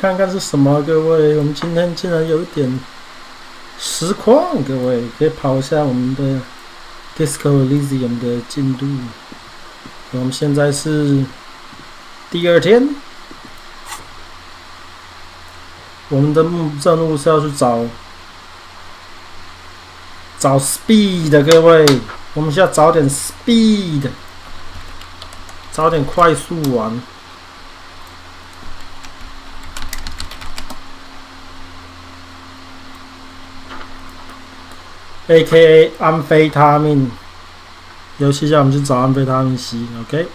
看看是什么，各位，我们今天竟然有一点实况，各位可以跑一下我们的 Disco Elysium 的进度。我们现在是第2天，我们的任务是要去找 speed 的，各位，我们需要找点 speed， 找点快速玩。A.K.A. 安非他命，游戏叫我们去找安非他命 C，OK？、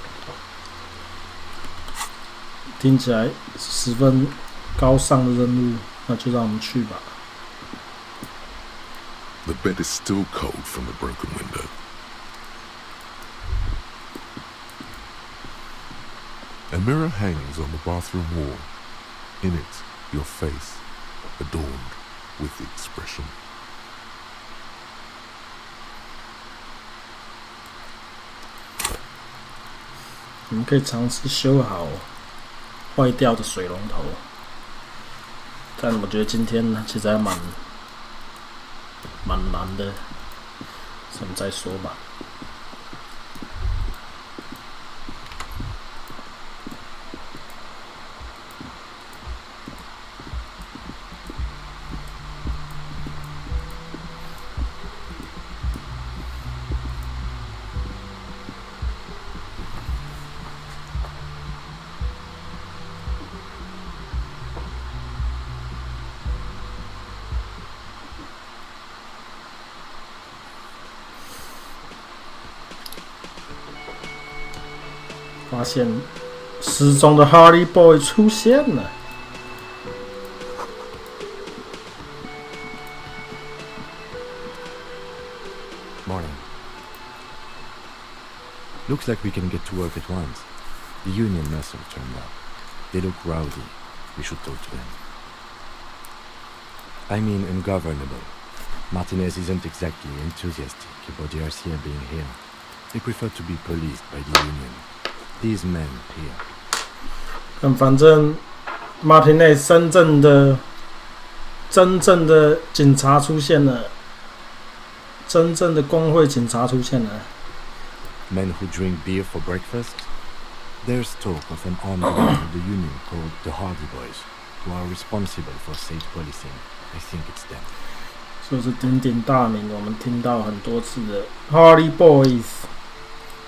听起来十分高尚的任务，那就让我们去吧。The bed is still cold from the broken window. A mirror hangs on the bathroom wall. In it, your face, adorned with the expression. 我们可以尝试修好坏掉的水龙头，但我觉得今天其实还蛮难的，我们再说吧。发现失踪的 Hardy Boy 出现了。Morning. Looks like we can get to work at once. The union must have turned up. They look rowdy. We should talk to them. I mean ungovernable. Martinez isn't exactly enthusiastic about the RCM being here. They prefer to be policed by the union. These men here. 反正 Martinez 真正的警察出现了，真正的工会警察出现了。Men who drink beer for breakfast? There's talk of an armed group of the union called the Hardy Boys, who are responsible for state policing. I think it's them. 就是鼎鼎大名，我们听到很多次的 Hardy Boys。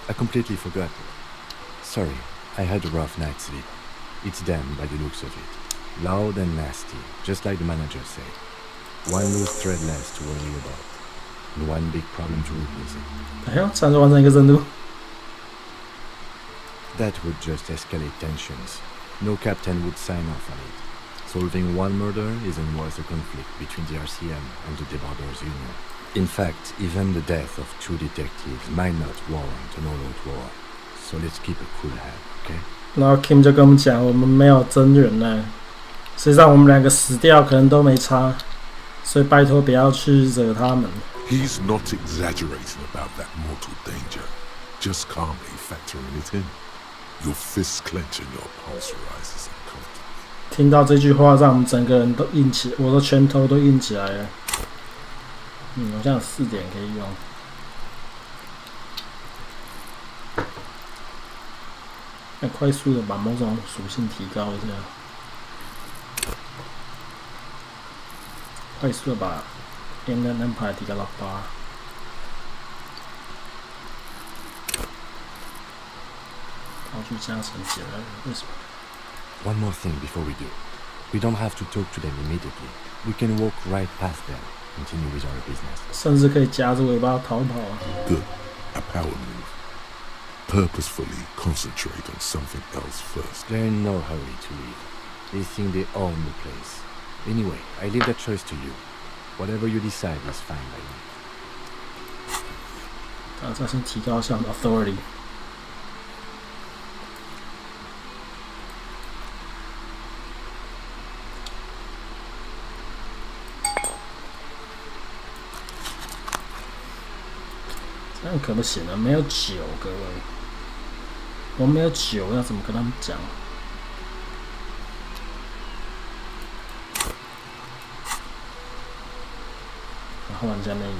I completely forgot. Sorry, I had a rough night's sleep. It's them by the looks of it. Loud and nasty, just like the manager said. One loose thread less to worry about, and one big problem to replace it. 哎呦，算是完成一个任务。That would just escalate tensions. No captain would sign off on it. Solving one murder isn't worth a conflict between the RCM and the Debarders Union. In fact, even the death of 2 detectives might not warrant an all-out war. So let's keep a cool head, okay? 然后 Kim 就跟我们讲，我们没有真人呢，实际上我们2个死掉可能都没差，所以拜托不要去惹他们。He's not exaggerating about that mortal danger, just calmly factoring it in. Your fists clench and your pulse rises uncomfortably. 听到这句话，让我们整个人都硬起，我的拳头都硬起来了。好像有4点可以用。快速的把某种属性提高一下，快速的把 Inland Empire 提高到8。然后去加成解了，为什么 One more thing before we do. We don't have to talk to them immediately. We can walk right past them, continue with our business. 甚至可以夹着尾巴逃跑。 Good. A power move. Purposefully concentrate on something else first. They're in no hurry to leave. They think they own the place. Anyway, I leave that choice to you. Whatever you decide is fine by me. 大家先提高一下 authority。这样可不行啊，没有酒，各位。我没有酒，要怎么跟他们讲？换一下内衣。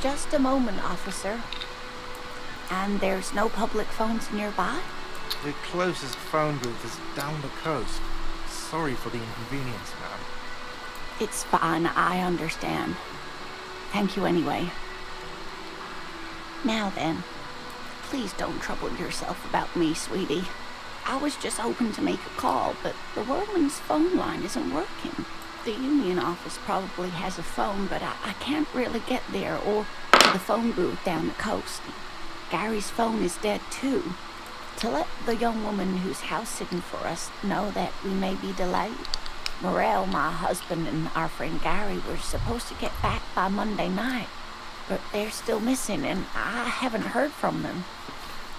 Just a moment, officer. And there's no public phones nearby? The closest phone booth is down the coast. Sorry for the inconvenience, ma'am. It's fine, I understand. Thank you anyway. Now then, please don't trouble yourself about me, sweetie. I was just hoping to make a call, but the Whirlman's phone line isn't working. The union office probably has a phone, but I can't really get there or to the phone booth down the coast. Gary's phone is dead too. To let the young woman who's house-sitting for us know that we may be delayed. Morel, my husband, and our friend Gary were supposed to get back by Monday night, but they're still missing, and I haven't heard from them.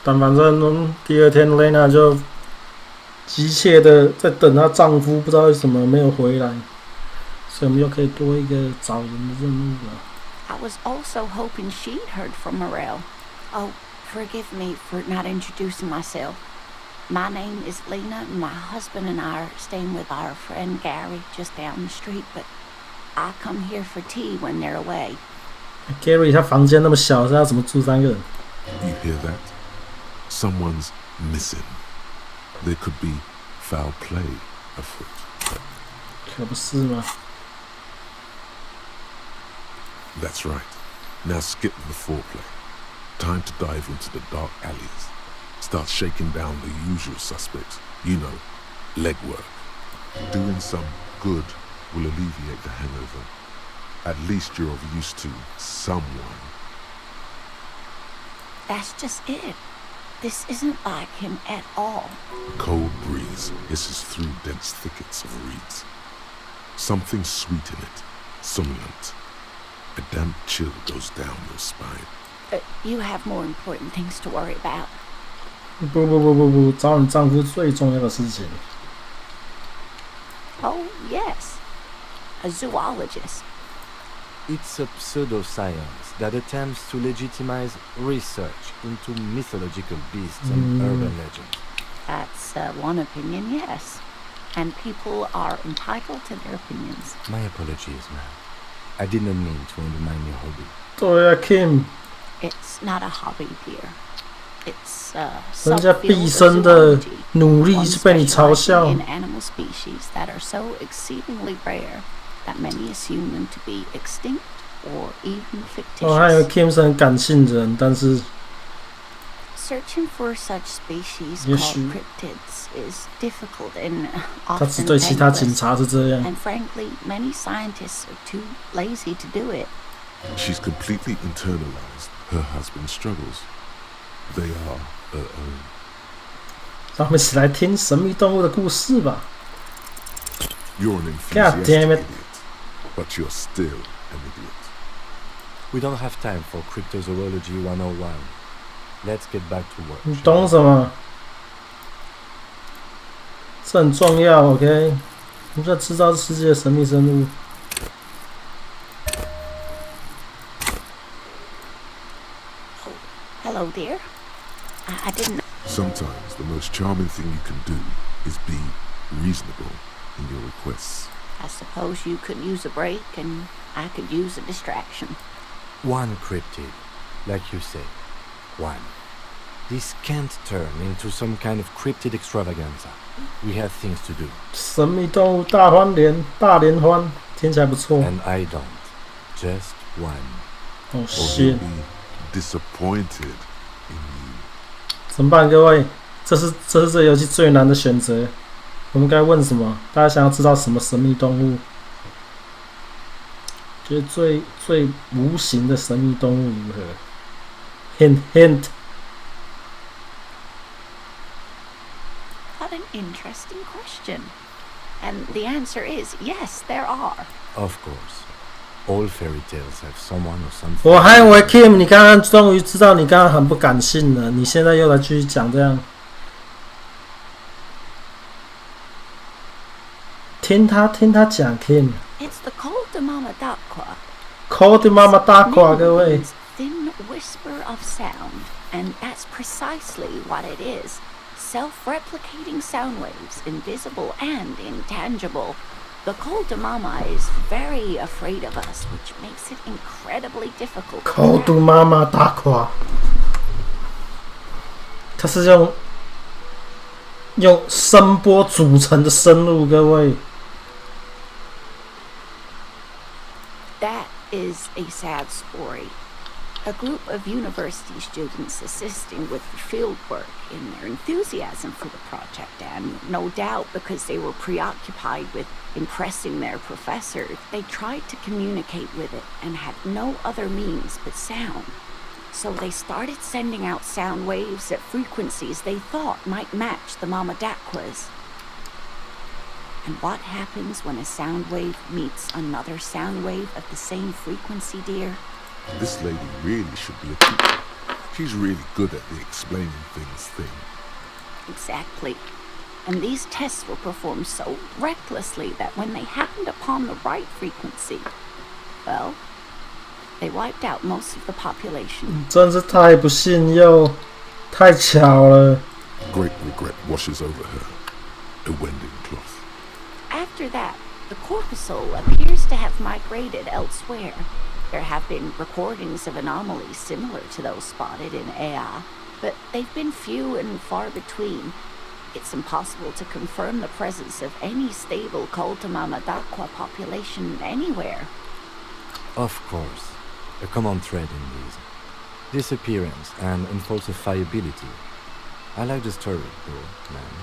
但反正第二天雷娜就急切的在等她丈夫，不知道为什么没有回来，所以我们又可以多一个找人的任务了。I was also hoping she'd heard from Morel. Oh, forgive me for not introducing myself. My name is Lena, and my husband and I are staying with our friend Gary just down the street, but I come here for tea when they're away. Gary 他房间那么小，是要怎么住3个人 You hear that? Someone's missing. There could be foul play afoot. 可不是吗？ That's right. Now skip the foreplay. Time to dive into the dark alleys. Start shaking down the usual suspects. You know, legwork. Doing some good will alleviate the hangover. At least you're of use to someone. That's just it. This isn't like him at all. A cold breeze hisses through dense thickets of reeds. Something sweet in it, somnolent. A damp chill goes down your spine. You have more important things to worry about. 不，找你丈夫最重要的事情。 Oh, yes. A zoologist. It's a pseudoscience that attempts to legitimize research into mythological beasts and urban legends. That's one opinion, yes. And people are entitled to their opinions. My apologies, ma'am. I did not mean to undermine your hobby. 对啊 ，Kim， It's not a hobby, dear. It's 人家毕生的努力就被你嘲笑。 in animal species that are so exceedingly rare that many assume them to be extinct or even 我还以为 fictitious. Kim 是很感性的人，但是 Searching for such species 也 called 许 cryptids is difficult and 他只 often 对其他警 thankless. 察是这样。 And frankly, many scientists are too lazy to do it. She's completely internalized her husband's struggles. They are her own. 让我们一起来听神秘动物的故事吧。 You're an God enthusiastic damn it. idiot, but you're still an idiot. We don't have time for cryptozoology 101. Let's get back to work. 你懂什么？这很重要 ，OK？ 我们要知道世界的神秘生物。 Hello, dear. I didn't. Sometimes the most charming thing you can do is be reasonable in your requests. I suppose you could use a break, and I could use a distraction. One cryptid, like you say. One. This can't turn into some kind of cryptid extravaganza. We have things to do. 神秘动物大联欢，听起来不错。 And I don't. Just one. 哦 Or shit， he'll be disappointed in you. 怎么办，各位？这是这游戏最难的选择。我们该问什么？大家想要知道什么神秘动物？觉得最无形的神秘动物如何 ？Hint。 What an interesting question. And the answer is yes, there are. Of course. All fairy tales have someone or something. 我还以为 Kim， 你刚刚终于知道你刚刚很不感性了，你现在又来继续讲这样。听他讲 Kim。It's the Col de Mama d'Aqua. Col de Mama d'Aqua， 各位。Thin whisper of sound, and that's precisely what it is. Self-replicating sound waves, invisible and intangible. The Col de Mama is very afraid of us, which makes it incredibly difficult. Col de Mama d'Aqua， 它是用声波组成的生物，各位。That is a sad story. A group of university students assisting with the field work in their enthusiasm for the project, and no doubt because they were preoccupied with impressing their professor, they tried to communicate with it and had no other means but sound. So they started sending out sound waves at frequencies they thought might match the Mama d'Aquas. And what happens when a sound wave meets another sound wave of the same frequency, dear? This lady really should be a teacher. She's really good at the explaining things thing. Exactly. And these tests were performed so recklessly that when they happened upon the right frequency, well, they wiped out most of the population. 真是太不幸又太巧了。 Great regret washes over her. A wending cloth. After that, the corpuscle appears to have migrated elsewhere. There have been recordings of anomalies similar to those spotted in Ea, but they've been few and far between. It's impossible to confirm the presence of any stable Col de Mama d'Aqua population anywhere. Of course, a common thread in these. Disappearance and unfalsifiability. I like the story, though, man.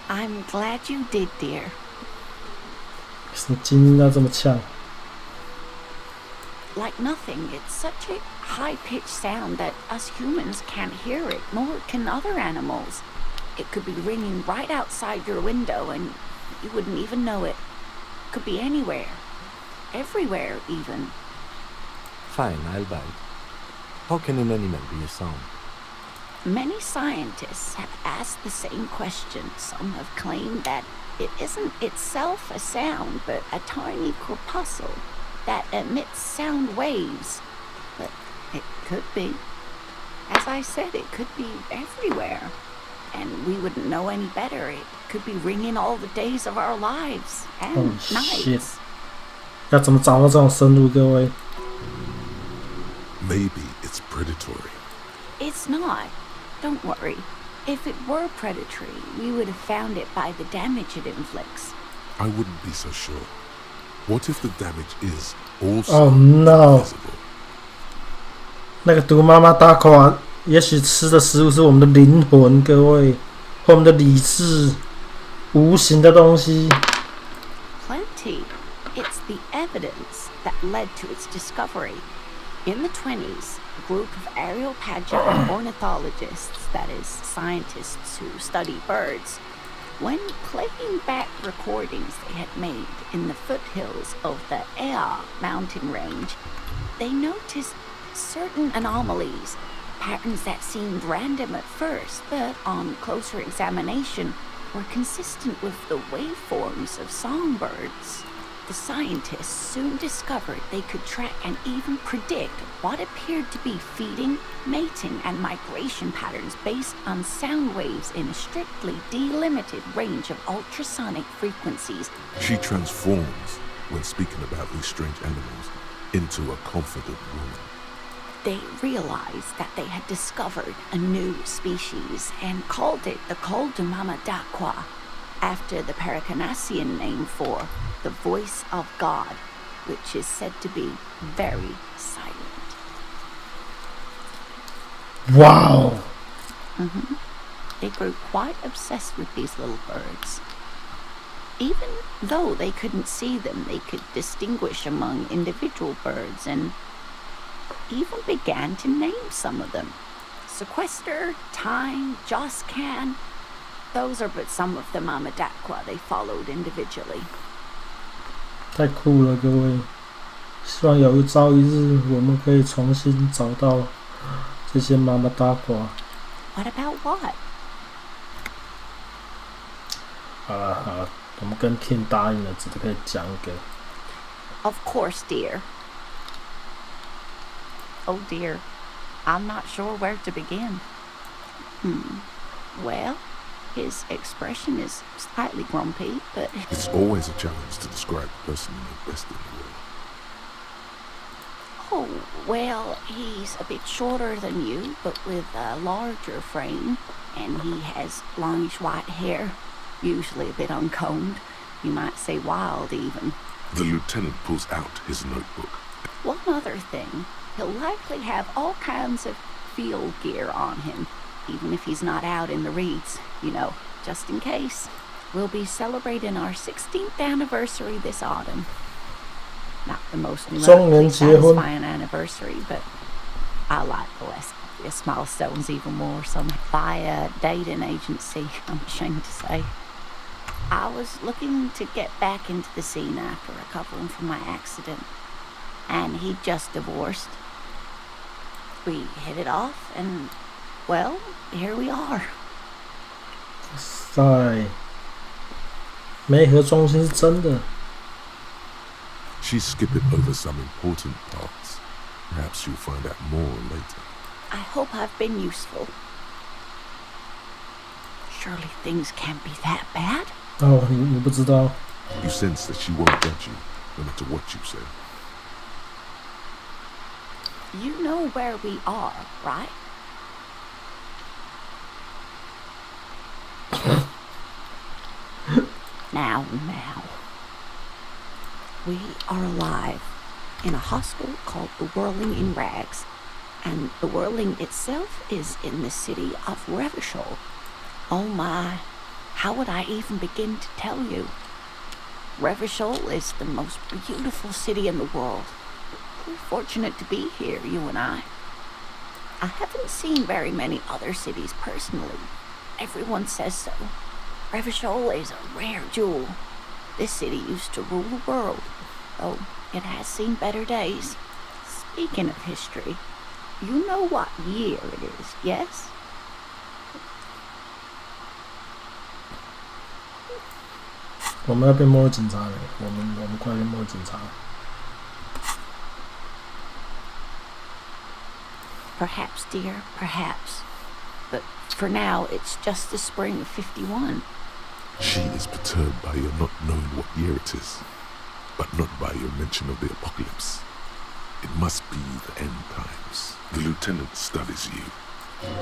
I'm glad you did, dear. 什么精英要这么呛？ Like nothing, it's such a high-pitched sound that us humans can't hear it, nor can other animals. It could be ringing right outside your window and you wouldn't even know it. Could be anywhere. Everywhere, even. Fine, I'll bite. How can an animal be a sound? Many scientists have asked the same question. Some have claimed that it isn't itself a sound, but a tiny corpuscle that emits sound waves. But it could be. As I said, it could be everywhere. And we wouldn't know any better. It could be ringing all the days of our lives and nights. 要怎么找到这种生物，各位？ Maybe it's predatory. It's not. Don't worry. If it were predatory, we would have found it by the damage it inflicts. I wouldn't be so sure. What if the damage is also Oh no. invisible? 那个毒妈妈大垮，也许吃的食物是我们的灵魂，各位，或我们的理智，无形的东西。 Plenty. It's the evidence that led to its discovery. In the 20s, a group of Areopagi ornithologists, that is, scientists who study birds, when playing back recordings they had made in the foothills of the Ea mountain range, they noticed certain anomalies, patterns that seemed random at first, but on closer examination were consistent with the waveforms of songbirds. The scientists soon discovered they could track and even predict what appeared to be feeding, mating, and migration patterns based on sound waves in a strictly delimited range of ultrasonic frequencies. She transforms, when speaking about these strange animals, into a confident woman. They realized that they had discovered a new species and called it the Col de Mama d'Aqua, after the Paracanassian name for the voice of God, which is said to be very silent. Wow! They grew quite obsessed with these little birds. Even though they couldn't see them, they could distinguish among individual birds and even began to name some of them. Sequester, Time, Joscan. Those are but some of the Mama d'Aqua they followed individually. 太酷了，各位！希望有一朝一日，我们可以重新找到这些妈妈大瓜。 What about what? 好了，我们跟 Kim 答应了，只可以讲一个。Of course, dear. Oh dear, I'm not sure where to begin. Well, his expression is slightly grumpy, but... It's always a challenge to describe the person you know best in the world. Oh, well, he's a bit shorter than you, but with a larger frame, and he has longish white hair, usually a bit uncombed. You might say wild, even. The lieutenant pulls out his notebook. One other thing, he'll likely have all kinds of field gear on him, even if he's not out in the reeds, you know, just in case. We'll be celebrating our 16th anniversary this autumn. Not the most numerically satisfying anniversary, but I like the less obvious milestones even more. Some by a dating agency, I'm ashamed to say. I was looking to get back into the scene after recovering from my accident, and he'd just divorced. We hit it off, and, well, here we are. 塞，媒合中心是真的。She's skipping over some important parts. Perhaps you'll find out more later. I hope I've been useful. Surely things can't be that bad. 哦，你不知道。You sense that she won't judge you, no matter what you say. You know where we are, right? Now. We are alive in a hostel called the Whirling in Rags, and the Whirling itself is in the city of Revachol. Oh my, how would I even begin to tell you? Revachol is the most beautiful city in the world. We're fortunate to be here, you and I. I haven't seen very many other cities personally. Everyone says so. Revachol is a rare jewel. This city used to rule the world, though it has seen better days. Speaking of history, you know what year it is, yes? 我们要变末日警察了，我们快变末日警察了。Perhaps, dear, perhaps. But for now, it's just the spring of 51. She is perturbed by your not knowing what year it is, but not by your mention of the apocalypse. It must be the end times. The lieutenant studies you.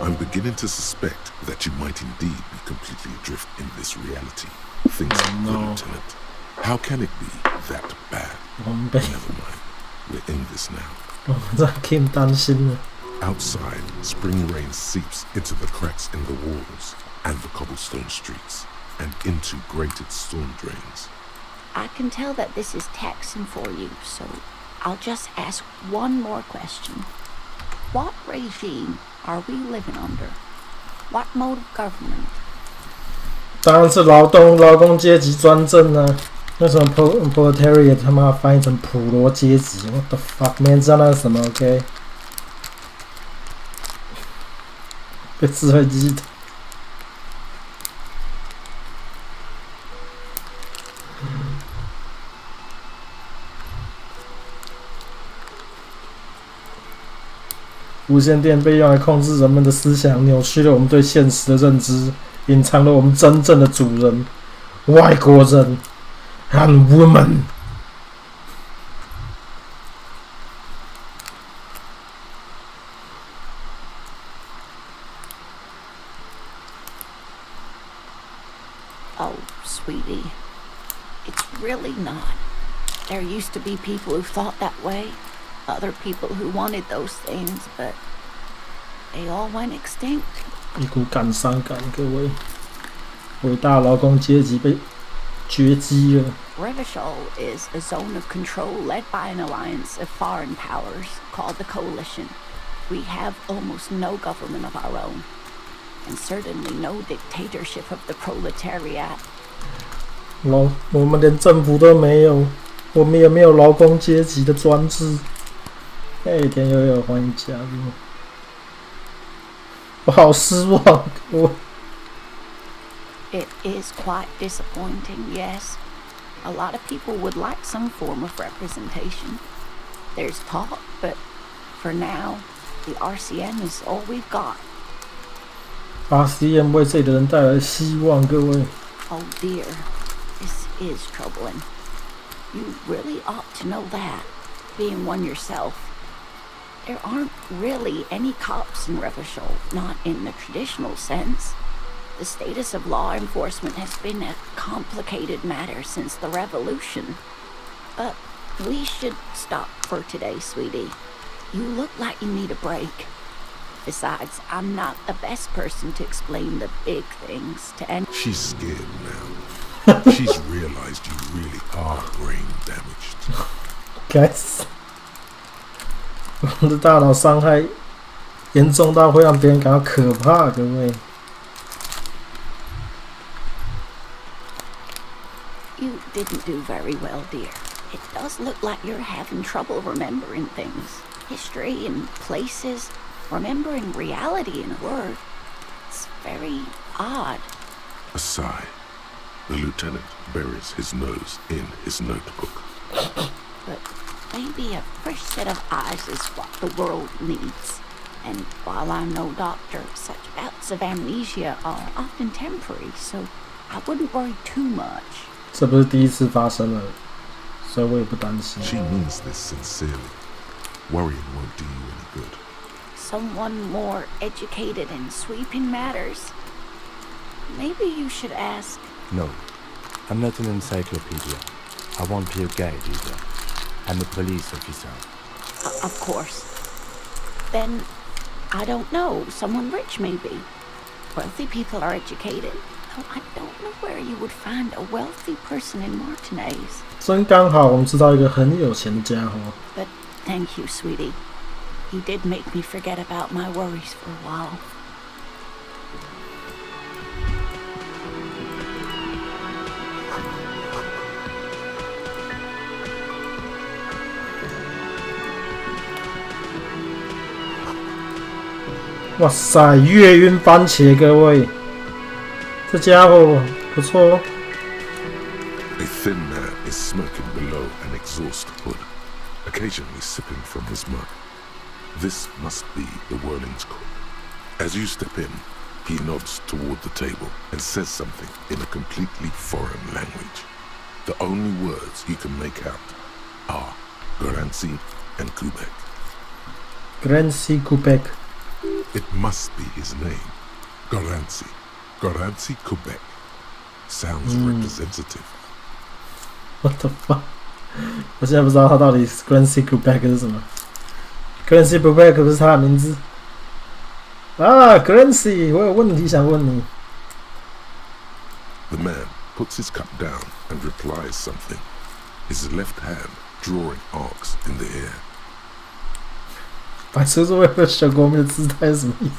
I'm beginning to suspect that you might indeed be completely adrift in this reality. Things like the lieutenant. How can it be that bad? Never mind. We're in this now. 我们让 Kim 担心了。Outside, spring rain seeps into the cracks in the walls and the cobblestone streets, and into grated storm drains. I can tell that this is taxing for you, so I'll just ask one more question. What regime are we living under? What mode of government? 当然是劳工阶级专政啊！为什么 proletariat 他妈翻译成普罗阶级 ？What the fuck man？ 知道那是什么 ？OK？ 被智慧机的。无线电被用来控制人们的思想，扭曲了我们对现实的认知，隐藏了我们真正的主人——外国人 and women。Oh, sweetie, it's really not. There used to be people who thought that way, other people who wanted those things, but they all went extinct. 一股感伤感，各位，伟大劳工阶级被绝迹了。Revachol is a zone of control led by an alliance of foreign powers called the Coalition. We have almost no government of our own, and certainly no dictatorship of the proletariat. 我们连政府都没有，我们也没有劳工阶级的专制。田悠悠，欢迎加入。我好失望， It is quite disappointing, yes. A lot of people would like some form of representation. There's talk, but for now, the RCM is all we've got. RCM 为这里的人带来希望，各位。 Oh dear, this is troubling. You really ought to know that, being one yourself. There aren't really any cops in Revachol, not in the traditional sense. The status of law enforcement has been a complicated matter since the revolution. But we should stop for today, sweetie. You look like you need a break. Besides, I'm not the best person to explain the big things to anyone. She's scared now. She's realized you really are brain damaged. 该死！我的大脑伤害严重到会让别人感到可怕，各位。 You didn't do very well, dear. It does look like you're having trouble remembering things. History and places. Remembering reality in a word. It's very odd. A sigh. The lieutenant buries his nose in his notebook. But maybe a fresh set of eyes is what the world needs. And while I'm no doctor, such bouts of amnesia are often temporary, so I wouldn't worry too much. 这不是第一次发生了，所以我也不担心。 She means this sincerely. Worrying won't do you any good. Someone more educated in sweeping matters. Maybe you should ask. No, I'm not an encyclopedia. I won't be a guide either. I'm a police officer. Of course. Then, I don't know, someone rich maybe. Wealthy people are educated. Though I don't know where you would find a wealthy person in Martinez. 真刚好，我们知道一个很有钱的家伙。 But thank you, sweetie. You did make me forget about my worries for a while. 哇塞，月晕番茄，各位，这家伙不错哦。 A thin man is smoking below an exhaust hood, occasionally sipping from his mug. This must be the Whirling's cook. As you step in, he nods toward the table and says something in a completely foreign language. The only words you can make out are Garancy and Kubek. Grancy Kubek. It must be his name. Garancy. Garancy Kubek. Sounds representative. What the fuck？ 我现在不知道他到底是 Grancy Kubek 是什么。Grancy Kubek 不是他的名字。啊 ，Grancy， 我有问题想问你。 The man puts his cup down and replies something, his left hand drawing arcs in the air. 白叔叔为了小国民的姿态是什么意思？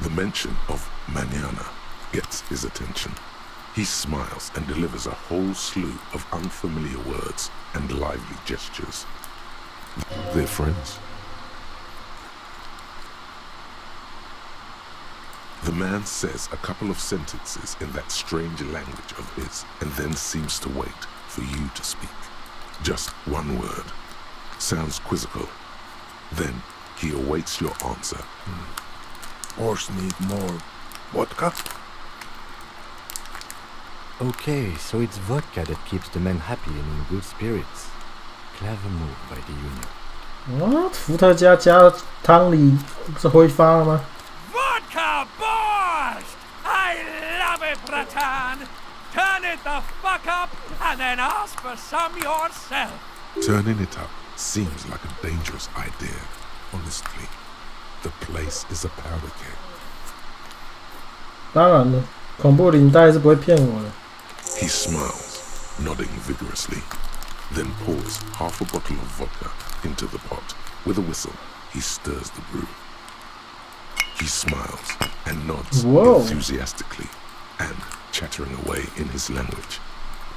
The mention of mañana gets his attention. He smiles and delivers a whole slew of unfamiliar words and lively gestures. They're friends. The man says a couple of sentences in that strange language of his and then seems to wait for you to speak. Just one word. Sounds quizzical. Then he awaits your answer. Horse need more vodka? Okay, so it's vodka that keeps the men happy and in good spirits. Clever move by the Union. What？ 伏特加加汤里不是挥发了吗？ Vodka borscht! I love it, Bratan! Turn it the fuck up and then ask for some yourself! Turning it up seems like a dangerous idea, honestly. The place is a powder keg. 当然了，恐怖领带是不会骗我的。 He smiles, nodding vigorously, then pours half a bottle of vodka into the pot. With a whistle, he stirs the brew. He smiles and nods Whoa. enthusiastically and, chattering away in his language,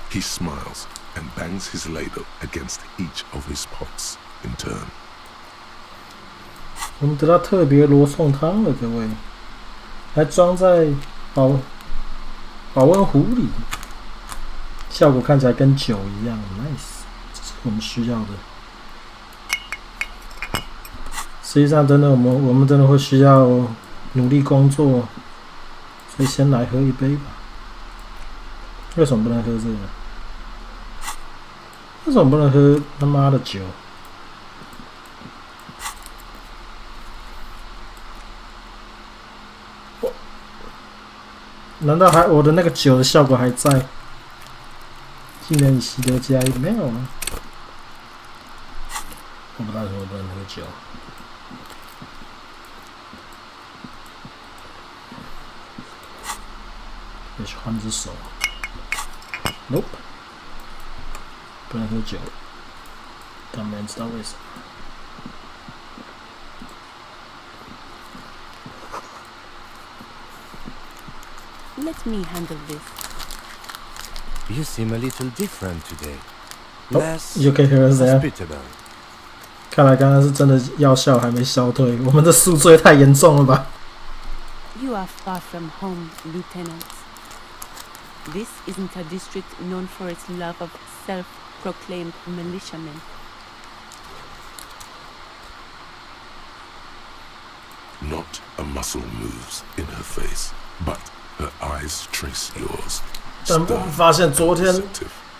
he smiles and bangs his ladle against each of his pots in turn. 我们得到特别罗宋汤了，各位，还装在保温壶里，效果看起来跟酒一样 ，nice， 这是我们需要的。实际上，真的我们真的会需要努力工作，所以先来喝一杯吧。为什么不能喝这个？为什么不能喝他妈的酒？难道我的那个酒的效果还在？技能以习得加一没有啊？我不知道为什么不能喝酒。也去换只手。Nope， 不能喝酒，但没人知道为什么。Let me handle this. You seem a little different today. Less you can hear us there. Hospitable. 看来刚刚是真的药效还没消退，我们的宿醉太严重了吧 You are far from home, Lieutenant. This isn't a district known for its love of self-proclaimed militiamen. Not a muscle moves in her face, but her eyes trace yours. 但我们发现昨天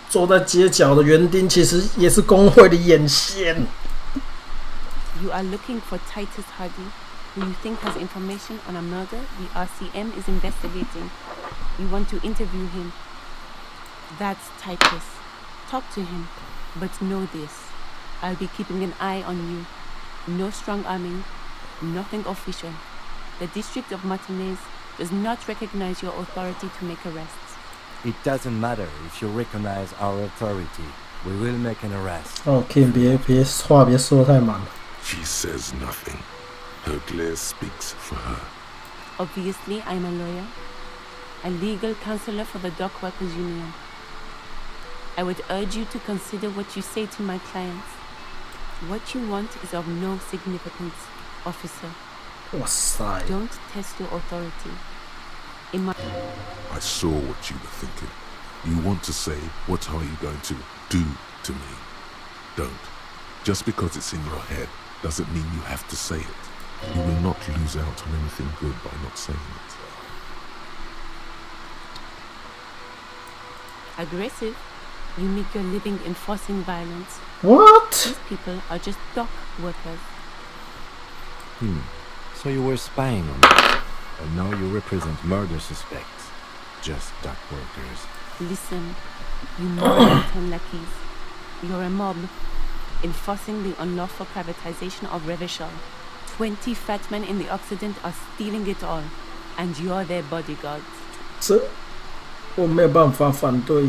坐在街角的园丁其实也是工会的眼线。You are looking for Titus Hardy, who you think has information on a murder the RCM is investigating. You want to interview him. That's Titus. Talk to him, but know this. I'll be keeping an eye on you. No strong arming, nothing official. The District of Martinez does not recognize your authority to make arrests. It doesn't matter if you recognize our authority. We will make an arrest. OK， 别话别说太满。She says nothing. Her glare speaks for her. Obviously, I'm a lawyer, a legal counselor for the Dock Workers Union. I would urge you to consider what you say to my clients. What you want is of no significance, officer. 哇塞！ Don't test your authority. In my I saw what you were thinking. You want to say, what are you going to do to me? Don't. Just because it's in your head doesn't mean you have to say it. You will not lose out on anything good by not saying it. aggressive, you make your living enforcing violence. What? These people are just dock workers. So you were spying on me, and now you represent murder suspects. Just dock workers. Listen, you Morganton lackeys. You're a mob, enforcing the unlawful privatization of Revachol. 20 fat men in the Occident are stealing it all, and you're their bodyguards. 这我没有办法反对。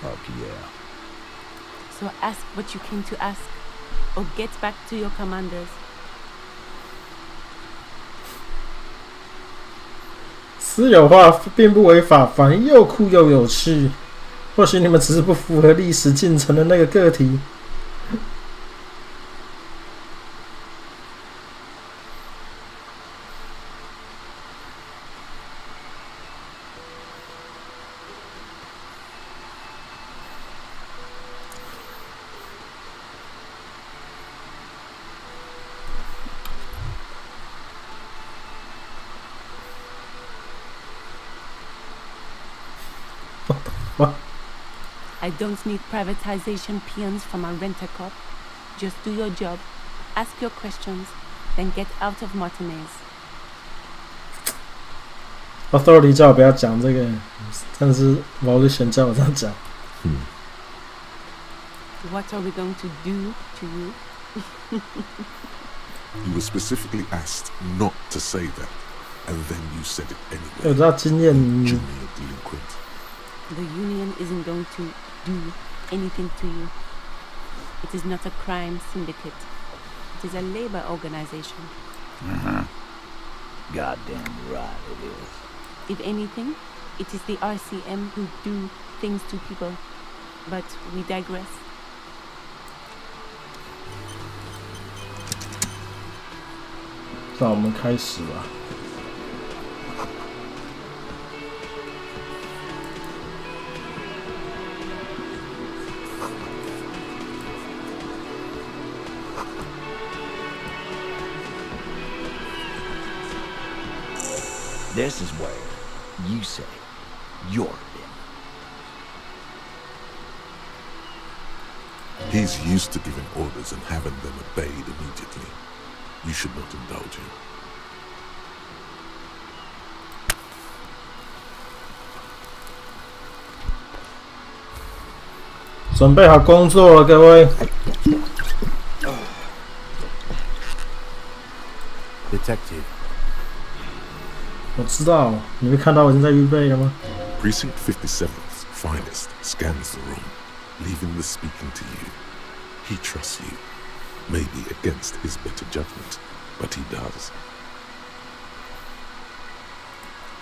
Fuck yeah. So ask what you came to ask, or get back to your commanders. 私有化并不违法，反而又酷又有趣。或许你们只是不符合历史进程的那个个体。I don't need privatization peons from a rent-a-cop. Just do your job, ask your questions, then get out of Martinez. Authority 叫我不要讲这个，但是 Volition 叫我这样讲。What are we going to do to you? You were specifically asked not to say that, and then you said it 有 anyway. 知道经验， Junior delinquent. The union isn't going to do anything to you. It is not a crime syndicate. It is a labor organization. Goddamn right it is. If anything, it is the RCM who do things to people. But we digress. 让我们开始吧。This is where you say you're in. He's used to giving orders and having them obeyed immediately. You should not indulge him. 准备好工作了，各位。Detective. 我知道，你会看到我正在预备了吗？ Precinct 57's finest scans the room, leaving the speaking to you. He trusts you, maybe against his better judgment, but he does.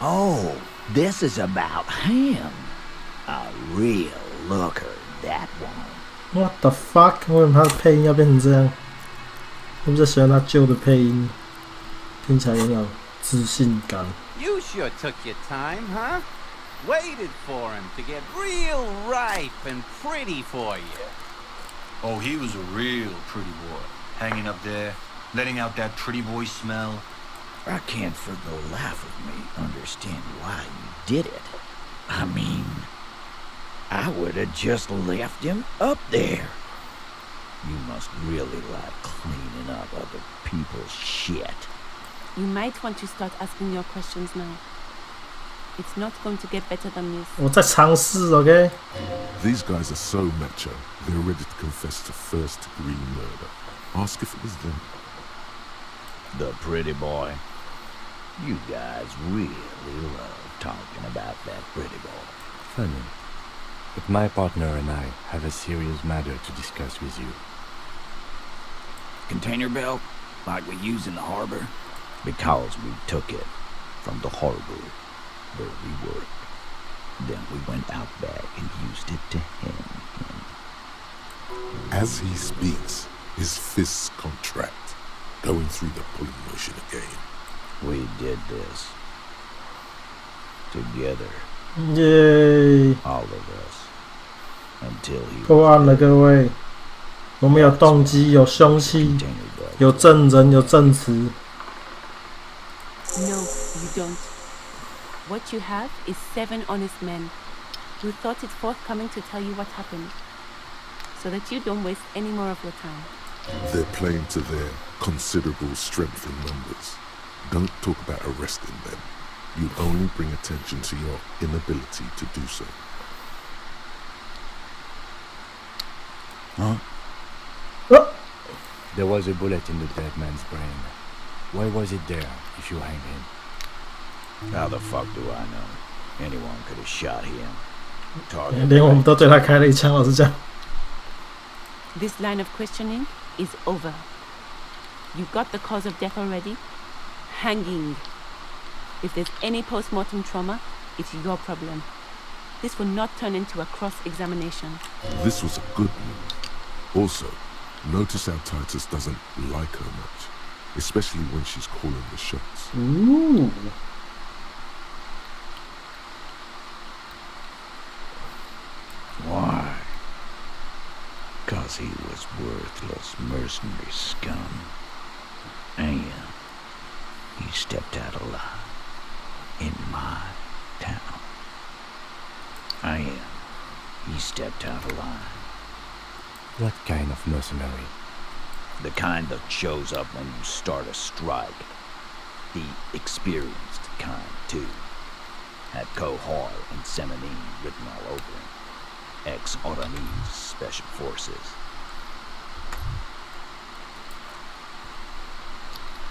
Oh, this is about him. A real looker, that one. What the fuck？ 为什么他的配音要变成这样？我比较喜欢他旧的配音，听起来很有自信感。 You sure took your time, huh? Waited for him to get real ripe and pretty for you. Oh, he was a real pretty boy. Hanging up there, letting out that pretty boy smell. I can't for the life of me understand why you did it. I mean, I would have just left him up there. You must really like cleaning up other people's shit. You might want to start asking your questions now. It's not going to get better than this. 我在尝试 ，OK？ These guys are so macho, they're ready to confess to first-degree murder. Ask if it was them. The pretty boy. You guys really love talking about that pretty boy. Funny. But my partner and I have a serious matter to discuss with you. Container belt, like we use in the harbor? Because we took it from the harbor where we worked. Then we went out back and used it to hang him. As he speaks, his fists contract, going through the pulling motion again. We did this. Together, 耶！ all of us. Until he 破案了，各位。我们有动机，有凶器， container belt. 有证人，有证词。 No, you don't. What you have is 7 honest men who thought it forthcoming to tell you what happened, so that you don't waste any more of your time. They're playing to their considerable strength in numbers. Don't talk about arresting them. You'd only bring attention to your inability to do so. Huh? There was a bullet in the dead man's brain. Why was it there if you hang him? How the fuck do I know? Anyone could have shot him. Target 连我们都对他开了一枪，老实讲。 This line of questioning is over. You got the cause of death already? Hanging. If there's any post-mortem trauma, it's your problem. This will not turn into a cross-examination. This was a good move. Also, notice how Titus doesn't like her much, especially when she's calling the shots. Ooh. Why? 'Cause he was worthless mercenary scum. And he stepped out alive in my town. And he stepped out alive. What kind of mercenary? The kind that shows up when you start a strike. The experienced kind, too. Had Kohar and Semenine written all over him. Ex-Oranese Special Forces.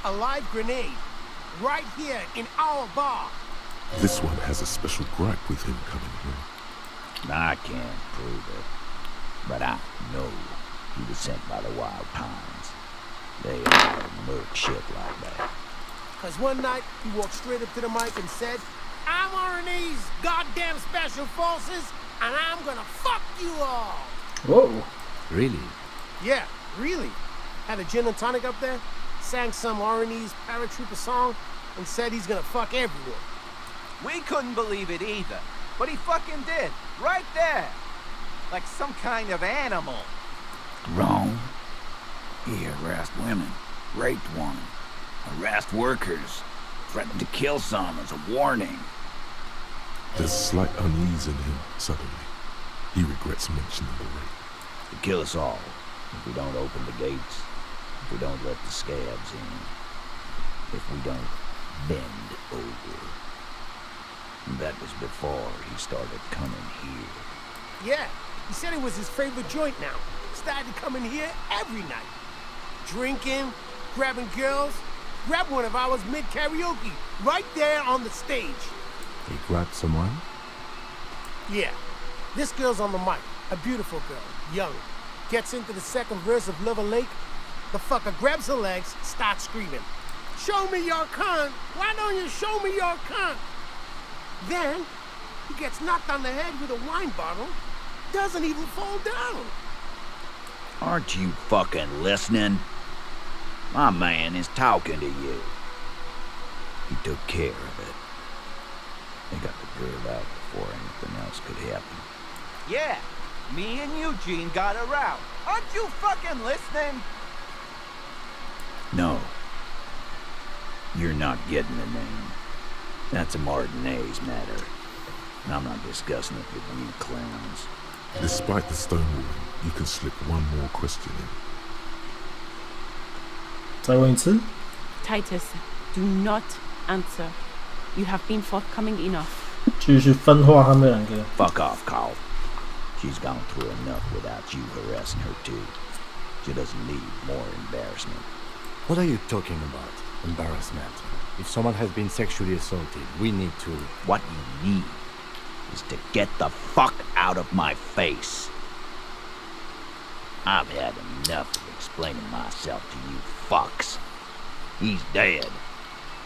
A live grenade. Right here in our bar. This one has a special gripe with him coming here. I can't prove it, but I know he was sent by the Wild Pines. They all murk shit like that. 'Cause one night he walked straight up to the mic and said, "I'm Oranese goddamn special forces, and I'm gonna fuck you all." Whoa. Really? Yeah, really. Had a gin and tonic up there. sang some Arnie's paratrooper song, and said he's gonna fuck everyone. We couldn't believe it either, but he fucking did, right there. Like some kind of animal. Wrong. He harassed women, raped one, harassed workers, threatened to kill some as a warning. There's slight unease in him suddenly. He regrets mentioning the rape. To kill us all if we don't open the gates, if we don't let the scabs in, if we don't bend over. And that was before he started coming here. Yeah, he said it was his favorite joint now. Started coming here every night. Drinking, grabbing girls. Grabbed one of ours mid-karaoke, right there on the stage. He grabbed someone? Yeah, this girl's on the mic. A beautiful girl, young. Gets into the second verse of Liver Lake. The fucker grabs her legs, starts screaming. Show me your cunt! Why don't you show me your cunt? Then, he gets knocked on the head with a wine bottle. Doesn't even fall down. Aren't you fucking listening? My man is talking to you. He took care of it. They got the girl out before anything else could happen. Yeah, me and Eugene got her out. Aren't you fucking listening? No. You're not getting the name. That's a Martinez matter. And I'm not discussing it with you clowns. Despite the stonewalling, you can slip one more question in. 再问一次。 Titus, do not answer. You have been forthcoming enough. 继续分化他们两个。 Fuck off, Carl. She's gone through enough without you harassing her too. She doesn't need more embarrassment. What are you talking about? Embarrassment. If someone has been sexually assaulted, we need to... What you need is to get the fuck out of my face. I've had enough of explaining myself to you fucks. He's dead.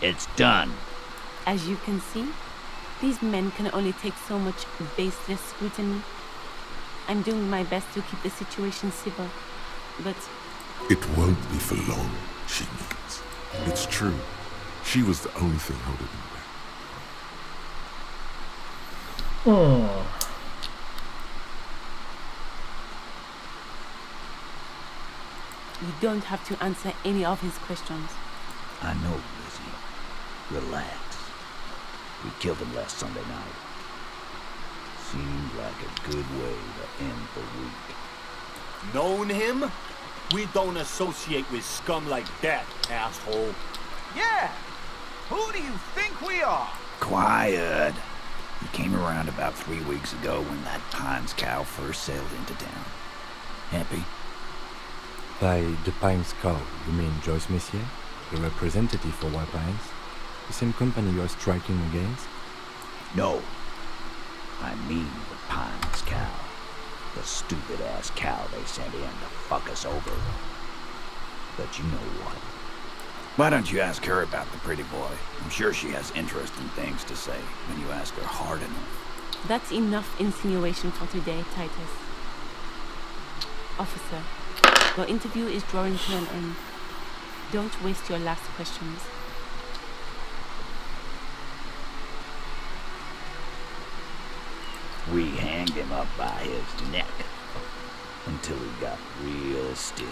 It's done. As you can see, these men can only take so much baseless scrutiny. I'm doing my best to keep the situation civil, but... It won't be for long, she means. It's true. She was the only thing holding him back. You don't have to answer any of his questions. I know, Lizzie. Relax. We killed him last Sunday night. Seemed like a good way to end the week. Known him? We don't associate with scum like that, asshole. Yeah! Who do you think we are? Quiet. He came around about 3 weeks ago when that Pines cow first sailed into town. Happy? By the Pines cow, you mean Joyce Messier? The representative for White Pines? The same company you are striking against? No. I mean the Pines cow. The stupid-ass cow they sent in to fuck us over. But you know what? Why don't you ask her about the pretty boy? I'm sure she has interesting things to say when you ask her hard enough. That's enough insinuation for today, Titus. Officer, your interview is drawing to an end. Don't waste your last questions. We hanged him up by his neck until he got real still.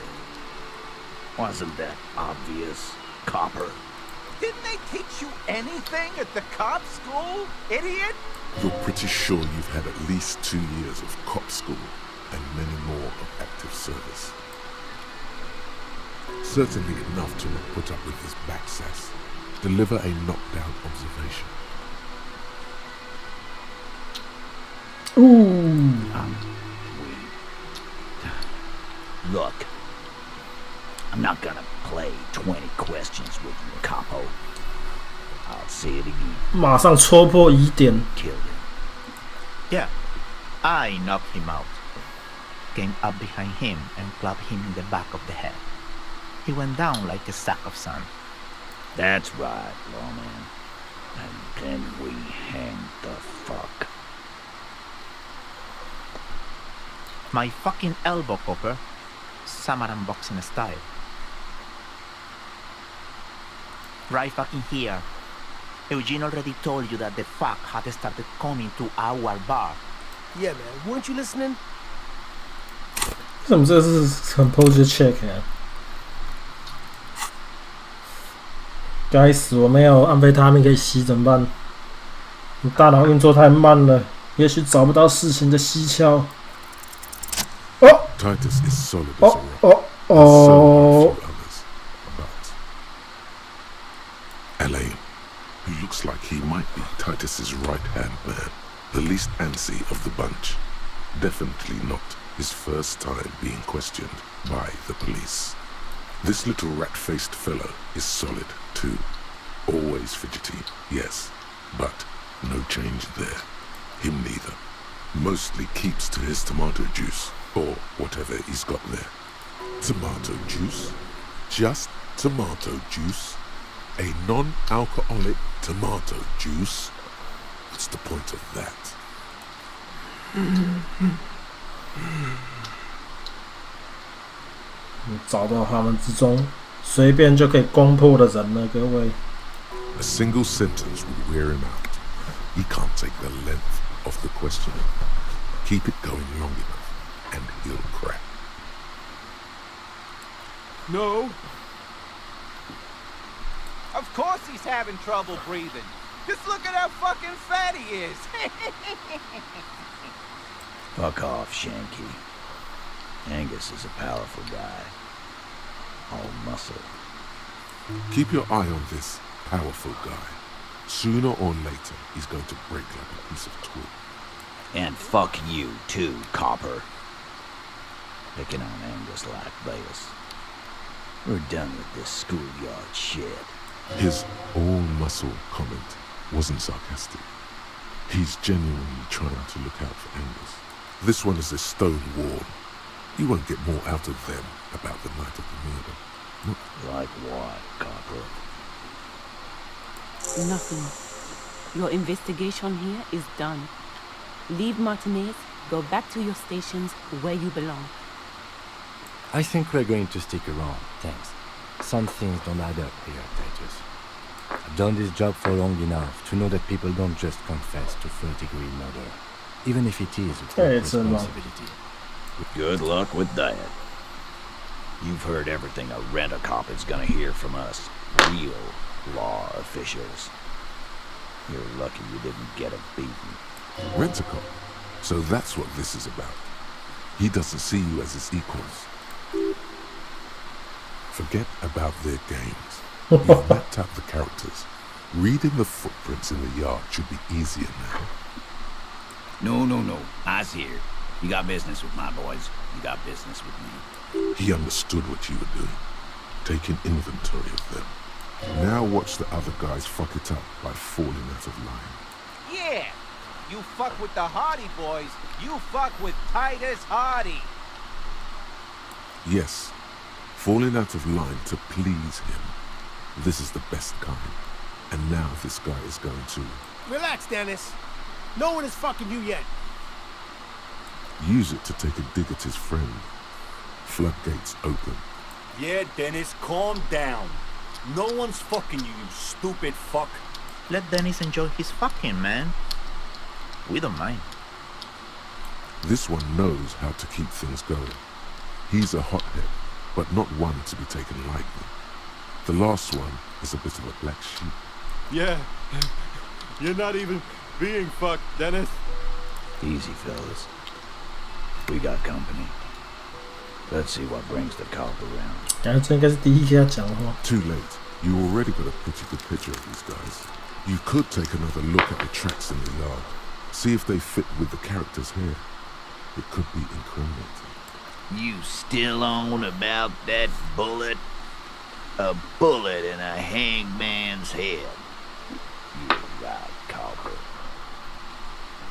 Wasn't that obvious, copper? Didn't they teach you anything at the cop school, idiot? You're pretty sure you've had at least 2 years of cop school and many more of active service. Certainly enough to not put up with his back sass. Deliver a knockdown observation. Ooh. Look, I'm not gonna play 20 questions with you, capo. I'll say it again. 马上戳破疑点。 Killed him. Yeah, I knocked him out. Came up behind him and clubbed him in the back of the head. He went down like a sack of sand. That's right, lawman. And then we hanged the fuck. My fucking elbow, copper. Samaran boxing style. Right fucking here. Eugene already told you that the fuck had started coming to our bar. Yeah, man. Weren't you listening? 为什么这是很 positive check 啊？该死，我没有安非他命可以吸怎么办？你大脑运作太慢了，也许找不到事情的蹊跷。哦 Titus is solid as 哦 a rock. 哦 And so are a 哦！ few others. But Elaine, who looks like he might be Titus's right-hand man, the least antsy of the bunch, definitely not his first time being questioned by the police. This little rat-faced fellow is solid too. Always fidgety, yes, but no change there. Him neither. Mostly keeps to his tomato juice, or whatever he's got there. Tomato juice? Just tomato juice? A non-alcoholic tomato juice? What's the point of that? 你找到他们之中随便就可以攻破的人了，各位。A single sentence would wear him out. He can't take the length of the questioning. Keep it going long enough, and he'll crack. No. Of course he's having trouble breathing. Just look at how fucking fat he is. Fuck off, Shanky. Angus is a powerful guy. All muscle. Keep your eye on this powerful guy. Sooner or later, he's going to break like a piece of twig. And fuck you, too, copper. Picking on Angus like this. We're done with this schoolyard shit. His all-muscle comment wasn't sarcastic. He's genuinely trying to look out for Angus. This one is a stone wall. You won't get more out of them about the night of the murder. Like what, copper? Nothing. Your investigation here is done. Leave Martinez, go back to your stations where you belong. I think we're going to stick around, thanks. Some things don't add up here, Titus. I've done this job for long enough to know that people don't just confess to third-degree murder, even if it is a great responsibility. Good luck with that. You've heard everything a rent-a-cop is gonna hear from us, real law officials. You're lucky you didn't get a beating. Rent-a-cop. So that's what this is about. He doesn't see you as his equals. Forget about their games. You've mapped out the characters. Reading the footprints in the yard should be easier now. No. I's here. You got business with my boys. You got business with me. He understood what you were doing. Taking inventory of them. Now watch the other guys fuck it up by falling out of line. Yeah! You fuck with the Hardy boys, you fuck with Titus Hardy. Yes, falling out of line to please him. This is the best kind. And now this guy is going to... Relax, Dennis. No one is fucking you yet. use it to take a dig at his friend. Floodgates open. Yeah, Dennis, calm down. No one's fucking you, you stupid fuck. Let Dennis enjoy his fucking, man. We don't mind. This one knows how to keep things going. He's a hothead, but not one to be taken lightly. The last one is a bit of a black sheep. Yeah, you're not even being fucked, Dennis. Easy, fellas. We got company. Let's see what brings the cop around. 感觉这应该是第一个要讲的话。 Too late. You already got a pretty good picture of these guys. You could take another look at the tracks in the yard. See if they fit with the characters here. It could be incriminating. You still on about that bullet? A bullet in a hangman's head. You're right, Copper.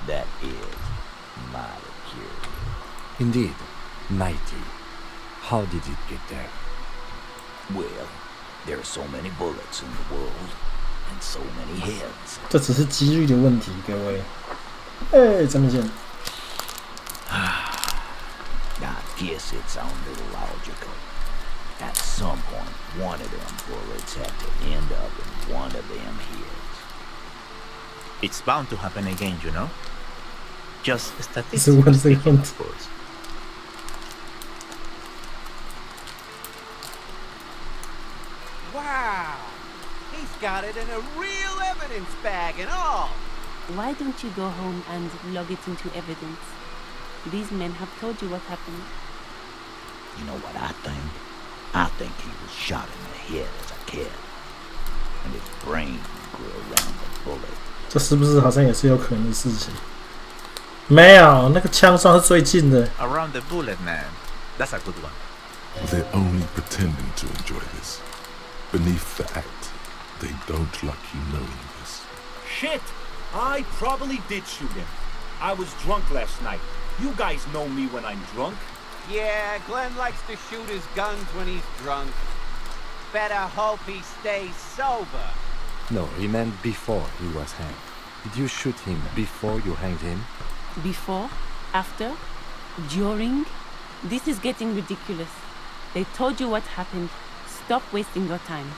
That is mighty curious. Indeed, mighty. How did it get there? Well, there are so many bullets in the world, and so many heads. 这只是几率的问题，各位。哎，张明宪。 I guess it's a little logical. At some point, one of them bullets had to end up in one of them heads. It's bound to happen again, you know? Just So statistically what's the speaking, count? of course. Wow! He's got it in a real evidence bag and all! Why don't you go home and log it into evidence? These men have told you what happened. You know what I think? I think he was shot in the head as a kid. And his brain grew around the bullet. 这是不是好像也是有可能的事情？没有，那个枪算是最近的。 Around the bullet, man. That's a good one. They're only pretending to enjoy this. Beneath the act, they don't like you knowing this. Shit! I probably did shoot him. I was drunk last night. You guys know me when I'm drunk. Yeah, Glenn likes to shoot his guns when he's drunk. Better hope he stays sober. No, he meant before he was hanged. Did you shoot him before you hanged him? Before? After? During? This is getting ridiculous. They told you what happened. Stop wasting your time.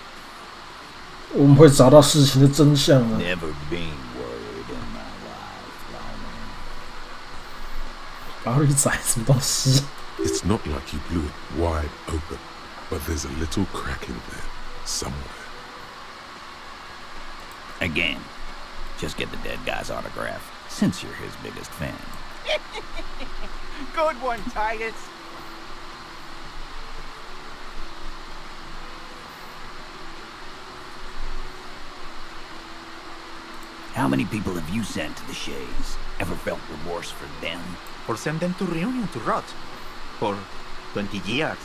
我们会找到事情的真相啊！ Never been worried in my life, Lawman. 法律仔什么东西？ It's not like you blew it wide open, but there's a little crack in there, somewhere. Again, just get the dead guy's autograph, since you're his biggest fan. Good one, Titus. How many people have you sent to the Shays? Ever felt remorse for them? Or send them to Reunion to rot. For 20 years.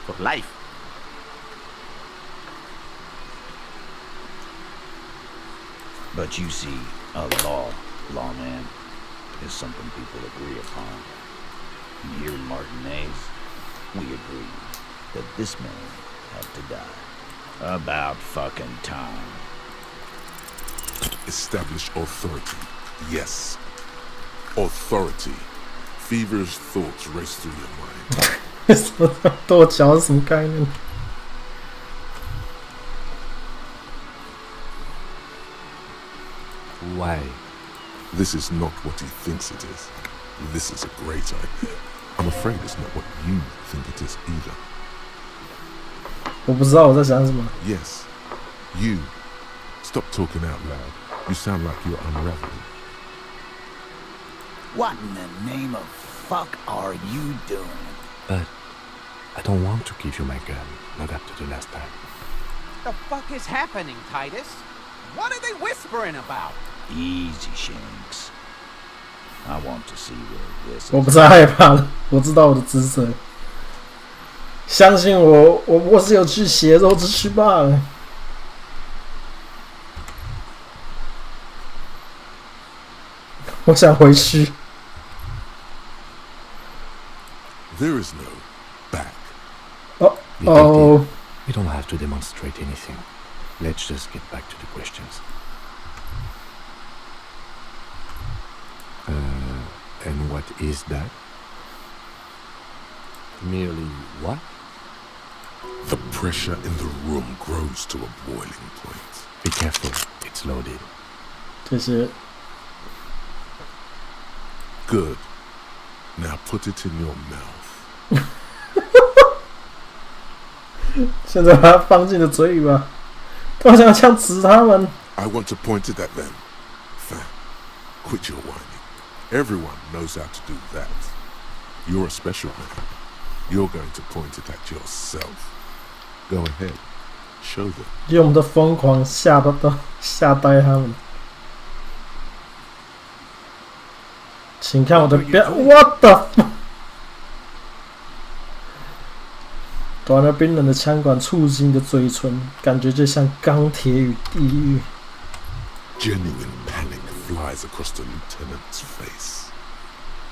For life. But you see, a lawman, is something people agree upon. And here in Martinez, we agree that this man had to die. About fucking time. Establish authority. Yes. Authority. Feverish thoughts race through your mind. 什么跺脚是什么概念？ Why? This is not what he thinks it is. This is a great idea. I'm afraid it's not what you think it is either. 我不知道我在想什么。 Yes. You. Stop talking out loud. You sound like you're unraveling. What in the name of fuck are you doing? But I don't want to give you my gun, not after the last time. The fuck is happening, Titus? What are they whispering about? Easy, Shanks. I want to see where this 我 is. 不再害怕了，我知道我的职责。相信我，我是有去血肉之躯罢了。我想回去。 There is no back. 哦 You 哦， We don't have to demonstrate anything. Let's just get back to the questions. And what is that? Merely what? The pressure in the room grows to a boiling point. Be careful, it's loaded. 这些 Good. Now put it in your mouth. 现在把它放进了嘴里吧。他好像要枪指他们。 I want to point it at them. Fine. Quit your whining. Everyone knows how to do that. You're a special man. You're going to point it at yourself. Go ahead. Show them. 用我们的疯狂吓呆他们。请看我的表 ，What the fuck！ 短而冰冷的枪管触及你的嘴唇，感觉就像钢铁与地狱。 Genuine panic flies across the lieutenant's face.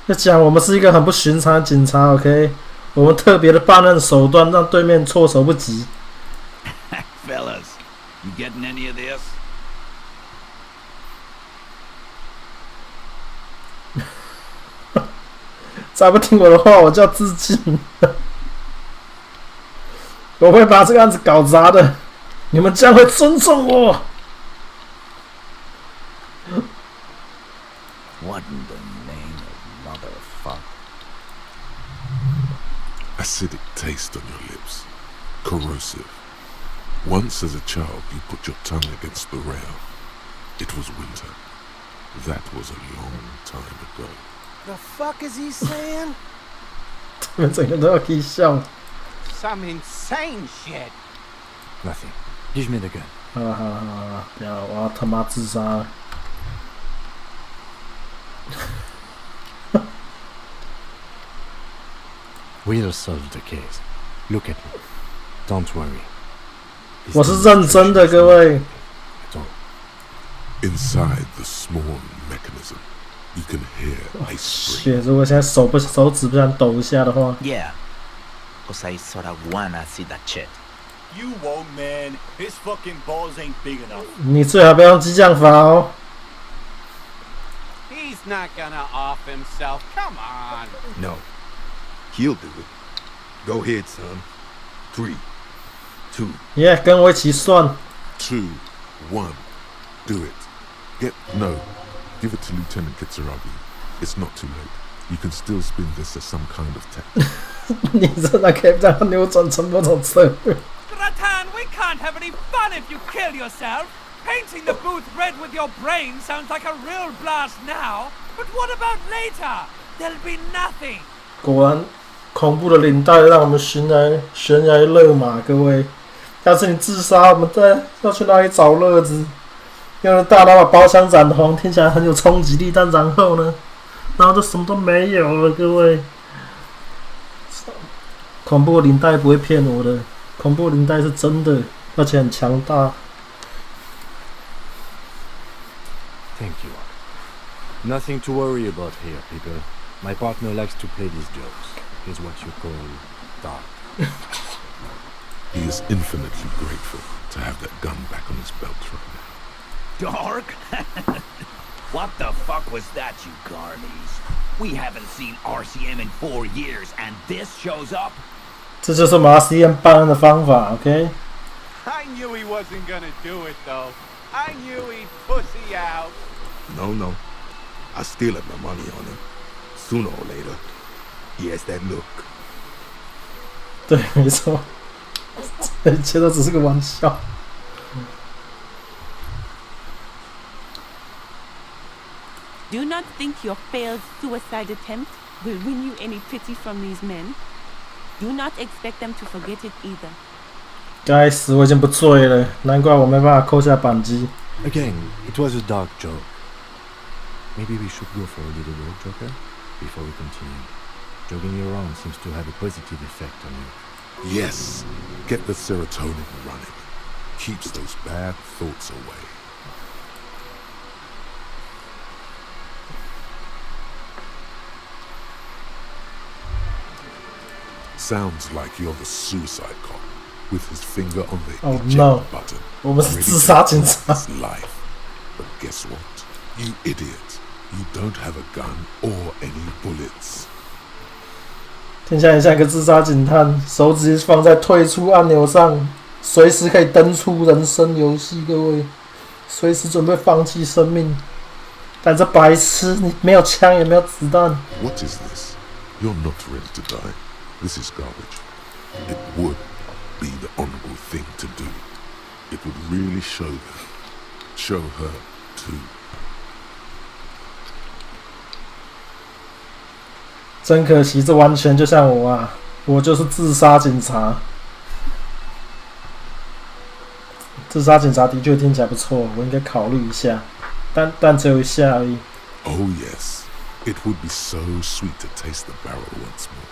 要讲我们是一个很不寻常的警察 ，OK？ 我们特别的办案手段让对面措手不及。Fellas, you getting any of this? 再不听我的话，我就要自尽。我会把这个案子搞砸的，你们将会尊重我。What in the name of motherfucker? Acidic taste on your lips. Corrosive. Once as a child you put your tongue against the rail. It was winter. That was a long time ago. The fuck is he saying? 他们整个都要可以笑。Some insane shit. Nothing. Give me the gun. 好了好了好了，不要，我要他妈自杀了。We'll solve the case. Look at me. Don't worry. 我是认真的，各位。Inside the small mechanism, you can hear a spring. 血，如果现在手指不想抖一下的话。Yeah. Cause I sorta wanna see that shit. You won't, man. His fucking balls ain't big enough. 你最好不要用激将法哦。He's not gonna off himself. Come on. No. He'll do it. Go ahead, son. 3, 2. Yeah, 跟我一起算。2, 1. Do it. No. Give it to Lieutenant Kitsuragi. It's not too late. You can still spin this as some kind of tactic. 你真的可以这样扭转成某种策略。Ratan, we can't have any fun if you kill yourself. Painting the booth red with your brain sounds like a real blast now. But what about later? There'll be nothing. 果然，恐怖的领带让我们悬崖勒马。各位，要是你自杀，我们再要去哪里找乐子？用了大脑把包厢染红，听起来很有冲击力，但然后呢？然后就什么都没有了，各位。恐怖的领带不会骗我的，恐怖的领带是真的，而且很强大。Thank you. Nothing to worry about here, people. My partner likes to play these jokes. He's what you call dark. He is infinitely grateful to have that gun back on his belt right now. Dark? What the fuck was that, you carnies? We haven't seen RCM in 4 years, and this shows up? 这就是我们 RCM 办案的方法 ，OK？ I knew he wasn't gonna do it, though. I knew he'd pussy out. No. I still have my money on him. Sooner or later, he has that look. 对，没错，这一切都只是个玩笑。Do not think your failed suicide attempt will win you any pity from these men. Do not expect them to forget it either. 该死，我已经不醉了，难怪我没办法扣下扳机。Again, it was a dark joke. Maybe we should go for a little road, Joker, before we continue. Jogging around seems to have a positive effect on you. Yes. Get the serotonin running. Keeps those bad thoughts away. Sounds like you're the suicide cop with his finger on the eject button. 我们是自杀警察。 Life. But guess what? You idiot. You don't have a gun or any bullets. 听起来很像一个自杀警探，手指放在退出按钮上，随时可以登出人生游戏。各位，随时准备放弃生命。但这白痴，你没有枪也没有子弹。What is this? You're not ready to die. This is garbage. It would be the honorable thing to do. It would really show them. Show her too. 真可惜，这完全就像我啊，我就是自杀警察。自杀警察的确听起来不错，我应该考虑一下，但只有一下而已。Oh yes, it would be so sweet to taste the barrel once more.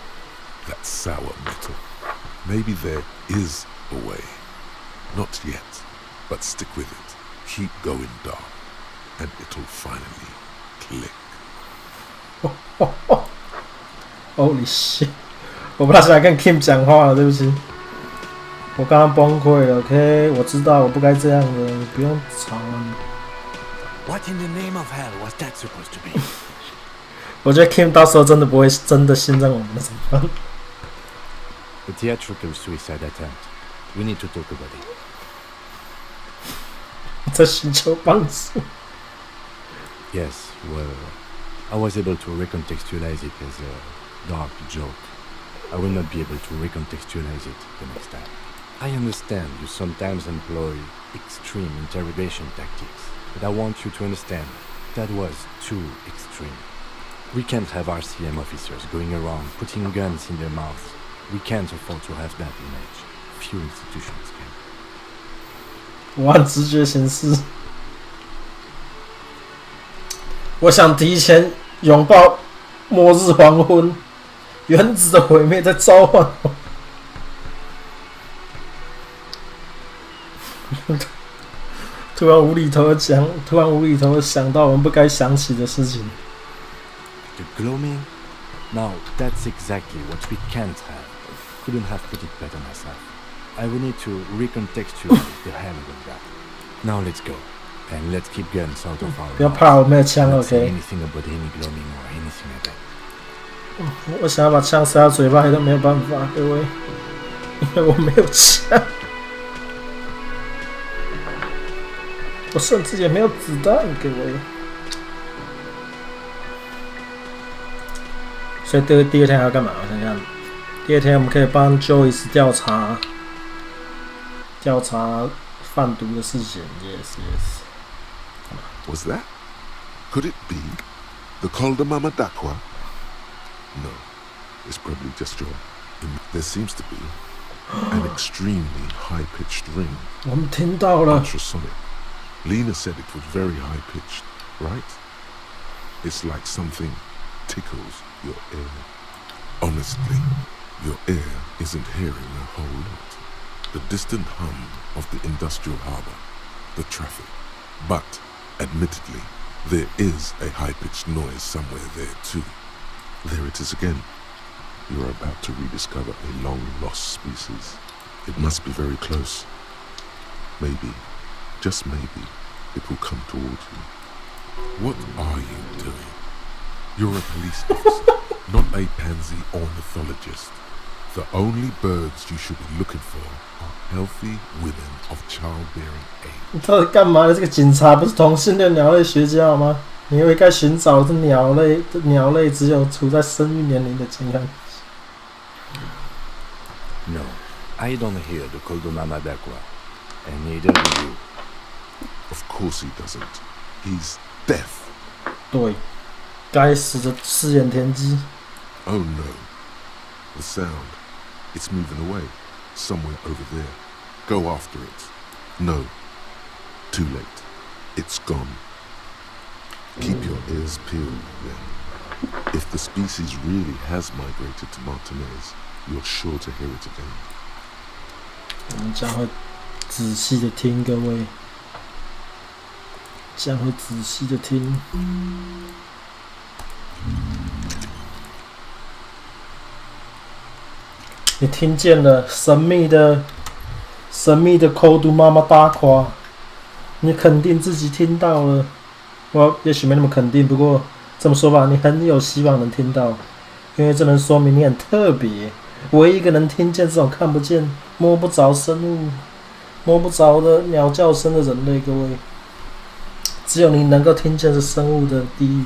That sour metal. Maybe there is a way. Not yet, but stick with it. Keep going dark, and it'll finally click. Holy shit！ 我不大想跟 Kim 讲话了，对不起，我刚刚崩溃了。OK， 我知道我不该这样的，你不用吵了。What in the name of hell was that supposed to be? 我觉得 Kim 到时候真的不会真的信任我们了，怎么办？ A theatrical suicide attempt. We need to talk about it. 在寻求帮助。 Yes, well, I was able to recontextualize it as a dark joke. I will not be able to recontextualize it the next time. I understand you sometimes employ extreme interrogation tactics, but I want you to understand that was too extreme. We can't have RCM officers going around putting guns in their mouths. We can't afford to have that image. Few institutions can. 我按直觉行事。我想提前拥抱末日黄昏，原子的毁灭在召唤我。突然无厘头的想到我们不该想起的事情。The gloaming? No, that's exactly what we can't have. Couldn't have put it better myself. I will need to recontextualize the hell of that. Now let's go. And let's keep guns out of our 不要怕，我没有枪 Don't say ，OK。 anything about any gloaming or anything like that. 我想要把枪塞到嘴巴里都没有办法，各位，因为我没有枪，我甚至也没有子弹，各位。所以第二天还要干嘛？我想想，第二天我们可以帮 Joyce 调查贩毒的事情。Yes, yes. Was that? Could it be the Calder Mama Dakwa? No, it's probably just your... There seems to be an extremely high-pitched ring. 我们听到了。 Ultrasonic. Lena said it was very high-pitched, right? It's like something tickles your ear. Honestly, your ear isn't hearing a whole lot. The distant hum of the industrial harbour, the traffic. But, admittedly, there is a high-pitched noise somewhere there too. There it is again. You're about to rediscover a long-lost species. It must be very close. Maybe, just maybe, it will come towards you. What are you doing? You're a police officer, not a pansy ornithologist. The only birds you should be looking for are healthy women of childbearing age. 你到底干嘛的？这个警察不是同性恋鸟类学家好吗？你以为该寻找的鸟类只有处在生育年龄的健康。No, I don't hear the Koldomama Dakwa, and neither do you. Of course he doesn't. He's deaf. 对，该死的赤眼田鸡。 Oh no. The sound. It's moving away. Somewhere over there. Go after it. No. Too late. It's gone. Keep your ears peeled, then. If the species really has migrated to Martinez, you're sure to hear it again. 我们将会仔细的听，各位，将会仔细的听。你听见了神秘的抠毒妈妈大夸，你肯定自己听到了。我也许没那么肯定，不过这么说吧，你很有希望能听到，因为这能说明你很特别，唯一一个能听见这种看不见、摸不着生物、摸不着的鸟叫声的人类。各位，只有你能够听见这生物的低语，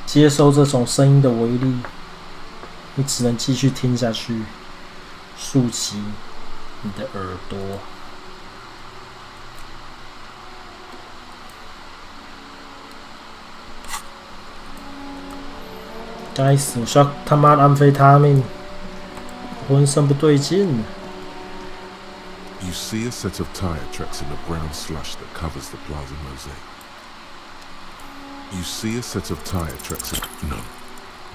接收这种声音的威力。你只能继续听下去，竖起你的耳朵。该死！我需要他妈的安非他命，浑身不对劲。 You see a set of tire tracks in the brown slush that covers the plaza mosaic. You see a set of tire tracks in... No.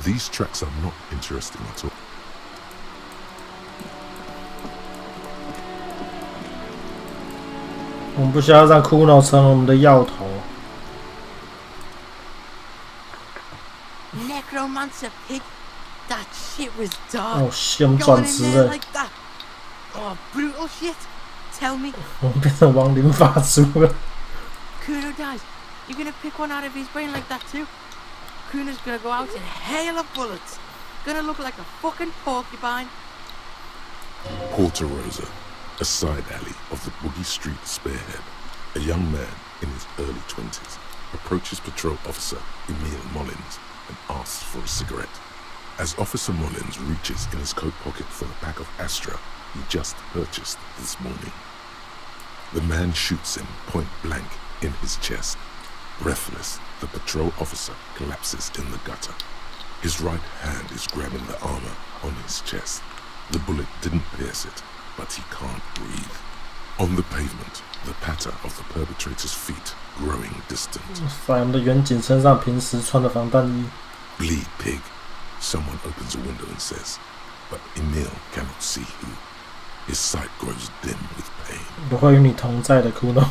These tracks are not interesting at all. We 不需要让骷髅成为我们的药头。 Necromancer pig, that shit was dark. 哦，我们转职了。 Like that. Oh, brutal shit. Tell me. 我们变成亡灵法族了。 Kuno dies. You're gonna pick one out of his brain like that too? Kuno's gonna go out in a hail of bullets. Gonna look like a fucking porcupine. Porter Rosa, A side alley of the Boogie Street Spearhead, a young man in his early 20s approaches patrol officer Emil Mullins and asks for a cigarette. As Officer Mullins reaches in his coat pocket for the pack of Astra he just purchased this morning, the man shoots him point blank in his chest. Breathless, the patrol officer collapses in the gutter. His right hand is grabbing the armor on his chest. The bullet didn't pierce it, but he can't breathe. On the pavement, the patter of the perpetrator's feet growing distant. 在我们的远景身上平时穿的防弹衣。 Bleed pig. Someone opens a window and says, but Emil cannot see who. His sight grows dim with pain. 不会与你同在的骷髅。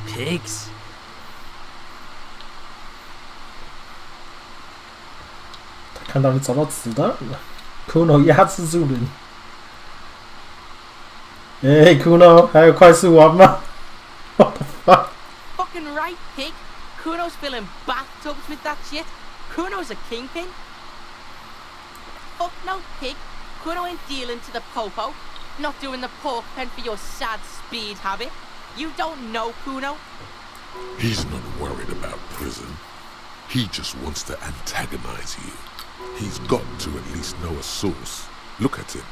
Pigs. 他看到你找到子弹了，骷髅压制住了你。骷髅还有快速玩吗 ？What the fuck? Fucking right, pig. Kuno's filling bathtubs with that shit. Kuno's a kingpin. Fuck no, pig. Kuno ain't dealing to the popo. Not doing the pork pen for your sad speed habit. You don't know Kuno. He's not worried about prison. He just wants to antagonize you. He's got to at least know a source. Look at him.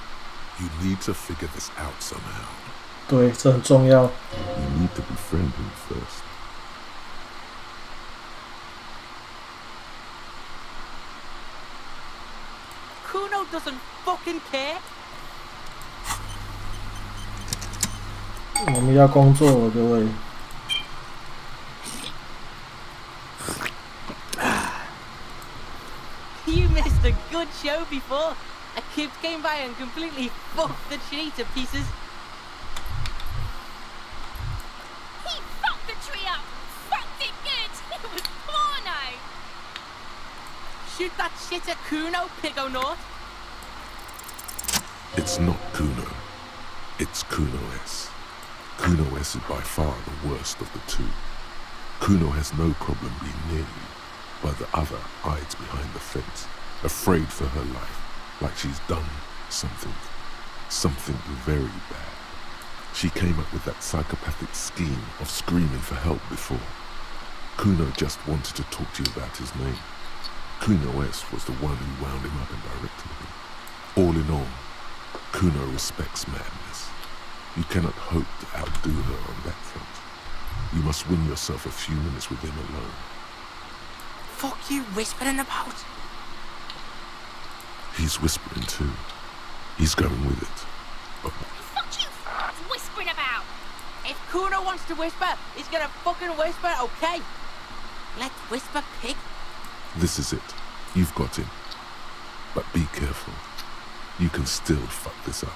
You need to figure this out somehow. 对，这很重要。 You need to befriend him first. Kuno doesn't fucking care. 我们要工作了，各位。 You missed a good show before. A kid came by and completely fucked the tree to pieces. He fucked the tree up! Fucked it good! It was porno! Shoot that shit at Kuno, Pigo North. It's not Kuno. It's Kuno S. Kuno S is by far the worst of the two. Kuno has no problem being near you, while the other hides behind the fence, afraid for her life, like she's done something very bad. She came up with that psychopathic scheme of screaming for help before. Kuno just wanted to talk to you about his name. Kuno S was the one who wound him up and directed him. All in all, Kuno respects madness. You cannot hope to outdo her on that front. You must win yourself a few minutes with him alone. Fuck you whispering about? He's whispering too. He's going with it. Fuck you whispering about? If Kuno wants to whisper, he's gonna fucking whisper, okay? Let's whisper, pig. This is it. You've got him. But be careful. You can still fuck this up.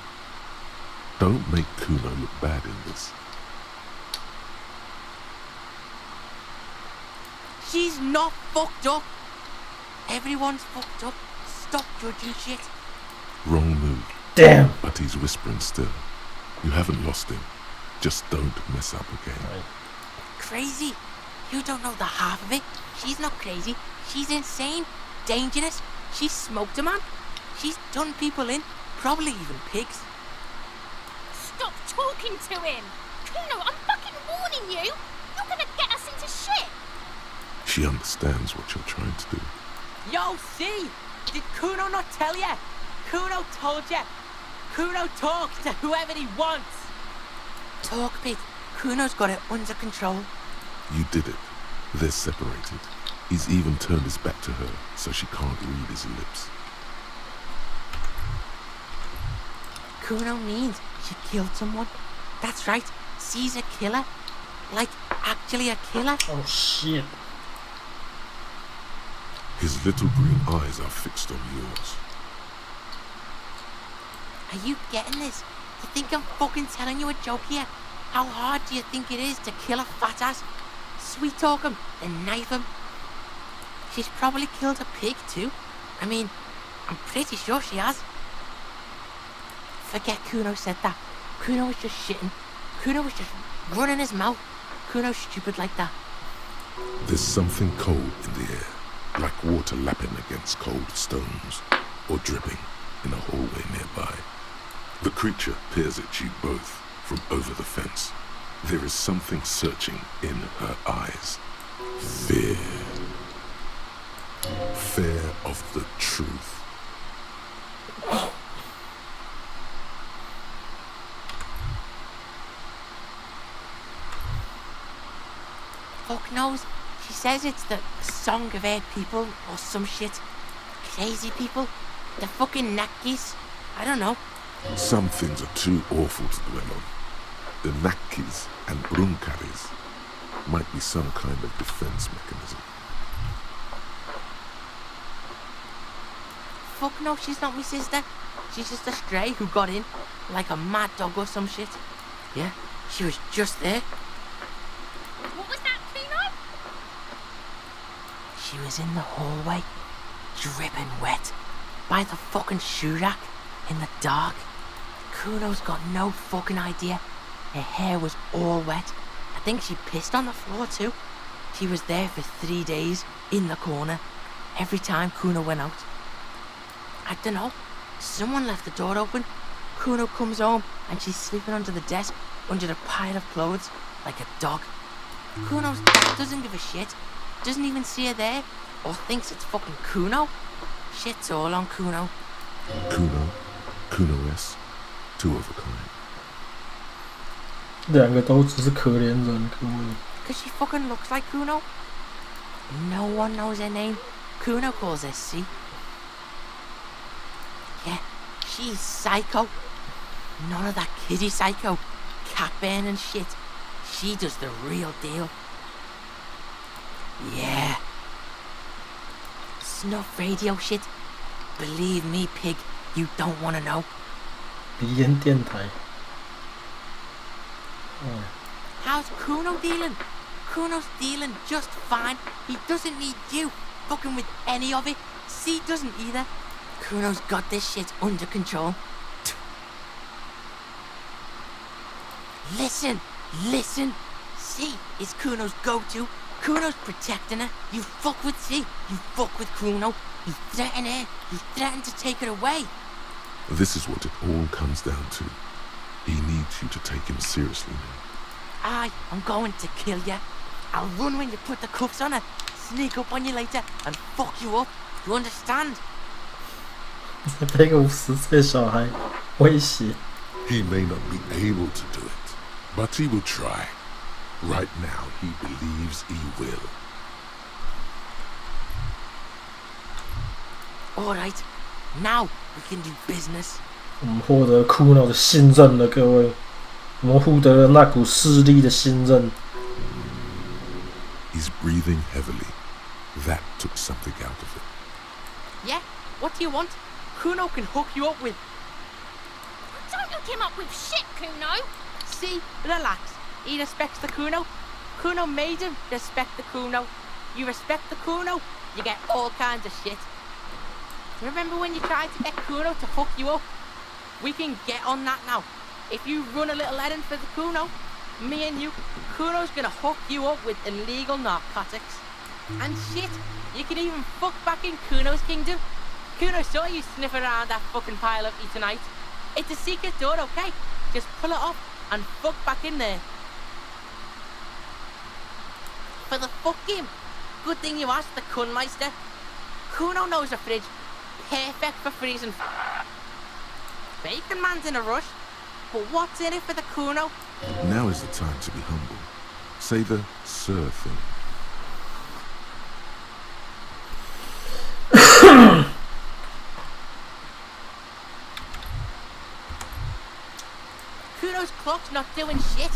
Don't make Kuno look bad in this. She's not fucked up. Everyone's fucked up. Stop judging shit. Wrong move. Damn. But he's whispering still. You haven't lost him. Just don't mess up again. Crazy? You don't know the half of it. She's not crazy. She's insane. Dangerous. She's smoked a man. She's done people in. Probably even pigs. Stop talking to him! Kuno, I'm fucking warning you! You're gonna get us into shit! She understands what you're trying to do. Yo, see? Did Kuno not tell ya? Kuno told ya. Kuno talks to whoever he wants. Talk, Pete. Kuno's got it under control. You did it. They're separated. He's even turned his back to her, so she can't read his lips. Kuno means she killed someone. That's right. She's a killer. Like, actually a killer. Oh, shit. His little green eyes are fixed on yours. Are you getting this? You think I'm fucking telling you a joke here? How hard do you think it is to kill a fat ass? Sweet talk him, then knife him. She's probably killed a pig too. I mean, I'm pretty sure she has. Forget Kuno said that. Kuno was just shitting. Kuno was just running his mouth. Kuno's stupid like that. There's something cold in the air, like water lapping against cold stones, or dripping in a hallway nearby. The creature peers at you both from over the fence. There is something searching in her eyes. Fear. Fear of the truth. Fuck knows. She says it's the song of her people or some shit. Crazy people. The fucking Nakis. I don't know. Some things are too awful to dwell on. The Nakis and Brunkaris might be some kind of defense mechanism. Fuck no, she's not my sister. She's just a stray who got in, like a mad dog or some shit. Yeah, she was just there. What was that, Kuno? She was in the hallway, dripping wet, by the fucking shoe rack, in the dark. Kuno's got no fucking idea. Her hair was all wet. I think she pissed on the floor too. She was there for 3 days, in the corner, every time Kuno went out. I don't know. Someone left the door open. Kuno comes home and she's sleeping under the desk, under a pile of clothes, like a dog. Kuno's dad doesn't give a shit. Doesn't even see her there, or thinks it's fucking Kuno. Shit's all on Kuno. Kuno-S, two of a kind. 两个都只是可怜人，各位。 Because she fucking looks like Kuno. No one knows her name. Kuno calls her C. Yeah, she's psycho. None of that kiddie psycho, cat burning shit. She does the real deal. Yeah. Snuff radio shit. Believe me, pig, you don't want to know. 鼻烟电台。 How's Kuno dealing? Kuno's dealing just fine. He doesn't need you fucking with any of it. C doesn't either. Kuno's got this shit under control. Listen. C is Kuno's go-to. Kuno's protecting her. You fuck with C, you fuck with Kuno. You threaten her. You threaten to take her away. This is what it all comes down to. He needs you to take him seriously now. I'm going to kill you. I'll run when you put the cuffs on her, sneak up on you later, and fuck you up. You understand? 被个50岁小孩威胁。 He may not be able to do it, but he will try. Right now, he believes he will. Alright, now we can do business. 我们获得Kuno的信任了，各位。我们获得了那股势力的信任。 He's breathing heavily. That took something out of it. Yeah? What do you want? Kuno can hook you up with... Don't look him up with shit, Kuno. See? Relax. He respects the Kuno. Kuno made him respect the Kuno. You respect the Kuno, you get all kinds of shit. Remember when you tried to get Kuno to hook you up? We can get on that now. If you run a little errand for the Kuno, me and you, Kuno's gonna hook you up with illegal narcotics. And shit, you can even fuck back in Kuno's kingdom. Kuno saw you sniff around that fucking pile of E tonight. It's a secret door, okay? Just pull it up and fuck back in there. For the fuck game. Good thing you asked the Kunmeister. Kuno knows a fridge. Perfect for freezing. Bacon Man's in a rush. But what's in it for the Kuno? Now is the time to be humble. Say the sir thing. Kuno's clock's not doing shit.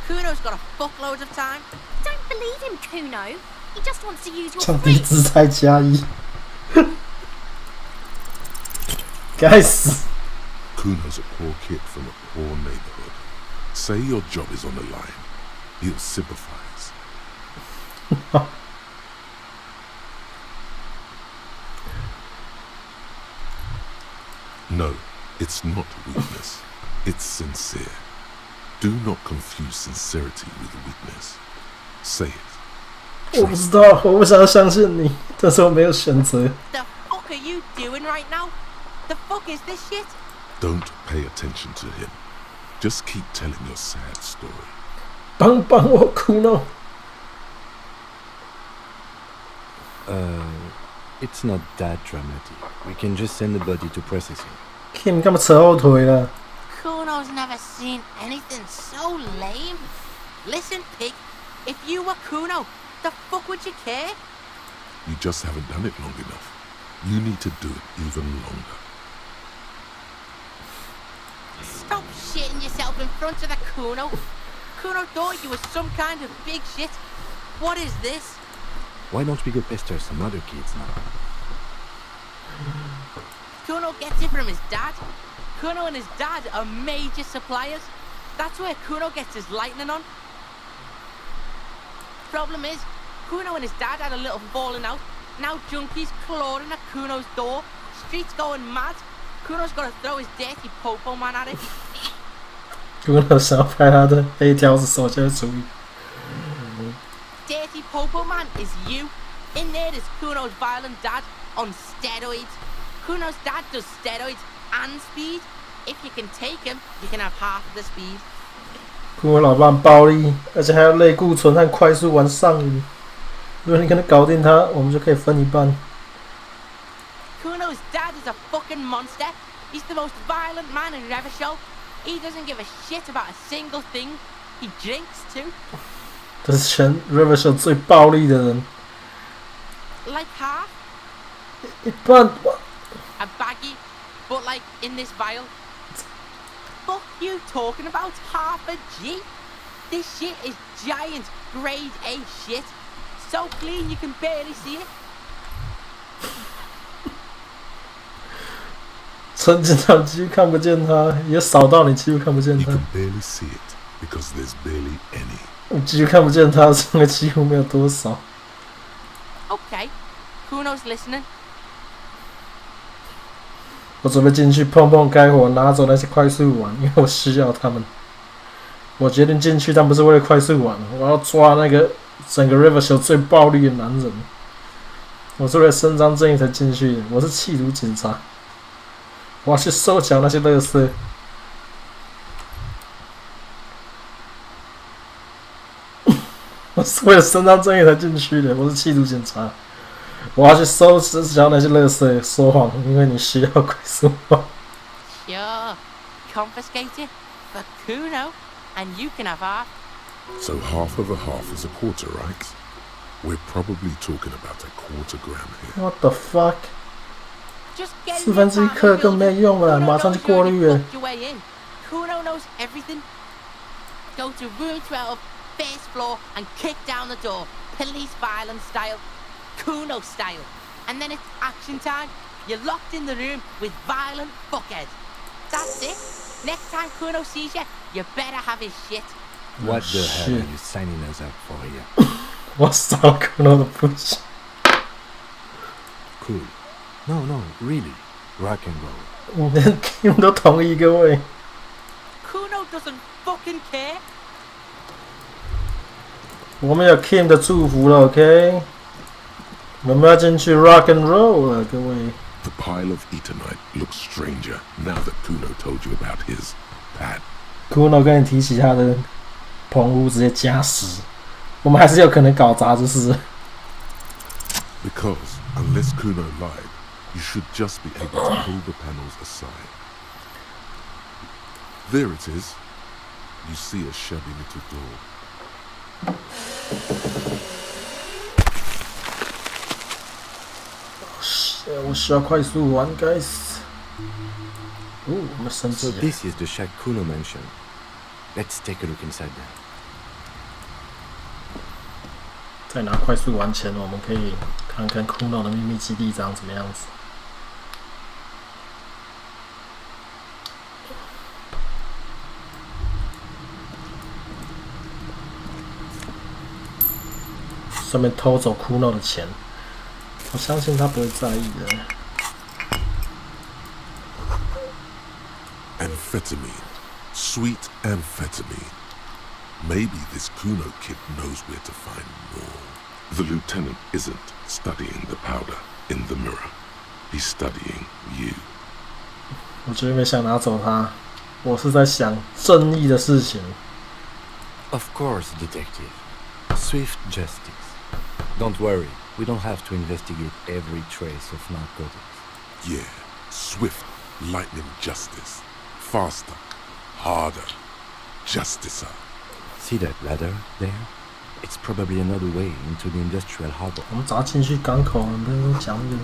Kuno's got a fuckload of time. Don't believe him, Kuno. He just wants to use your 降低 fridge. 姿态加一。该死！ Kuno's a poor kid from a poor neighborhood. Say your job is on the line. He'll sympathize. No, it's not weakness. It's sincere. Do not confuse sincerity with weakness. Say it. 我不知道，我不想相信你，但是我没有选择。 The fuck are you doing right now? The fuck is this shit? Don't pay attention to him. Just keep telling your sad story. 帮我 Kuno。 It's not that dramatic. We can just send the body to processing. Kim 干嘛扯后腿了？ Kuno's never seen anything so lame. Listen, pig, if you were Kuno, the fuck would you care? You just haven't done it long enough. You need to do it even longer. Stop shitting yourself in front of the Kuno. Kuno thought you were some kind of big shit. What is this? Why don't we go pester some other kids now? Kuno gets it from his dad. Kuno and his dad are major suppliers. That's where Kuno gets his lightning on. Problem is, Kuno and his dad had a little falling out. Now junkies clawing at Kuno's door. Streets going mad. Kuno's got to throw his dirty popo man at it. Kuno 想要拍他的黑条子手下主意。 Dirty popo man is you. In there is Kuno's violent dad on steroids. Kuno's dad does steroids and speed. If you can take him, you can have half of the speed. Kuno 老爸暴力，而且还有类固醇和快速玩上瘾。如果你可能搞定他，我们就可以分一半。 Kuno's dad is a fucking monster. He's the most violent man in River Show. He doesn't give a shit about a single thing. He drinks too. 这是全 River Show 最暴力的人。 Like half? 一半。 A baggie, but like in this vial. Fuck you talking about half a G? This shit is giant grade A shit. So clean you can barely see it. 纯金场几乎看不见他，也扫到你几乎看不见他。 You can barely see it because there's barely any. 我几乎看不见他，这个几乎没有多少。 Okay, Kuno's listening. 我准备进去碰碰该火，拿走那些快速碗，因为我需要他们。我决定进去，但不是为了快速碗，我要抓那个整个 River Show 最暴力的男人。我是为了伸张正义才进去的，我是缉毒警察。我要去收缴那些垃圾。我是为了伸张正义才进去的，我是缉毒警察。我要去收缴那些垃圾，说谎，因为你需要快速碗。 Sure, confiscate it for Kuno, and you can have half. So half of a half is a quarter, right? We're probably talking about a quarter gram here. What the fuck? Just get 四分之一克更没用了，马上就过滤了。 your way in. Kuno knows everything. Go to room 12, first floor, and kick down the door, police violence style, Kuno style. And then it's action time. You're locked in the room with violent fuckheads. That's it. Next time Kuno sees you, you better have his shit. What the hell are you signing us up for here? 我扫 Kuno 的不行。 Cool. No, really. Rock and roll. 我连 Kim 都同意各位。 Kuno doesn't fucking care. 我们有 Kim 的祝福了 ，OK？ 我们要进去 Rock and Roll 了，各位。 The pile of Eternite looks stranger now that Kuno told you about his pad. Kuno 跟你提起他的棚屋，直接加10，我们还是有可能搞砸，就是。 Because unless Kuno lied, you should just be able to pull the panels aside. There it is. You see a shabby little door. 我需要快速玩 ，guys。哦，我们升级 So this is the shack Kuno mentioned. Let's take a look inside there. 在拿快速玩前，我们可以看看 Kuno 的秘密基地长怎么样子。顺便偷走 Kuno 的钱，我相信他不会在意的。 Amphetamine. Sweet amphetamine. Maybe this Kuno kid knows where to find more. The lieutenant isn't studying the powder in the mirror. He's studying you. 我绝对没想拿走它，我是在想正义的事情。Of course, detective. Swift justice. Don't worry, we don't have to investigate every trace of narcotics. Yeah, swift, lightning justice. Faster, harder, justicer. See that ladder there? It's probably another way into the industrial harbor. 我们砸进去港口，不要讲这个。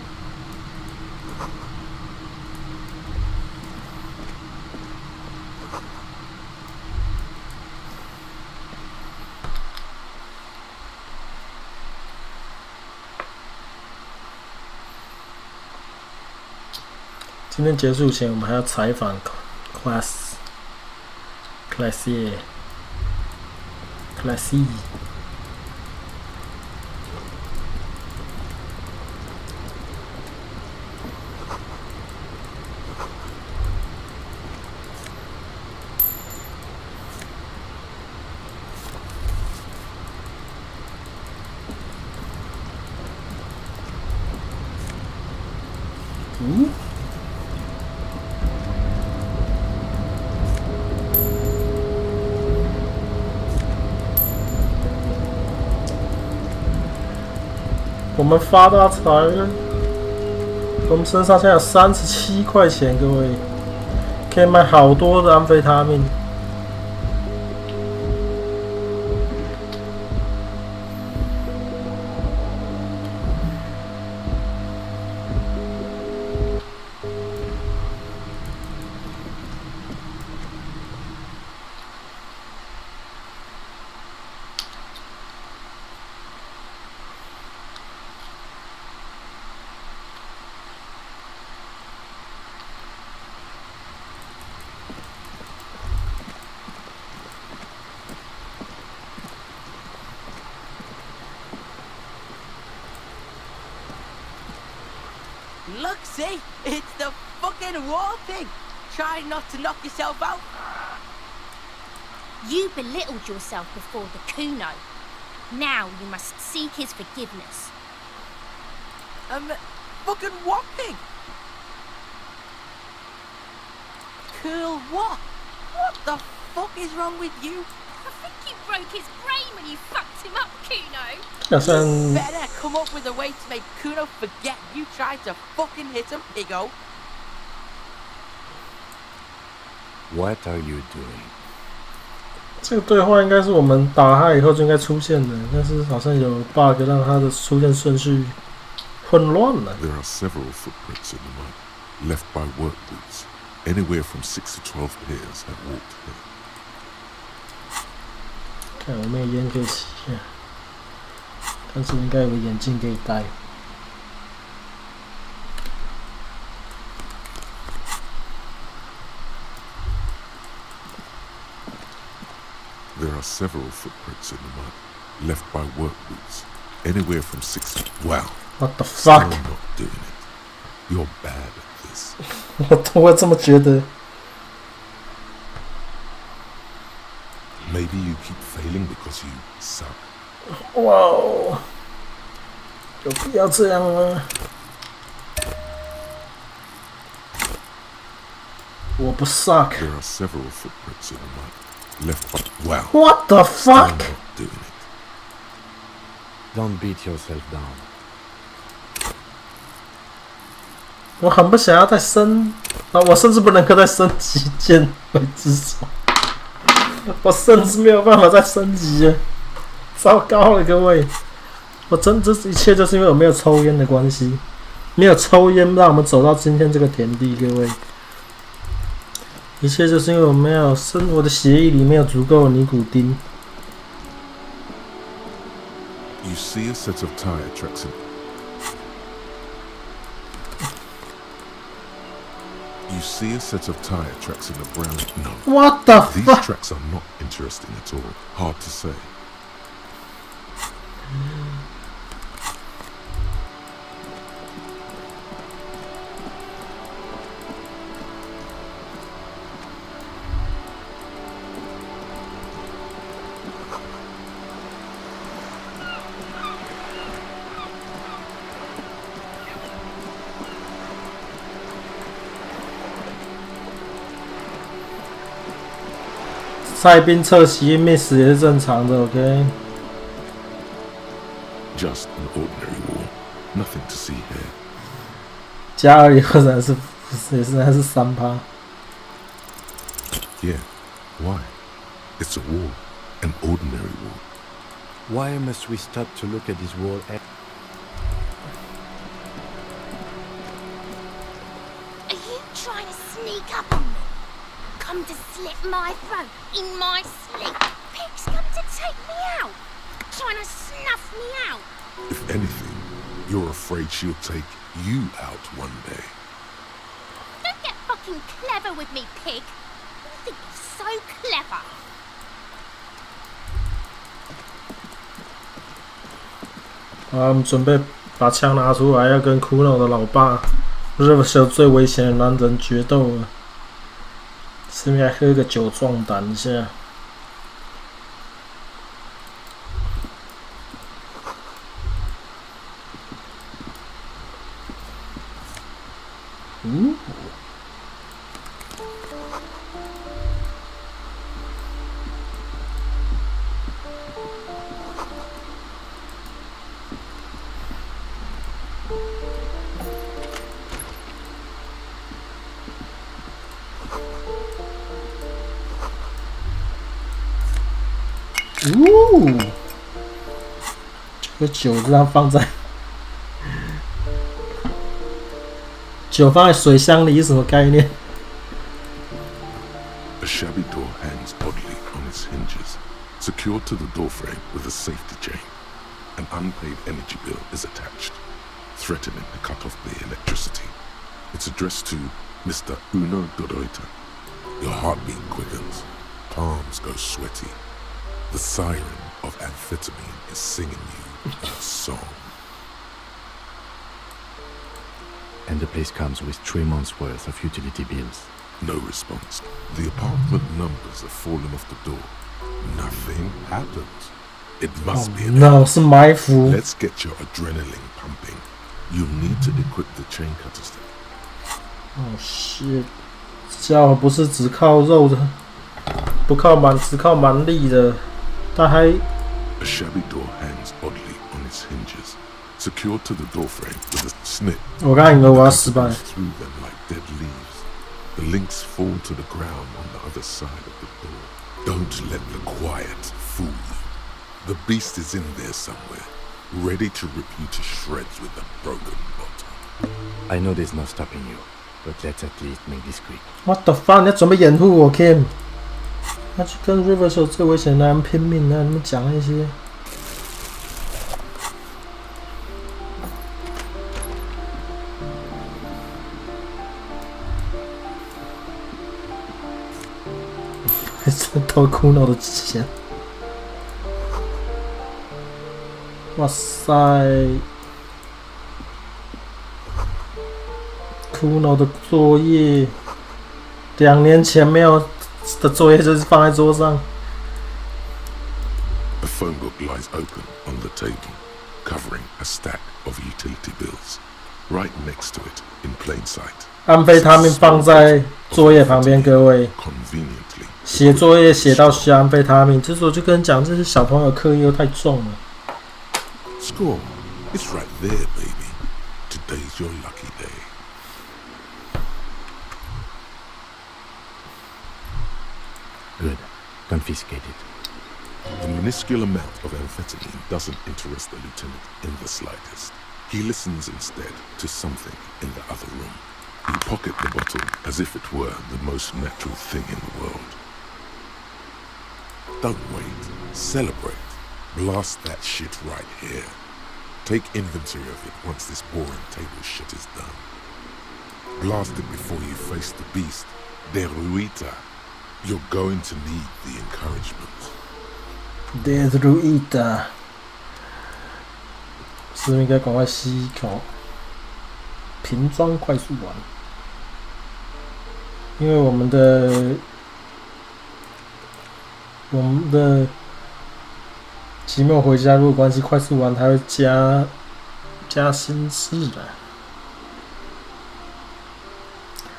今天结束前，我们还要采访 Classy。我们发大财了！我们身上现在有37块钱，各位可以买好多的安非他命。Look, see? It's the fucking war pig! Try not to knock yourself out. You belittled yourself before the Kuno. Now you must seek his forgiveness. Fucking what pig? Cool what? What the fuck is wrong with you? I think you broke his brain when you fucked him up, Kuno. You better come up with a way to make Kuno forget you tried to fucking hit him, piggo. What are you doing? 这个对话应该是我们打他以后就应该出现的，但是好像有 bug 让他的出现顺序混乱了。There are several footprints in the mud, left by work boots. Anywhere from 6 to 12 pairs have walked here. 看我没有烟可以吸啊，但是应该有个眼镜可以戴。There are several footprints in the mud, left by work boots. Anywhere from 6 to... Wow. What the fuck? Still not doing it. You're bad at this. 我都会这么觉得。Maybe you keep failing because you suck. 哇哦，有必要这样吗？我不 suck。 There are several footprints in the mud, left by... Wow. What the fuck? Still not doing it. Don't beat yourself down. 我很不想要再升啊！我甚至不能够再升级剑为之手，我甚至没有办法再升级了，糟糕了，各位！我真这一切就是因为我没有抽烟的关系，没有抽烟让我们走到今天这个田地，各位。一切就是因为我没有我的血液里没有足够的尼古丁。You see a set of tire tracks in... You see a set of tire tracks in the brown... No. What the These fuck? tracks are not interesting at all. Hard to say. 塞宾侧袭 miss 也是正常的 ，OK。 Just an ordinary war. Nothing to see here. 加2以后还是3%。Yeah. Why? It's a war. An ordinary war. Why must we stop to look at this wall? Are you trying to sneak up on me? Come to slit my throat in my sleep? Pig's come to take me out. Trying to snuff me out. If anything, you're afraid she'll take you out one day. Don't get fucking clever with me, pig. You think you're so clever. 好，我们准备把枪拿出来，要跟苦恼的老爸Rivershell最危险的男人决斗了。顺便喝个酒壮胆一下。这个酒这样放在水箱里是什么概念 A shabby door hangs oddly on its hinges, secured to the doorframe with a safety chain. An unpaid energy bill is attached, threatening to cut off the electricity. It's addressed to Mr. Uno Doroita. Your heartbeat quickens, palms go sweaty. The siren of amphetamine is singing you a song. And the place comes with 3 months' worth of utility bills. No response. The apartment numbers have fallen off the door. Nothing happens. It must be an no, 是埋伏。 Let's get your adrenaline pumping. You need to equip the chain cutter stick. Oh shit！ 家伙不是只靠肉的，只靠蛮力的，他还。A shabby door hangs oddly on its hinges, secured to the doorframe with a snip. 我刚以为我要失败。 Through them like dead leaves. The links fall to the ground on the other side of the door. Don't let the quiet fool you. The beast is in there somewhere, ready to rip you to shreds with a broken bottle. I know there's no stopping you, but let's at least make this quick. What the fuck？ 你要准备掩护我 ，Kim？ 他去跟 Rivershell 最危险的男人拼命，那你们讲那些。还是偷苦恼的钱。哇塞！苦恼的作业，2年前没有的作业就是放在桌上。A phone book lies open on the table, covering a stack of utility bills. Right next to it, in plain sight. 安非他命放在作业旁边，各位。Conveniently. 写作业写到需要安非他命，就是我就跟你讲，这些小朋友课业又太重了。Score. It's right there, baby. Today's your lucky day. Good. Confiscate it. The minuscule amount of amphetamine doesn't interest the lieutenant in the slightest. He listens instead to something in the other room. You pocket the bottle as if it were the most natural thing in the world. Don't wait. Celebrate. Blast that shit right here. Take inventory of it once this boring table shit is done. Blast it before you face the beast, Deruita. You're going to need the encouragement. Deruita. 是不是应该赶快吸一口？瓶装快速完，因为我们的期末回家，如果关系快速完，它会加新事的。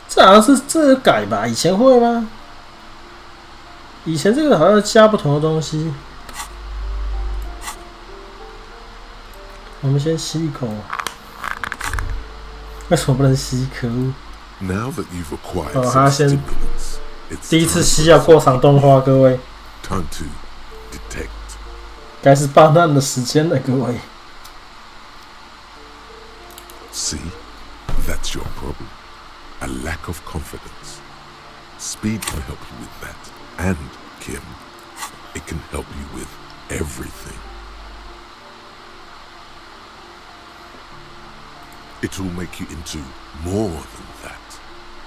这好像是这个改吧？以前会吗？以前这个好像加不同的东西。我们先吸一口。为什么不能吸？可恶！ Now that you've acquired 哦， some 他先 stimulants, it's 第一次 time 吸 for 要过场动画，各位， time to detect. 该是办案的时间了，各位。 See, that's your problem. A lack of confidence. Speed can help you with that. And, Kim, it can help you with everything. It will make you into more than that.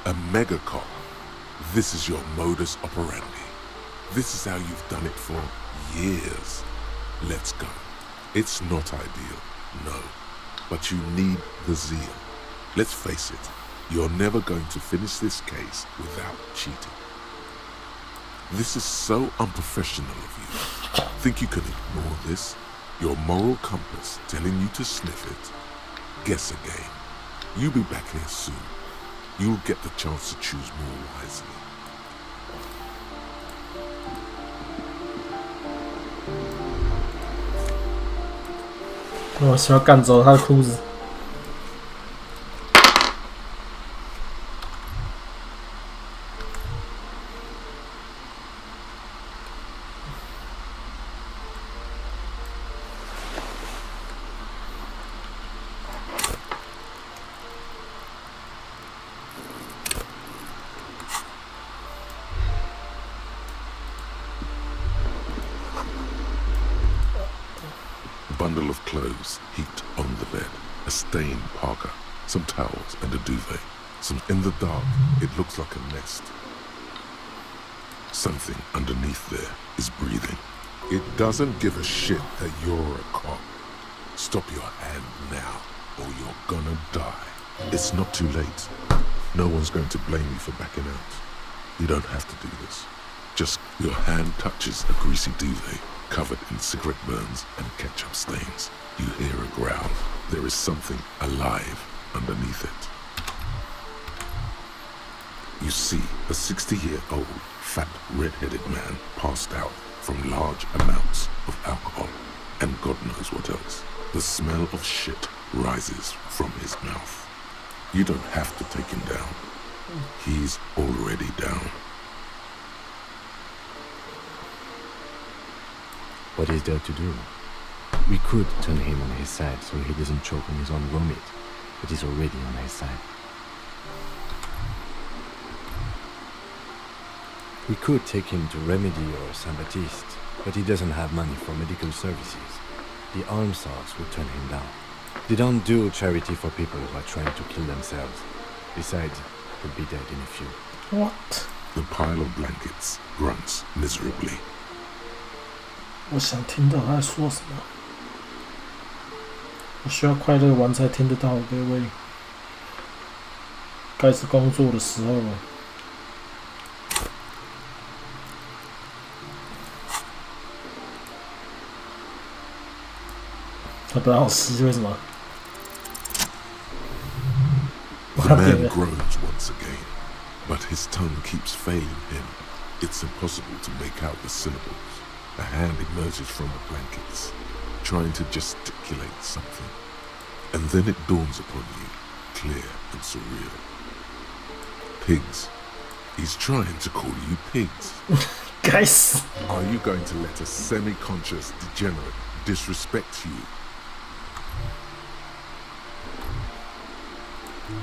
A mega cop. This is your modus operandi. This is how you've done it for years. Let's go. It's not ideal, no. But you need the zeal. Let's face it, you're never going to finish this case without cheating. This is so unprofessional of you. Think you can ignore this? Your moral compass telling you to sniff it? Guess again. You'll be back here soon. You'll get the chance to choose more wisely. 我需要干走他的裤子。Bundle of clothes heaped on the bed, a stained parka, some towels and a duvet. In the dark, it looks like a nest. Something underneath there is breathing. It doesn't give a shit that you're a cop. Stop your hand now, or you're gonna die. It's not too late. No one's going to blame you for backing out. You don't have to do this. Just your hand touches a greasy duvet, covered in cigarette burns and ketchup stains. You hear a growl. There is something alive underneath it. You see a 60-year-old, fat, red-headed man passed out from large amounts of alcohol, and God knows what else. The smell of shit rises from his mouth. You don't have to take him down. He's already down. What is there to do? We could turn him on his side so he doesn't choke on his own vomit, but he's already on his side. We could take him to Remedy or Saint-Baptiste, but he doesn't have money for medical services. The armed thugs would turn him down. They don't do charity for people who are trying to kill themselves. Besides, he'll be dead in a few. What? The pile of blankets grunts miserably. 我想听到他在说什么。我需要快乐完才听得到，各位。该是工作的时候了。他不让我吸，为什么？ The man groans once again, but his tongue keeps failing him. It's impossible to make out the syllables. A hand emerges from the blankets, trying to gesticulate something. And then it dawns upon you, clear and surreal. Pigs. He's trying to call you pigs. Guys. Are you going to let a semi-conscious degenerate disrespect you?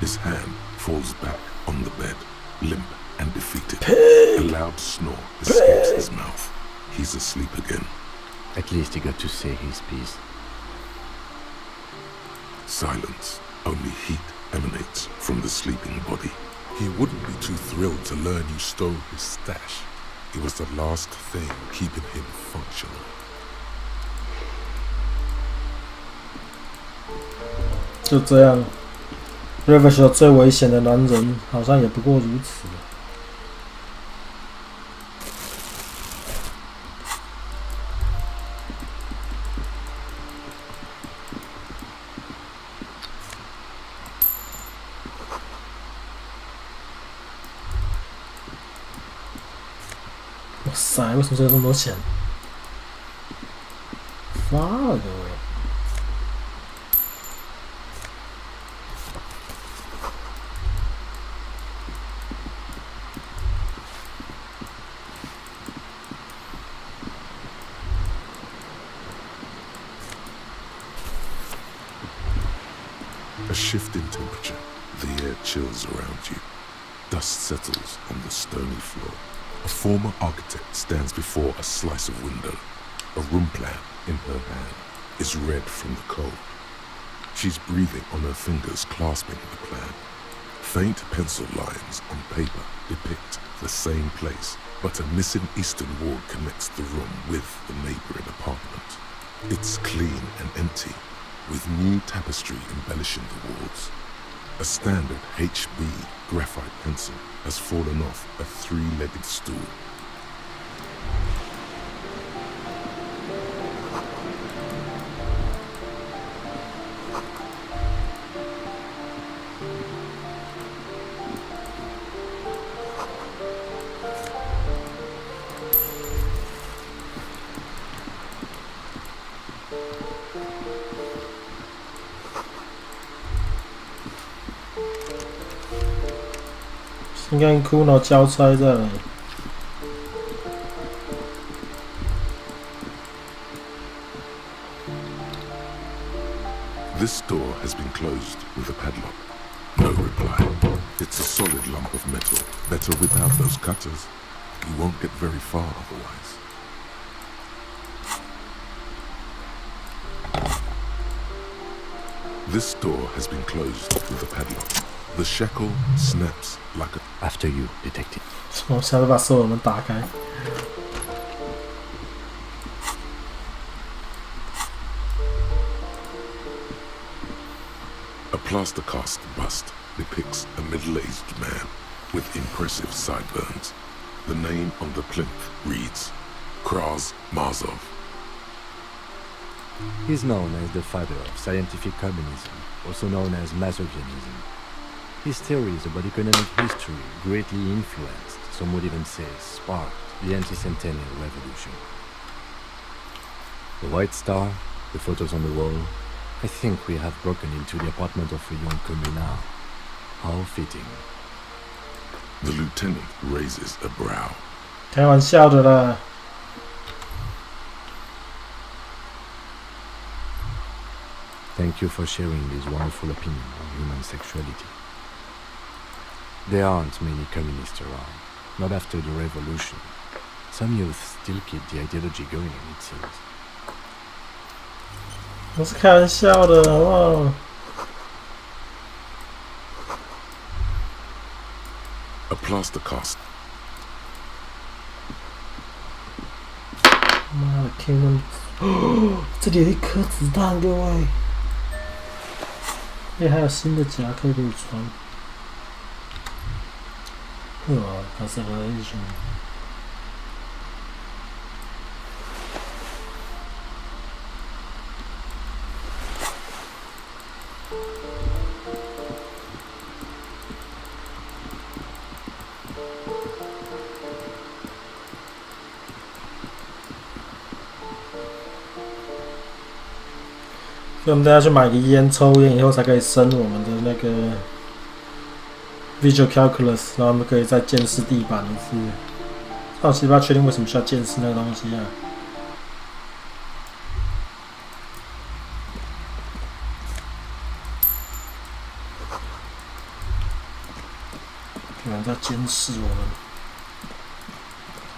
His hand falls back on the bed, limp and defeated. Pig. A loud snore escapes his mouth. He's asleep again. At least he got to say his piece. Silence. Only heat emanates from the sleeping body. He wouldn't be too thrilled to learn you stole his stash. It was the last thing keeping him functional. 就这样 ，Rivers 最危险的男人，好像也不过如此。哇塞，为什么这有这么多钱？发了各位。A shift in temperature, the air chills around you. Dust settles on the stony floor. A former architect stands before a slice of window. A room plan in her hand is red from the cold. She's breathing on her fingers, clasping the plan. Faint pencil lines on paper depict the same place, but a missing eastern wall connects the room with the neighboring apartment. It's clean and empty, with new tapestry embellishing the walls. A standard HB graphite pencil has fallen off a three-legged stool.先跟 Kuno 交差在哪里？ This door has been closed with a padlock. No reply. It's a solid lump of metal. Better without those cutters. You won't get very far otherwise. This door has been closed with a padlock. The shackle snaps like a... After you, detective. 我现在把所有门打开。 A plaster cast bust depicts a middle-aged man with impressive sideburns. The name on the plinth reads Kraz Marzov. He's known as the father of scientific communism, also known as Masovianism. His theories about economic history greatly influenced, some would even say sparked, the anti-centennial revolution. The White Star, the photos on the wall. I think we have broken into the apartment of a young communal. How fitting. The lieutenant raises a brow. 开玩笑的啦。 Thank you for sharing this wonderful opinion on human sexuality. There aren't many communists around, not after the revolution. Some youth still keep the ideology going, it seems. 我是开玩笑的，好不好？ A plaster cast. 妈的，天哪！哦，这里有一颗子弹，各位。哎，还有新的夹克可以穿。哇，它是个英雄。 所以我们等下去买个烟，抽烟以后才可以升我们的那个 Visual Calculus， 然后我们可以再监视地板一次。但我其实不太确定为什么需要监视那个东西啊。有人在监视我们，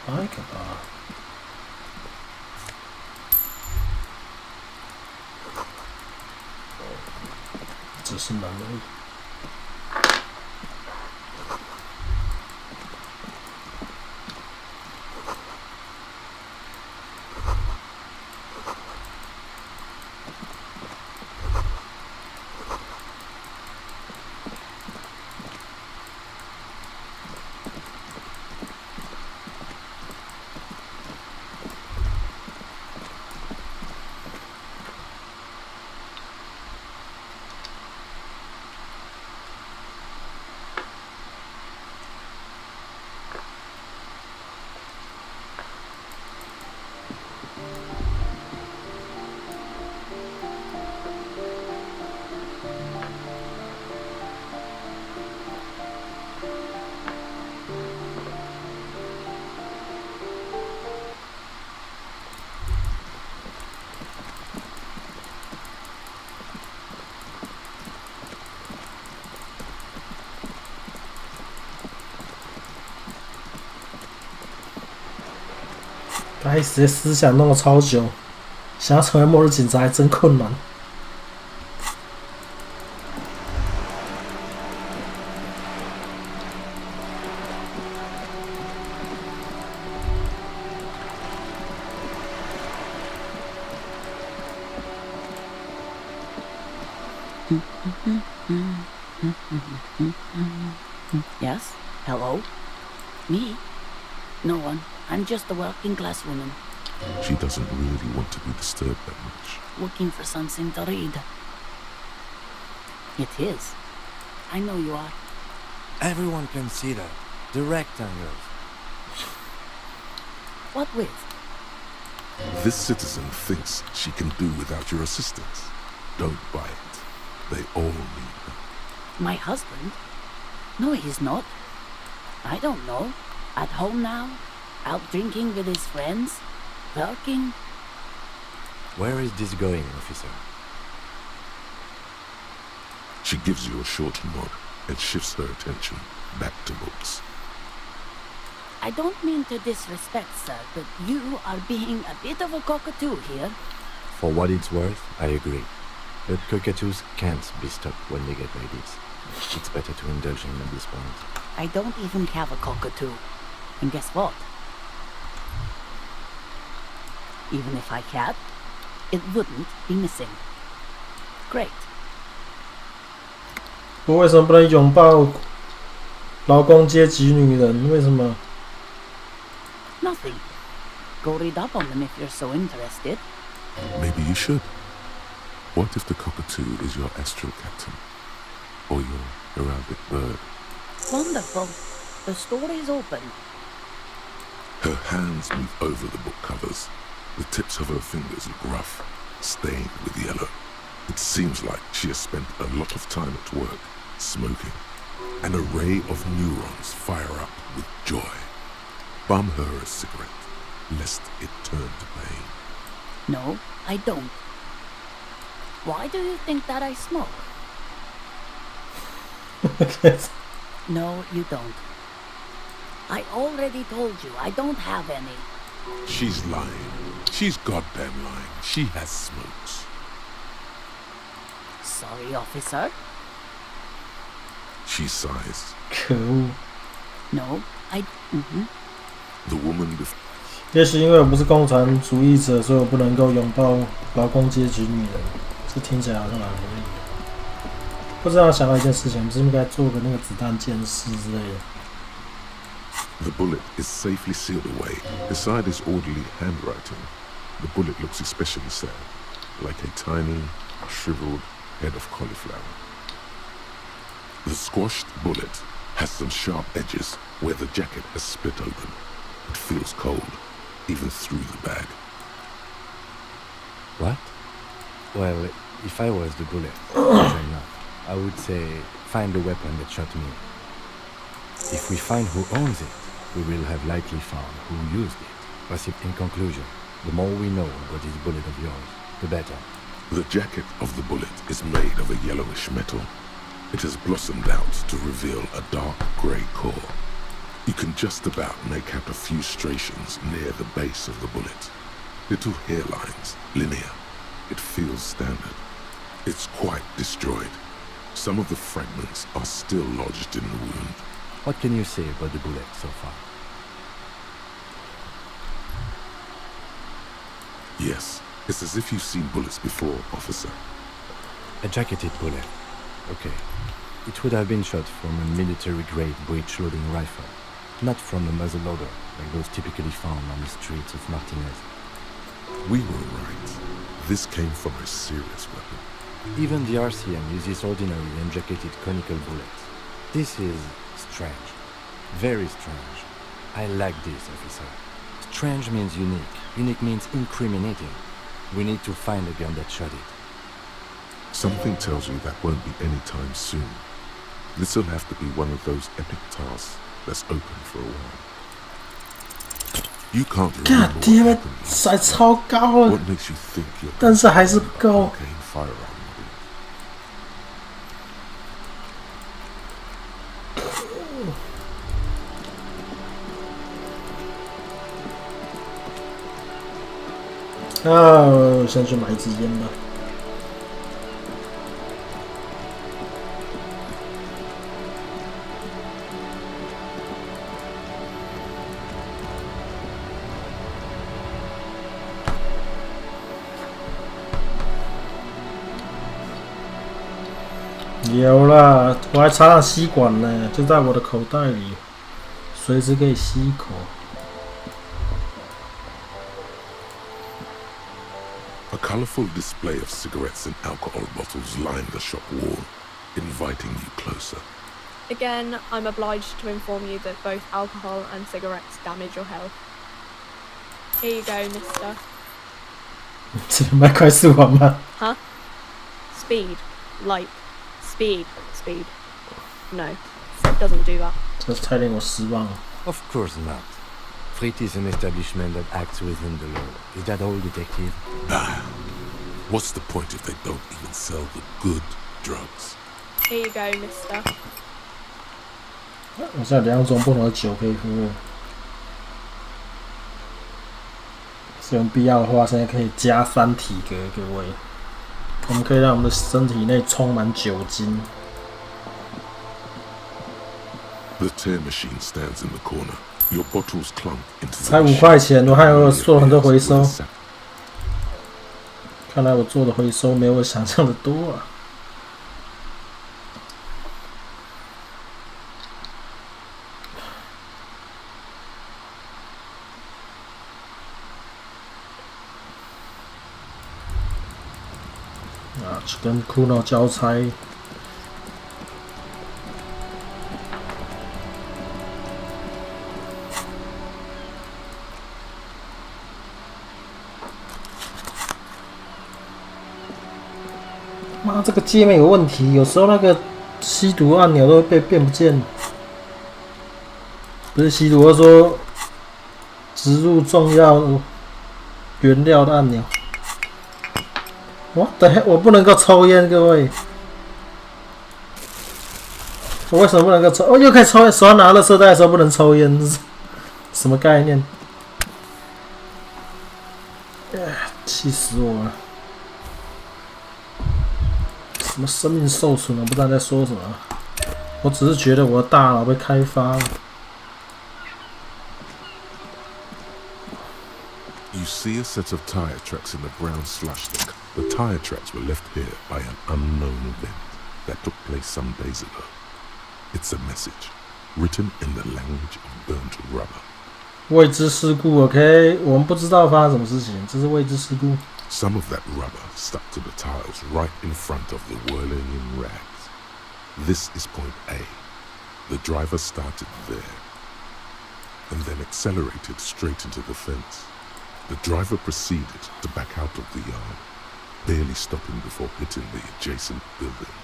太可怕了。 只是难而已。该死，思想弄了超久，想要成为末日警察还真困难。Yes? Hello? Me? No one. I'm just a working class woman. She doesn't really want to be disturbed that much. Looking for something to read. It is. I know you are. Everyone can see that. The rectangles. What with? This citizen thinks she can do without your assistance. Don't buy it. They all need her. My husband? No, he's not. I don't know. At home now? Out drinking with his friends? Working? Where is this going, officer? She gives you a short nod and shifts her attention back to books. I don't mean to disrespect, sir, but you are being a bit of a cockatoo here. For what it's worth, I agree. But cockatoos can't be stopped when they get ladies. It's better to indulge him at this point. I don't even have a cockatoo. And guess what? Even if I had, it wouldn't be missing. Great. 我为什么不能拥抱劳工阶级女人？为什么？ Nothing. Go read up on them if you're so interested. Maybe you should. What if the cockatoo is your astral captain? Or your heraldic bird? Wonderful. The story's open. Her hands move over the book covers. The tips of her fingers look rough, stained with yellow. It seems like she has spent a lot of time at work, smoking. An array of neurons fire up with joy. Bum her a cigarette, lest it turn to pain. No, I don't. Why do you think that I smoke? No, you don't. I already told you I don't have any. She's lying. She's goddamn lying. She has smokes. Sorry, officer. She sighs. Cool. No, I... The woman before... 也许因为我不是共产主义者，所以我不能够拥抱劳工阶级女人。这听起来好像蛮合理的。不知道想到一件事情，我们是不是应该做个那个子弹监视之类的？ The bullet is safely sealed away. Beside his orderly handwriting, the bullet looks especially sad, like a tiny, shriveled head of cauliflower. The squashed bullet has some sharp edges where the jacket has split open. It feels cold, even through the bag. What? Well, if I was the bullet, enough, I would say, find the weapon that shot me. If we find who owns it, we will have likely found who used it. But in conclusion, the more we know about this bullet of yours, the better. The jacket of the bullet is made of a yellowish metal. It has blossomed out to reveal a dark grey core. You can just about make out a few striations near the base of the bullet. Little hairlines, linear. It feels standard. It's quite destroyed. Some of the fragments are still lodged in the wound. What can you say about the bullet so far? Yes, it's as if you've seen bullets before, officer. A jacketed bullet. Okay. It would have been shot from a military-grade breech-loading rifle, not from a muzzleloader, like those typically found on the streets of Martinez. We were right. This came from a serious weapon. Even the RCM uses ordinary unjacketed conical bullets. This is strange. Very strange. I like this, officer. Strange means unique. Unique means incriminating. We need to find the gun that shot it. Something tells you that won't be any time soon. This'll have to be one of those epic tasks that's open for a while. You can't remember God damn it! 甩超高了， what makes you think you're 但是还是不够。 cocaine firearm. 我先去买一支烟吧。有啦，我还插上吸管呢，就在我的口袋里，随时可以吸一口。A colorful display of cigarettes and alcohol bottles lined the shop wall, inviting you closer. Again, I'm obliged to inform you that both alcohol and cigarettes damage your health. Here you go, mister. 这卖快速好吗？ Huh? Speed. Like. Speed. No, it doesn't do that. 这太令我失望了。 Of course not. Frit is an establishment that acts within the law. Is that all, detective? What's the point if they don't even sell the good drugs? Here you go, mister. 我现在2种不同的酒可以喝，是有必要的话，现在可以加3体格，各位。我们可以让我们的身体内充满酒精。 The tear machine stands in the corner. Your bottles clunk into the 才5块钱，我还有做了很多回收。看来我做的回收没有我想象的多啊。去跟库诺交差。妈，这个界面有问题，有时候那个吸毒按钮都会变不见。不是吸毒，我说植入重要原料的按钮。 What the heck？ 我不能够抽烟，各位。我为什么不能够抽？又可以抽烟，手上拿垃圾袋的时候不能抽烟，这是什么概念？气死我了！什么生命受损？我不知道在说什么。我只是觉得我的大脑被开发了。 You see a set of tire tracks in the brown slush lake. The tire tracks were left here by an unknown event that took place some days ago. It's a message, written in the language of burnt rubber. 未知事故 ，OK， 我们不知道发生什么事情，这是未知事故。 Some of that rubber stuck to the tiles right in front of the whirling in rags. This is point A. The driver started there, and then accelerated straight into the fence. The driver proceeded to back out of the yard, barely stopping before hitting the adjacent building.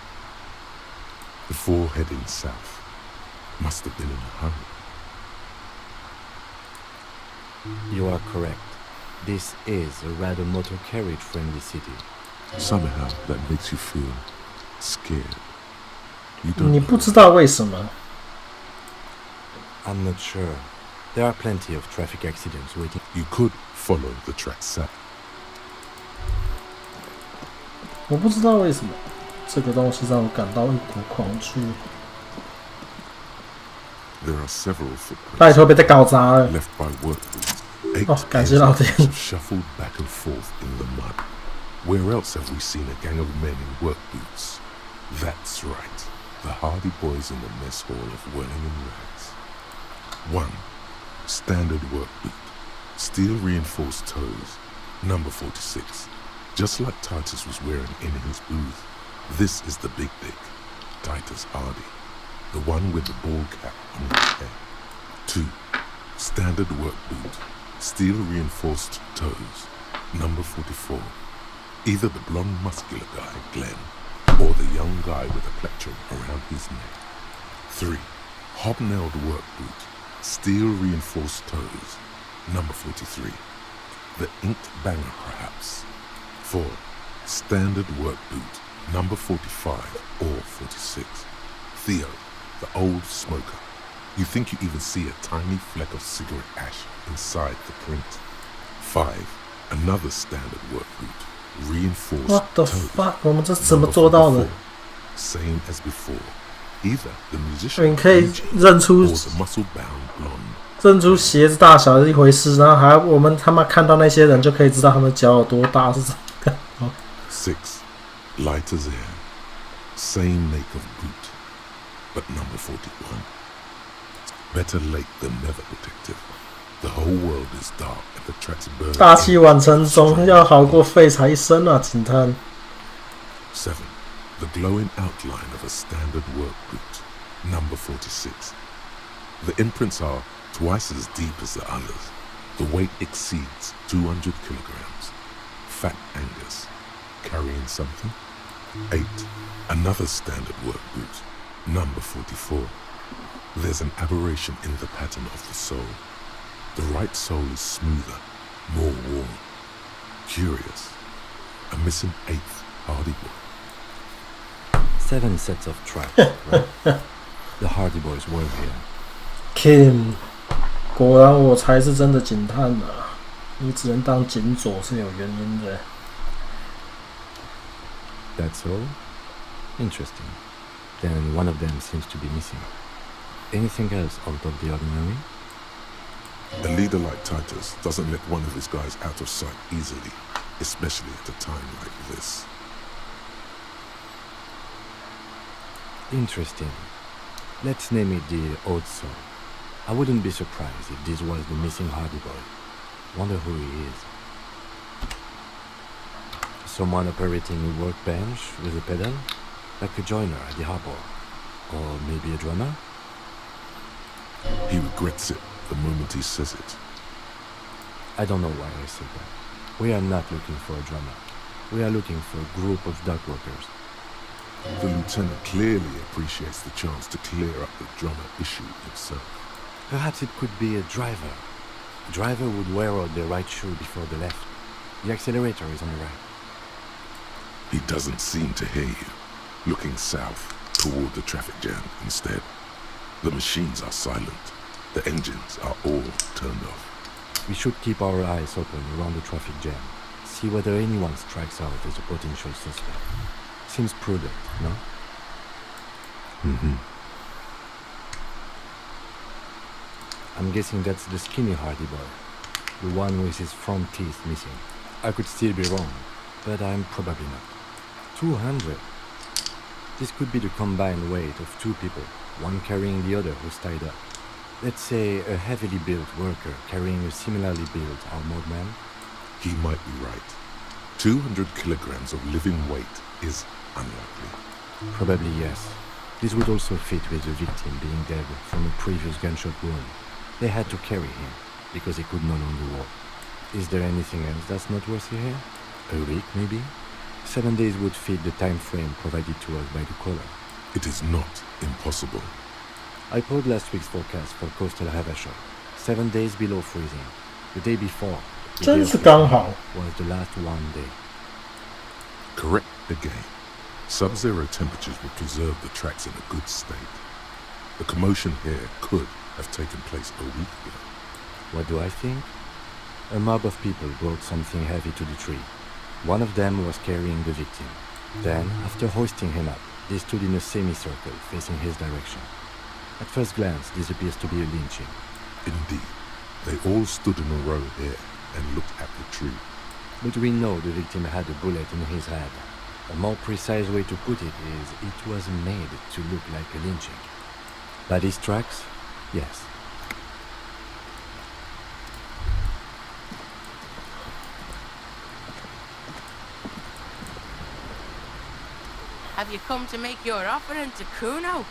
Before heading south, must have been in a hurry. You are correct. This is a rather motor carriage-friendly city. Somehow that makes you feel scared. You don't 你不知道为什么？ I'm not sure. There are plenty of traffic accidents waiting. You could follow the track south. 我不知道为什么，这个东西让我感到一股恐惧。 There are several footprints 拜托，别再搞砸了。 left by work boots. 8感谢老天。 have shuffled back and forth in the mud. Where else have we seen a gang of men in work boots? That's right, the hardy boys in the mess hall of whirling in rags. 1. Standard work boot. Steel reinforced toes. Number 46. Just like Titus was wearing in his booth. This is the big dick. Titus Hardy. The one with the ball cap on his head. 2. Standard work boot. Steel reinforced toes. Number 44. Either the blonde muscular guy, Glenn, or the young guy with a plectrum around his neck. 3. Hobnailed work boot. Steel reinforced toes. Number 43. The inked banger, perhaps. 4. Standard work boot. Number 45 or 46. Theo, the old smoker. You think you even see a tiny fleck of cigarette ash inside the print. 5. Another standard work boot, reinforced What the toes. fuck？ 我们这怎么做到的？ Same as before. Either the musician 你可以 DJ 认出 or the muscle-bound blonde. 认出鞋子大小是一回事，然后还我们他妈看到那些人就可以知道他们脚有多大，是这个。 6. Light as air. Same make of boot, but number 41. Better late than never, detective. The whole world is dark and the tracks burn. 大器晚成总要好过废柴一生啊，警探。 7. The glowing outline of a standard work boot, number 46. The imprints are twice as deep as the others. The weight exceeds 200 kilograms. Fat Angus. Carrying something? 8. Another standard work boot, number 44. There's an aberration in the pattern of the sole. The right sole is smoother, more worn. Curious. A missing 8th Hardy Boy. 7 sets of tracks, right? The Hardy Boys were here. Kim， 果然我才是真的警探啊！你只能当警佐是有原因的。 That's all? Interesting. Then one of them seems to be missing. Anything else out of the ordinary? A leader like Titus doesn't let one of his guys out of sight easily, especially at a time like this. Interesting. Let's name it the Odd Soul. I wouldn't be surprised if this was the missing Hardy Boy. Wonder who he is. Someone operating a workbench with a pedal? Like a joiner at the harbor? Or maybe a drummer? He regrets it the moment he says it. I don't know why I said that. We are not looking for a drummer. We are looking for a group of dock workers. The lieutenant clearly appreciates the chance to clear up the drummer issue himself. Perhaps it could be a driver. A driver would wear out the right shoe before the left. The accelerator is on the right. He doesn't seem to hear you, looking south toward the traffic jam instead. The machines are silent. The engines are all turned off. We should keep our eyes open around the traffic jam. See whether anyone strikes out as a potential suspect. Seems prudent, no? Mm-hmm. I'm guessing that's the skinny Hardy Boy. The one with his front teeth missing. I could still be wrong, but I'm probably not. 200. This could be the combined weight of two people, one carrying the other who's tied up. Let's say a heavily built worker carrying a similarly built armored man. He might be right. 200 kilograms of living weight is unlikely. Probably yes. This would also fit with the victim being dead from a previous gunshot wound. They had to carry him because he could no longer walk. Is there anything else that's noteworthy here? A week, maybe? 7 days would fit the time frame provided to us by the caller. It is not impossible. I pulled last week's forecast for coastal Havashok. 7 days below freezing. The day before, the day 真 of 是刚好。 was the last one day. Correct again. Sub-zero temperatures would preserve the tracks in a good state. The commotion here could have taken place a week ago. What do I think? A mob of people brought something heavy to the tree. One of them was carrying the victim. Then, after hoisting him up, they stood in a semicircle facing his direction. At first glance, this appears to be a lynching. Indeed. They all stood in a row here and looked at the tree. But we know the victim had a bullet in his head. A more precise way to put it is, it was made to look like a lynching. By these tracks? Yes. Have you come to make your offering to Kuno?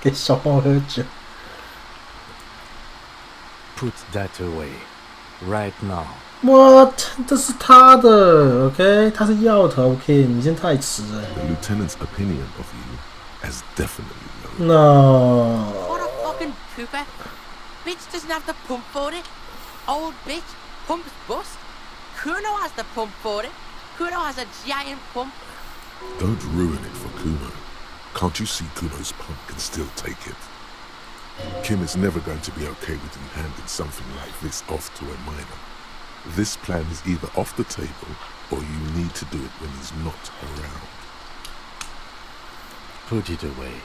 给小朋友喝酒。 Put that away. Right now. What？ 这是他的 ，OK？ 他是要头 ，OK？ 你现在太迟了。 The lieutenant's opinion of you has definitely lowered. No. What a fucking pooper. Bitch doesn't have the pump for it. Old bitch. Pump's bust. Kuno has the pump for it. Kuno has a giant pump. Don't ruin it for Kuno. Can't you see Kuno's pump can still take it? Kim is never going to be okay with him handing something like this off to a minor. This plan is either off the table, or you need to do it when he's not around. Put it away.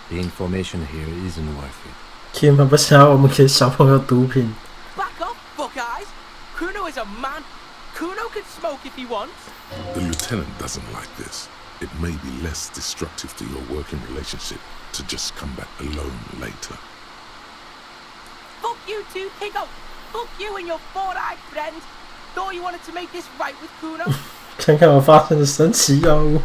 The information here isn't worth it. Kim 不想要我们给小朋友毒品。Back up, fuck eyes! Kuno is a man. Kuno can smoke if he wants. The lieutenant doesn't like this. It may be less destructive to your working relationship to just come back alone later. Fuck you too, Pigo. Fuck you and your four-eyed friend. Thought you wanted to make this right with Kuno. 看看我发现的神奇药物。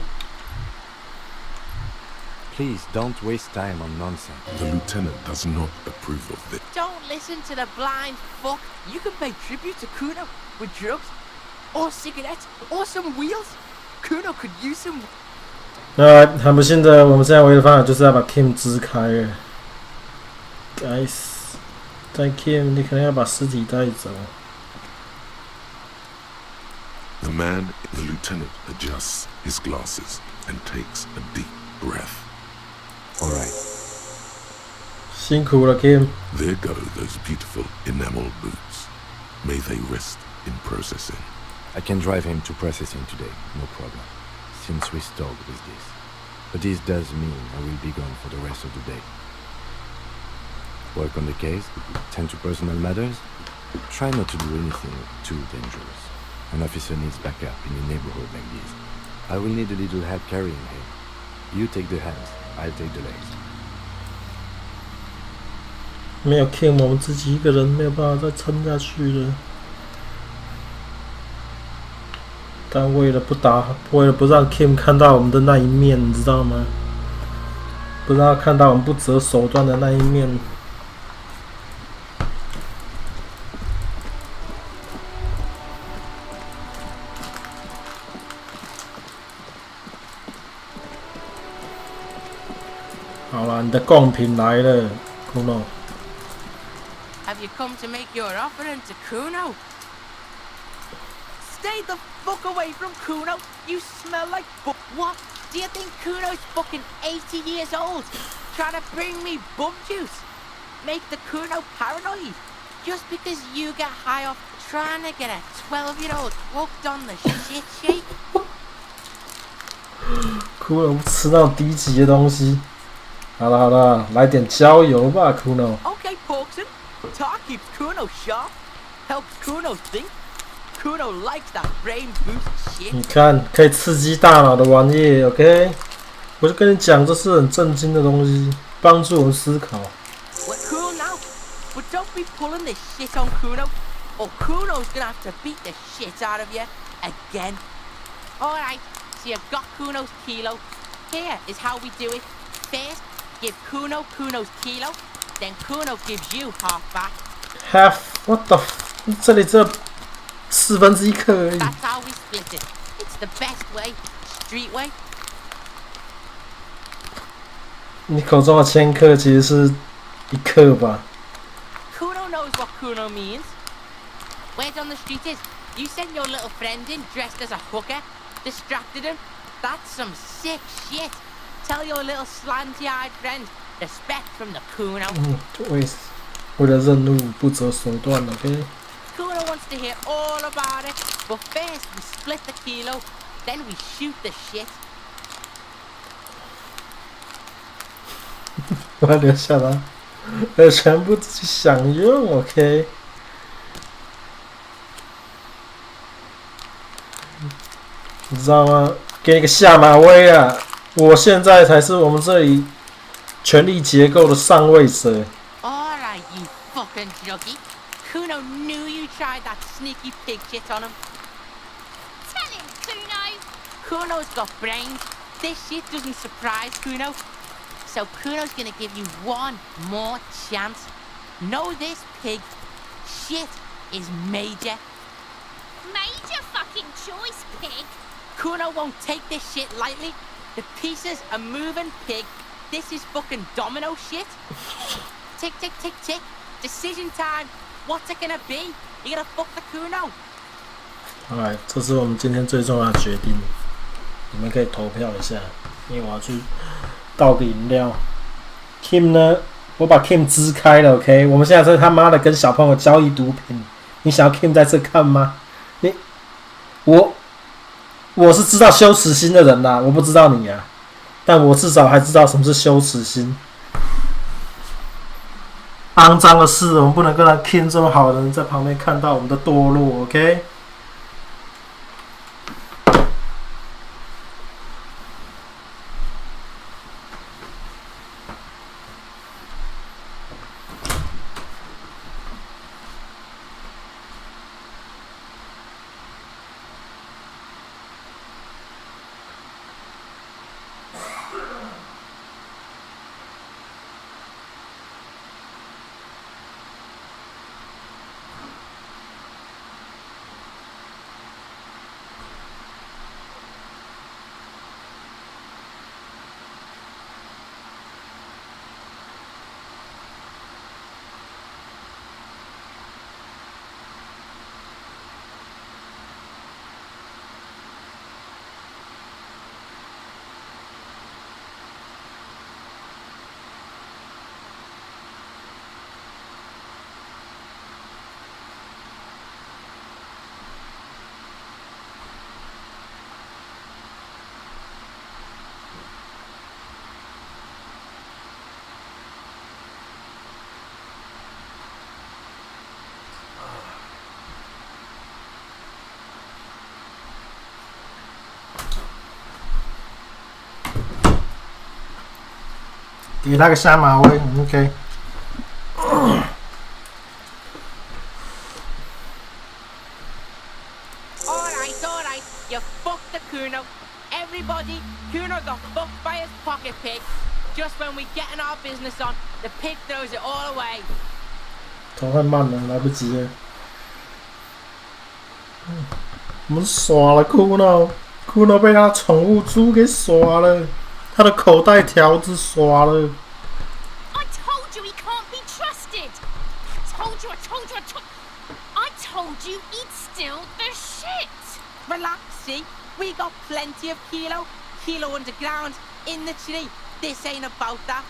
Please don't waste time on nonsense. The lieutenant does not approve of this. Don't listen to the blind fuck. You can pay tribute to Kuno with drugs, or cigarettes, or some wheels. Kuno could use some. 很不幸的，我们现在唯一的方法就是要把 Kim 支开了。Guys， 带 Kim， 你可能要把尸体带走。The lieutenant adjusts his glasses and takes a deep breath. All right. 辛苦了 Kim. There go those beautiful enamel boots. May they rest in processing. I can drive him to processing today, no problem, since we stalled with this. But this does mean I will be gone for the rest of the day. Work on the case, tend to personal matters, try not to do anything too dangerous. An officer needs backup in a neighborhood like this. I will need a little help carrying him. You take the hands, I'll take the legs. 没有 Kim， 我们自己一个人没有办法再撑下去了。但为了不让 Kim 看到我们的那一面，你知道吗？不让他看到我们不择手段的那一面。好啦，你的贡品来了 ，Kuno。Have you come to make your offering to Kuno? Stay the fuck away from Kuno. You smell like what? Do you think Kuno's fucking 80 years old? Trying to bring me bum juice? Make the Kuno paranoid? Just because you get high off trying to get a 12-year-old hooked on the shit shake? Kuno 吃那种低级的东西。好了，来点焦油吧 ，Kuno。Okay, Porkson. Talk keeps Kuno sharp. Helps Kuno think. Kuno likes that brain boost shit. 你看，可以刺激大脑的玩意 ，OK？ 我就跟你讲，这是很震惊的东西，帮助我们思考。We're cool now, but don't be pulling this shit on Kuno, or Kuno's gonna have to beat the shit out of you again. Alright, so you've got Kuno's kilo. Here is how we do it. First, give Kuno Kuno's kilo, then Kuno gives you half back. Half? What the? 这里只有1/4克而已。 That's how we split it. It's the best way, street way. 你口中的1000克其实是1克吧？ Kuno knows what Kuno means. Word on the street is, you sent your little friend in dressed as a hooker, distracted him. That's some sick shit. Tell your little slanty-eyed friend, respect from the Kuno. 为了任务不择手段 ，OK？ Kuno wants to hear all about it, but first we split the kilo, then we shoot the shit. 我要留下来，全部自己享用 ，OK？ 你知道吗？给你个下马威啊！我现在才是我们这里权力结构的上位者。 Alright, you fucking junkie. Kuno knew you tried that sneaky pig shit on him. Tell him, Kuno. Kuno's got brains. This shit doesn't surprise Kuno. So Kuno's gonna give you one more chance. Know this, pig. Shit is major. Major fucking choice, pig. Kuno won't take this shit lightly. The pieces are moving, pig. This is fucking domino shit. Tick, tick, tick, tick. Decision time. What's it gonna be? You gonna fuck the Kuno? 来，这是我们今天最重要的决定，你们可以投票一下，因为我要去倒个饮料。Kim 呢，我把 Kim 支开了 ，OK？ 我们现在是他妈的跟小朋友交易毒品，你想要 Kim 在这看吗？我是知道羞耻心的人啦，我不知道你啊，但我至少还知道什么是羞耻心。肮脏的事，我们不能跟他 Kim 这么好的人在旁边看到我们的堕落 ，OK？给他个下马威 ，OK。Alright, you fucked the Kuno. Everybody, Kuno got fucked by his pocket pig. Just when we getting our business on, the pig throws it all away. 头太慢了，来不及了。我们耍了 Kuno 被他宠物猪给耍了，他的口袋条子耍了。I told you he can't be trusted. I told you he'd steal the shit. Relax, see? We got plenty of Kilo underground, in the tree. This ain't about that.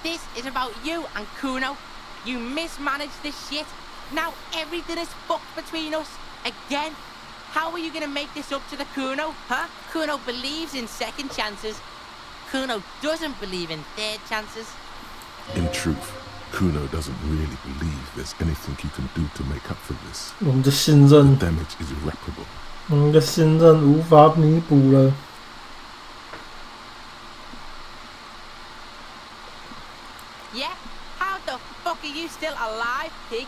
This is about you and Kuno. You mismanaged this shit. Now everything is fucked between us. Again. How are you gonna make this up to the Kuno, huh? Kuno believes in second chances. Kuno doesn't believe in third chances. In truth, Kuno doesn't really believe there's anything he can do to make up for this. 我们的信任 The damage is irreparable. 我们的信任无法弥补了。Yeah? How the fuck are you still alive, pig?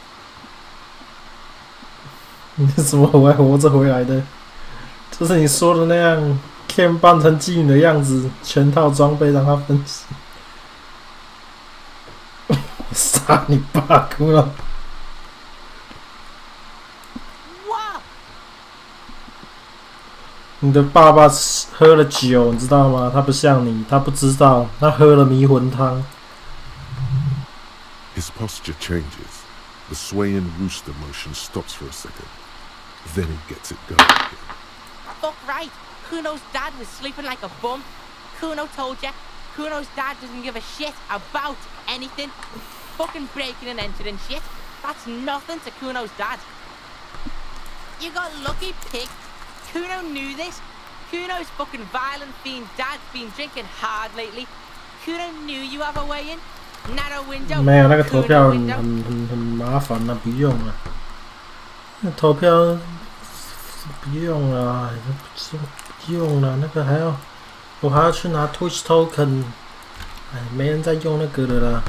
你怎么还活着回来的？就是你说的那样 ，Kim 扮成妓女的样子，全套装备让他分析。我杀你爸Kuno！哇！你的爸爸喝了酒，你知道吗？他不像你，他不知道，他喝了迷魂汤。His posture changes. The swaying rooster motion stops for a second. Then he gets it going again. Fuck right. Kuno's dad was sleeping like a bum. Kuno told ya. Kuno's dad doesn't give a shit about anything. Fucking breaking and entering shit. That's nothing to Kuno's dad. You got lucky, pig. Kuno knew this. Kuno's fucking violent fiend dad's been drinking hard lately. Kuno knew you have a way in. Narrow window. 没有那个投票很麻烦了，不用了。那投票不用了，不用了。那个我还要去拿 Twitch token。哎，没人在用那个了啦。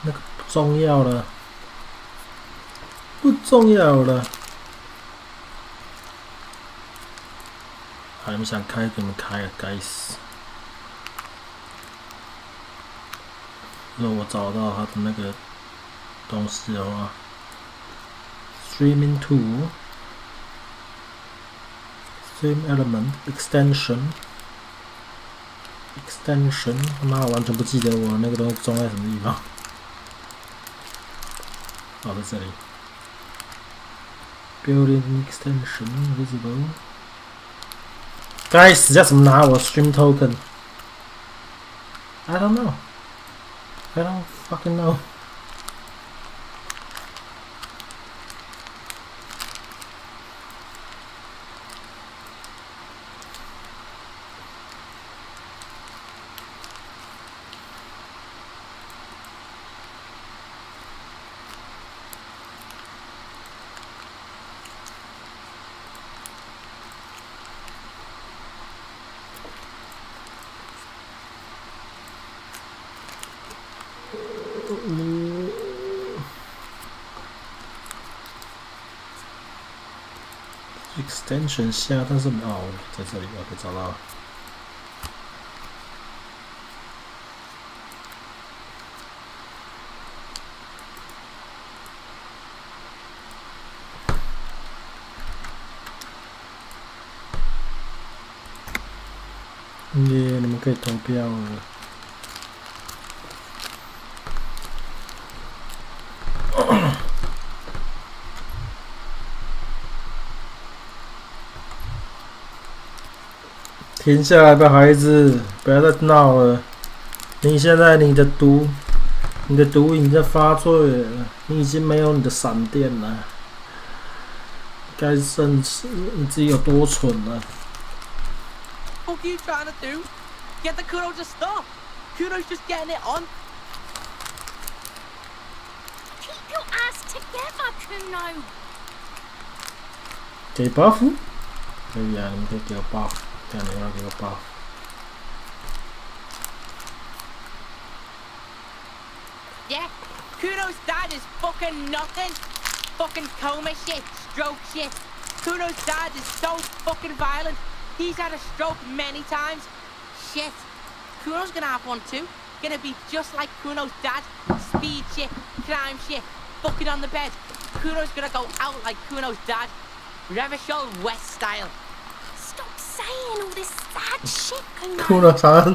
那个不重要了，不重要了。好，你们想开给你们开啊，该死！如果我找到它的那个东西的话 ，Streaming Tool Stream Element Extension， 他妈我完全不记得我那个东西装在什么地方。哦，在这里。Building Extension Visible。该死，要怎么拿我 Stream Token？I don't know。I don't fucking know. Extension 下，但是哦，在这里我可以找到。耶，你们可以投票了。停下来吧，孩子，不要再闹了。你现在你的毒瘾在发作了，你已经没有你的闪电了。该正视你自己有多蠢了。What are you trying to do? Get the Kuno to stop. Kuno's just getting it on. Keep your ass together, Kuno. 给 buff？ 可以啊，你们可以给我 buff。这样你要给我 buff。Yeah, Kuno's dad is fucking nothing. Fucking coma shit, stroke shit. Kuno's dad is so fucking violent. He's had a stroke many times. Shit. Kuno's gonna have one too. Gonna be just like Kuno's dad. Speed shit, crime shit, fucking on the bed. Kuno's gonna go out like Kuno's dad. Revachol West style. Stop saying all this sad shit, Kuno. 哭了啥？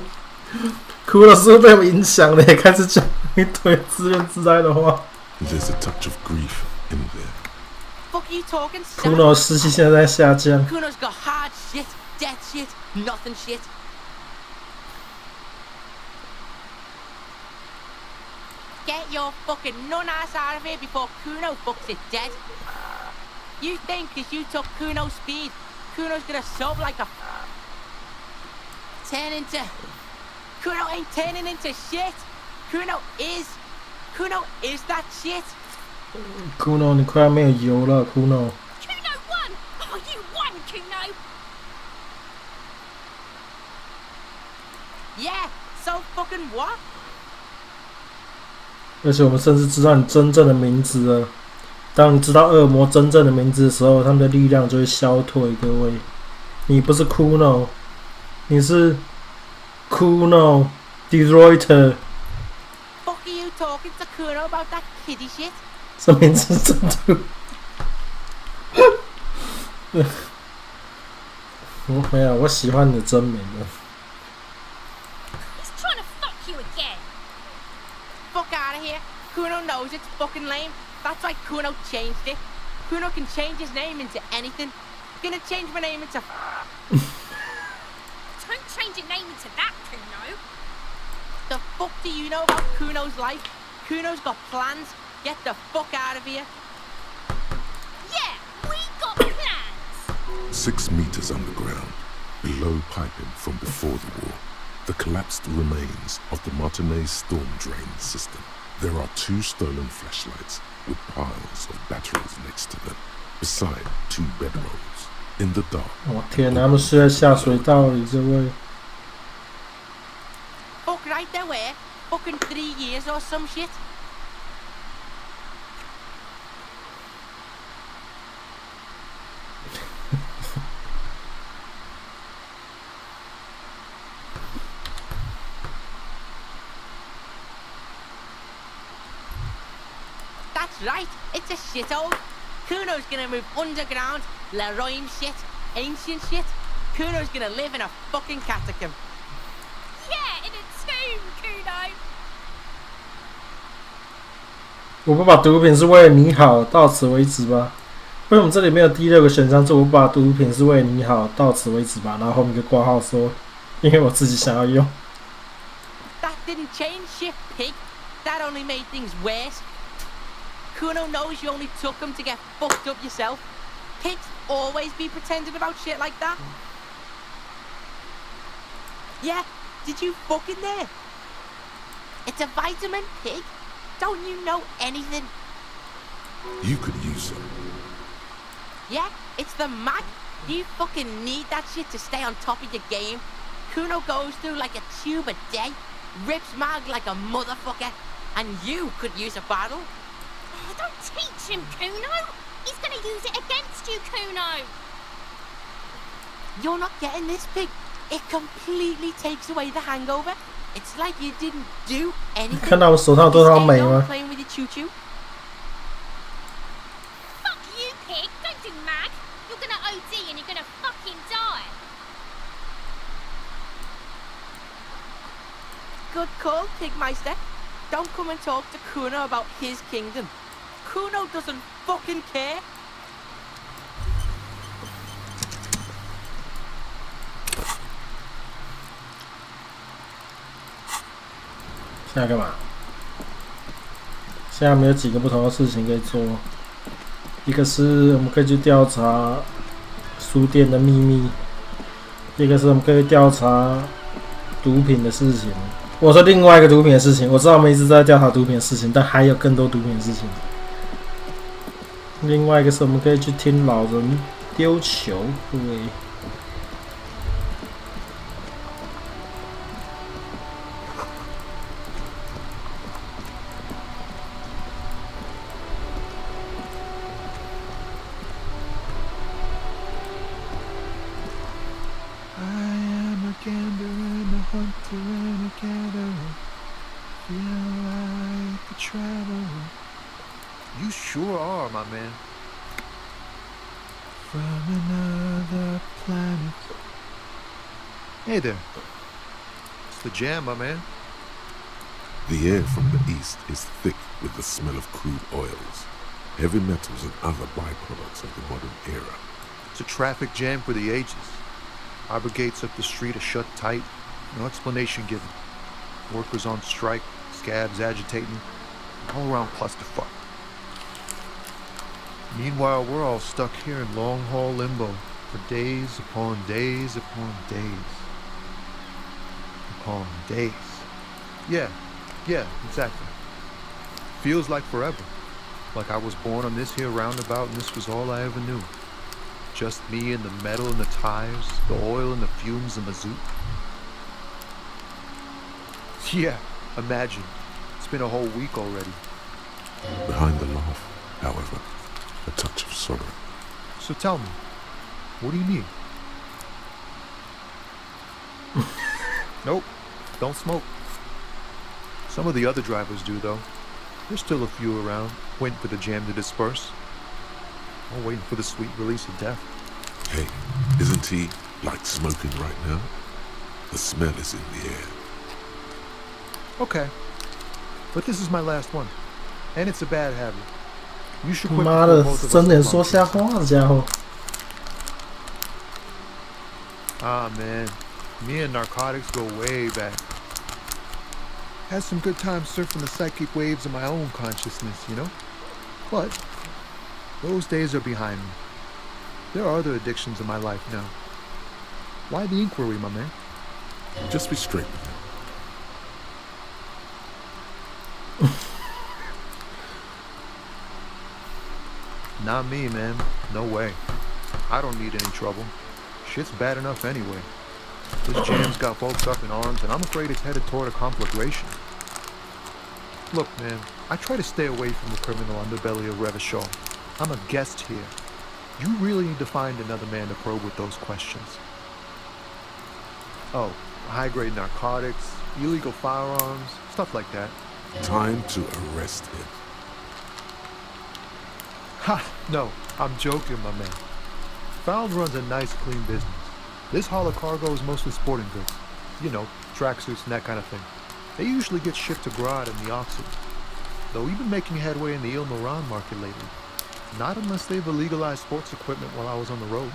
哭了是不是被我影响了？也开始讲一堆自怨自艾的话。There's a touch of grief in there. Fuck you talking, son? Kuno 士气现在在下降。Kuno's got hard shit, death shit, nothing shit. Get your fucking nun ass out of here before Kuno fucks it dead. You think cause you took Kuno's speed, Kuno's gonna sub like a... Turn into... Kuno ain't turning into shit. Kuno is that shit. Kuno 你快要没有油了 ，Kuno。Kuno won! Oh, you won, Kuno! Yeah, so fucking what? 而且我们甚至知道你真正的名字了。当你知道恶魔真正的名字的时候，他们的力量就会消退。各位，你不是 Kuno， 你是 Kuno Deroiter。Fuck are you talking to Kuno about that kiddie shit? 这名字真的，我没有，我喜欢你的真名的。He's trying to fuck you again. Fuck out of here. Kuno knows it's fucking lame. That's why Kuno changed it. Kuno can change his name into anything. Gonna change my name into... Don't change your name into that, Kuno. The fuck do you know about Kuno's life? Kuno's got plans. Get the fuck out of here. Yeah, we got plans. 6 meters underground, below piping from before the war, the collapsed remains of the Martinez storm drain system. There are 2 stolen flashlights with piles of batteries next to them, beside 2 bedrolls. In the dark. 我天哪，他们睡在下水道里，这位。Fuck right there, where? Fucking 3 years or some shit. That's right, it's a shithole. Kuno's gonna move underground, Leroy shit, ancient shit. Kuno's gonna live in a fucking catacomb. Yeah, in a tomb, Kuno. 我不把毒品是为了你好，到此为止吧。为什么这里没有第6个选项？是我不把毒品是为了你好，到此为止吧。然后后面一个挂号说，因为我自己想要用。 That didn't change shit, pig. That only made things worse. Kuno knows you only took him to get fucked up yourself. Pigs always be pretending about shit like that. Yeah, did you fucking there? It's a vitamin, Pig. Don't you know anything? You could use some. Yeah, it's the mag. You fucking need that shit to stay on top of your game. Kuno goes through like a tube a day, rips mag like a motherfucker, and you could use a bottle. Oh, don't teach him, Kuno. He's gonna use it against you, Kuno. You're not getting this, Pig. It completely takes away the hangover. It's like you didn't do anything. 看到我手上有多少美吗？ Playing with your choo-choo. Fuck you, Pig. Don't do mag. You're gonna OD and you're gonna fucking die. Good call, Pigmeister. Don't come and talk to Kuno about his kingdom. Kuno doesn't fucking care. 现在干嘛？现在我们有几个不同的事情可以做。一个是我们可以去调查书店的秘密，一个是我们可以调查毒品的事情。我说另外一个毒品的事情，我知道我们一直在调查毒品的事情，但还有更多毒品的事情。另外一个是我们可以去听老人丢球，各位。You sure are, my man. From another planet. Hey there. It's the jam, my man. The air from the east is thick with the smell of crude oils, heavy metals and other byproducts of the modern era. It's a traffic jam for the ages. Harbor gates up the street are shut tight. No explanation given. Workers on strike, scabs agitating. All around clusterfuck. Meanwhile, we're all stuck here in long-haul limbo for days upon days upon days. Upon days. Yeah, exactly. Feels like forever. Like I was born on this here roundabout and this was all I ever knew. Just me and the metal and the tires, the oil and the fumes and the zoot. Yeah, imagine. It's been a whole week already. Behind the laugh, however, a touch of sorrow. So tell me, what do you need? Nope, don't smoke. Some of the other drivers do, though. There's still a few around, waiting for the jam to disperse. Or waiting for the sweet release of death. Hey, isn't he like smoking right now? The smell is in the air. Okay, but this is my last one, and it's a bad habit. You should quit 妈的 before both of us 真能 come 说 on. 瞎话的家伙。 Ah, man. Me and narcotics go way back. Had some good times surfing the psychic waves of my own consciousness, you know? But those days are behind me. There are other addictions in my life now. Why the inquiry, my man? Just be straight with him. Not me, man. No way. I don't need any trouble. Shit's bad enough anyway. This jam's got folks up in arms, and I'm afraid it's headed toward a conflagration. Look, man, I try to stay away from the criminal underbelly of Revachol. I'm a guest here. You really need to find another man to probe with those questions. Oh, high-grade narcotics, illegal firearms, stuff like that. Time to arrest him. Ha! No, I'm joking, my man. Fowles runs a nice, clean business. This haul of cargo is mostly sporting goods. You know, tracksuits and that kind of thing. They usually get shipped to Grad and the Oxid. Though we've been making headway in the Il Moran market lately. Not unless they've illegalized sports equipment while I was on the road.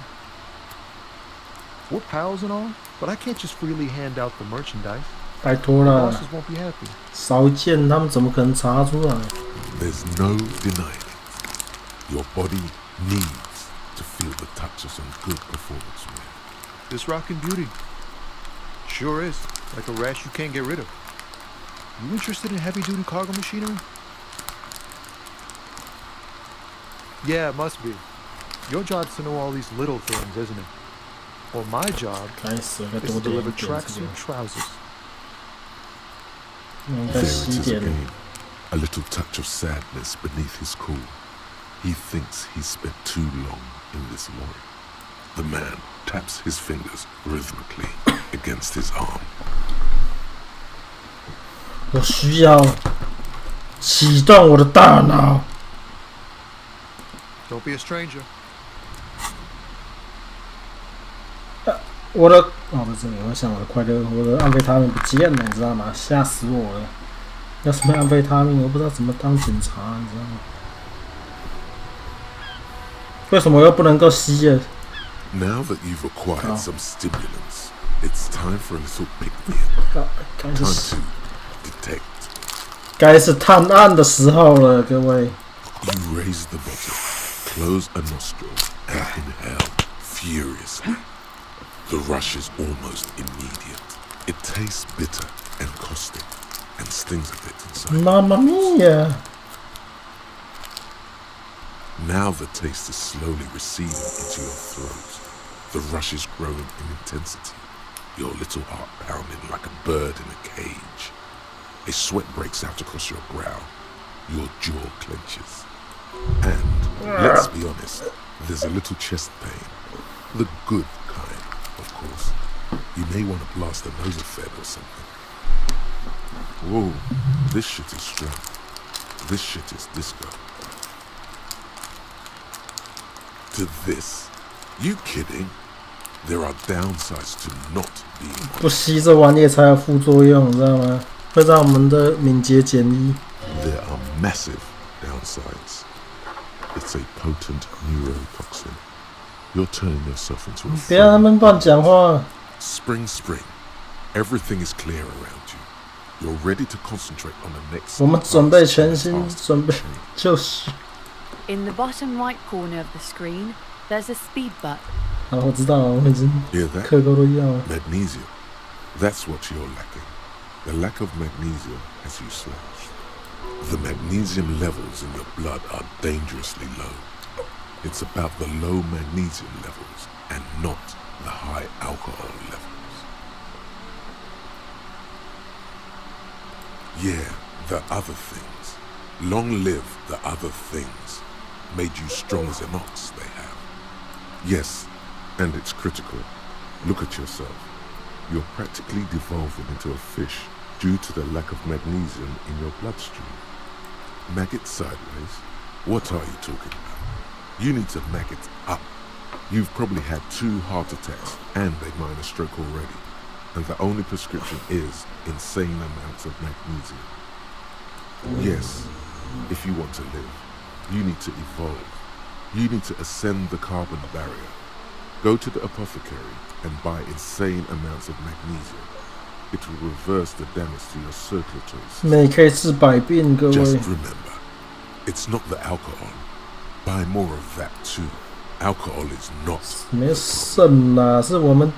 We're pals and all, but I can't just freely hand out the merchandise. 拜托 The 了， bosses won't be happy. 少见，他们怎么可能查出来？ There's no denying it. Your body needs to feel the touch of some good performance wear. This rockin' beauty. Sure is. Like a rash you can't get rid of. You interested in heavy-duty cargo machinery? Yeah, it must be. Your job's to know all these little things, isn't it? Well, my job is to deliver tracksuit trousers. There it is again. A little touch of sadness beneath his cool. He thinks he's spent too long in this lorry. The man taps his fingers rhythmically against his arm. 我需要启动我的大脑。 Don't be a stranger. 我的哦，不是，我想我的快乐，我的安非他命不见了，你知道吗？吓死我了！要什么安非他命，我不知道怎么当警察，你知道吗？为什么又不能够吸了？ Now that you've acquired some stimulants, it's time for a little pick-me-up. Time to detect. 该是探案的时候了，各位。 You raise the bottle, close a nostril, and inhale furiously. The rush is almost immediate. It tastes bitter and caustic, and stings a bit inside. Mamma mia! Now the taste is slowly receding into your throat. The rush is growing in intensity. Your little heart pounding like a bird in a cage. A sweat breaks out across your brow. Your jaw clenches. And, let's be honest, there's a little chest pain. The good kind, of course. You may want to blast a nosefed or something. Whoa, this shit is strong. This shit is disco. To this? You kidding? There are downsides to not being. 不吸这玩意才有副作用，你知道吗？会让我们的敏捷减一。 There are massive downsides. It's a potent neurotoxin. You're turning yourself into a. 不要他们乱讲话。 Spring. Everything is clear around you. You're ready to concentrate on the next. 我们准备全心准备，就是。 In the bottom right corner of the screen, there's a speed button. 好，我知道了，我已经 Hear that? 课都要了。 Magnesium. That's what you're lacking. The lack of magnesium has you slashed. The magnesium levels in your blood are dangerously low. It's about the low magnesium levels and not the high alcohol levels. Yeah, the other things. Long live the other things. Made you strong as an ox, they have. Yes, and it's critical. Look at yourself. You're practically devolving into a fish due to the lack of magnesium in your bloodstream. Maggot sideways? What are you talking about? You need to maggot up. You've probably had 2 heart attacks and a minor stroke already, and the only prescription is insane amounts of magnesium. Yes, if you want to live, you need to evolve. You need to ascend the carbon barrier. Go to the apothecary and buy insane amounts of magnesium. It will reverse the damage to your circulatory system. 美可以治百病，各位。 Just remember, it's not the alcohol. Buy more of that too. Alcohol is not. 没肾啦，是我们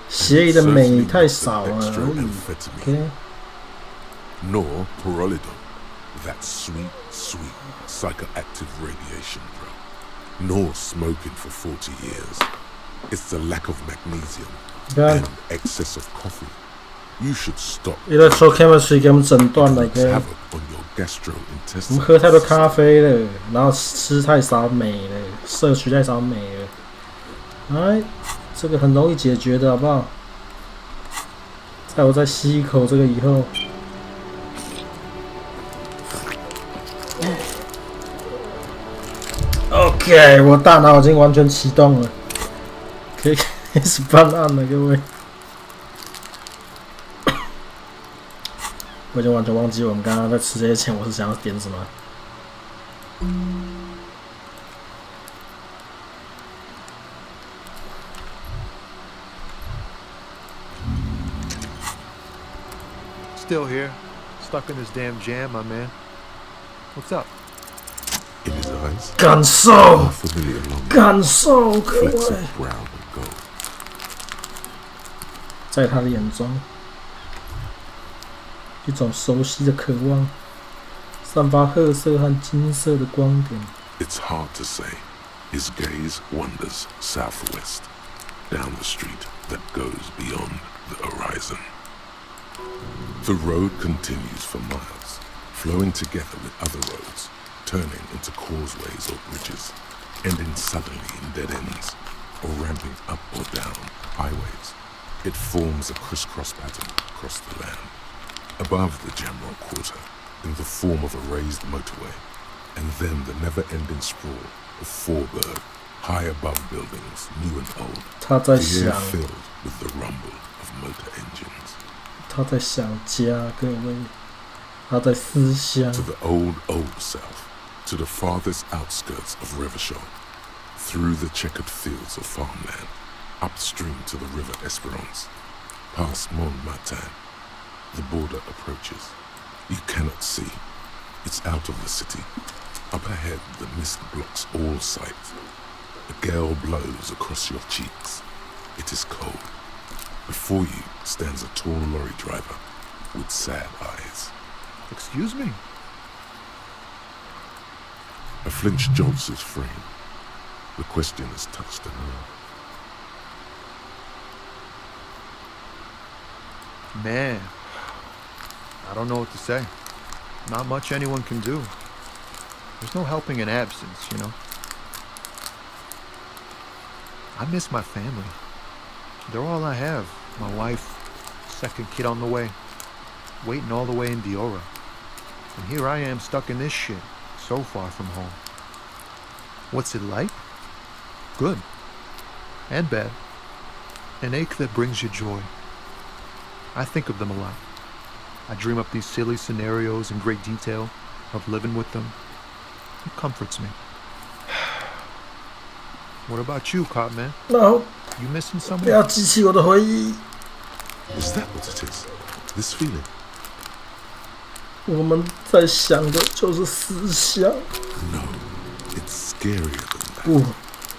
血里的镁太少了而已。Okay? Nor pyrrolidone, that sweet psychoactive radiation drug. Nor smoking for 40 years. It's the lack of magnesium and excess of coffee. You should stop. Electrochemistry 给我们诊断了 ，OK。我们喝太多咖啡了，然后吃太少镁了，摄取太少镁了。哎，这个很容易解决的，好不好？在我再吸一口这个以后。OK， 我大脑已经完全启动了，可以开始办案了，各位。我已经完全忘记我们刚刚在吃这些前，我是想要点什么。still here, stuck in this damn jam, my man. What's up? In his eyes, 感受， familiar longing 感受，各 flecks 位， of brown and gold. 在他的眼中，一种熟悉的渴望，散发褐色和金色的光点。 It's hard to say. His gaze wanders southwest, down the street that goes beyond the horizon. The road continues for miles, flowing together with other roads, turning into causeways or bridges, ending suddenly in dead ends, or ramping up or down highways. It forms a crisscross pattern across the land. Above the Jamrock Quarter, in the form of a raised motorway, and then the never-ending sprawl of Forburg, high above buildings, new and old, 他在 the air 想， filled with the rumble of motor engines. 他在想家，各位，他在思乡。 To the old South, to the farthest outskirts of Revachol, through the checkered fields of farmland, upstream to the river Esperance, past Montmartin, the border approaches. You cannot see. It's out of the city. Up ahead, the mist blocks all sight. A gale blows across your cheeks. It is cold. Before you stands a tall lorry driver with sad eyes. Excuse me? A flinch jolts his frame. The question has touched a nerve. Man, I don't know what to say. Not much anyone can do. There's no helping in absence, you know. I miss my family. They're all I have. My wife, second kid on the way, waiting all the way in Diora. And here I am stuck in this shit, so far from home. What's it like? Good. And bad. An ache that brings you joy. I think of them a lot. I dream up these silly scenarios in great detail of living with them. It comforts me. What about you, Cop Man? No. You missing 不 someone? 要激起我的回忆。 Is that what it is? This feeling? 我们在想的就是思乡。 No, it's scarier than that. 不，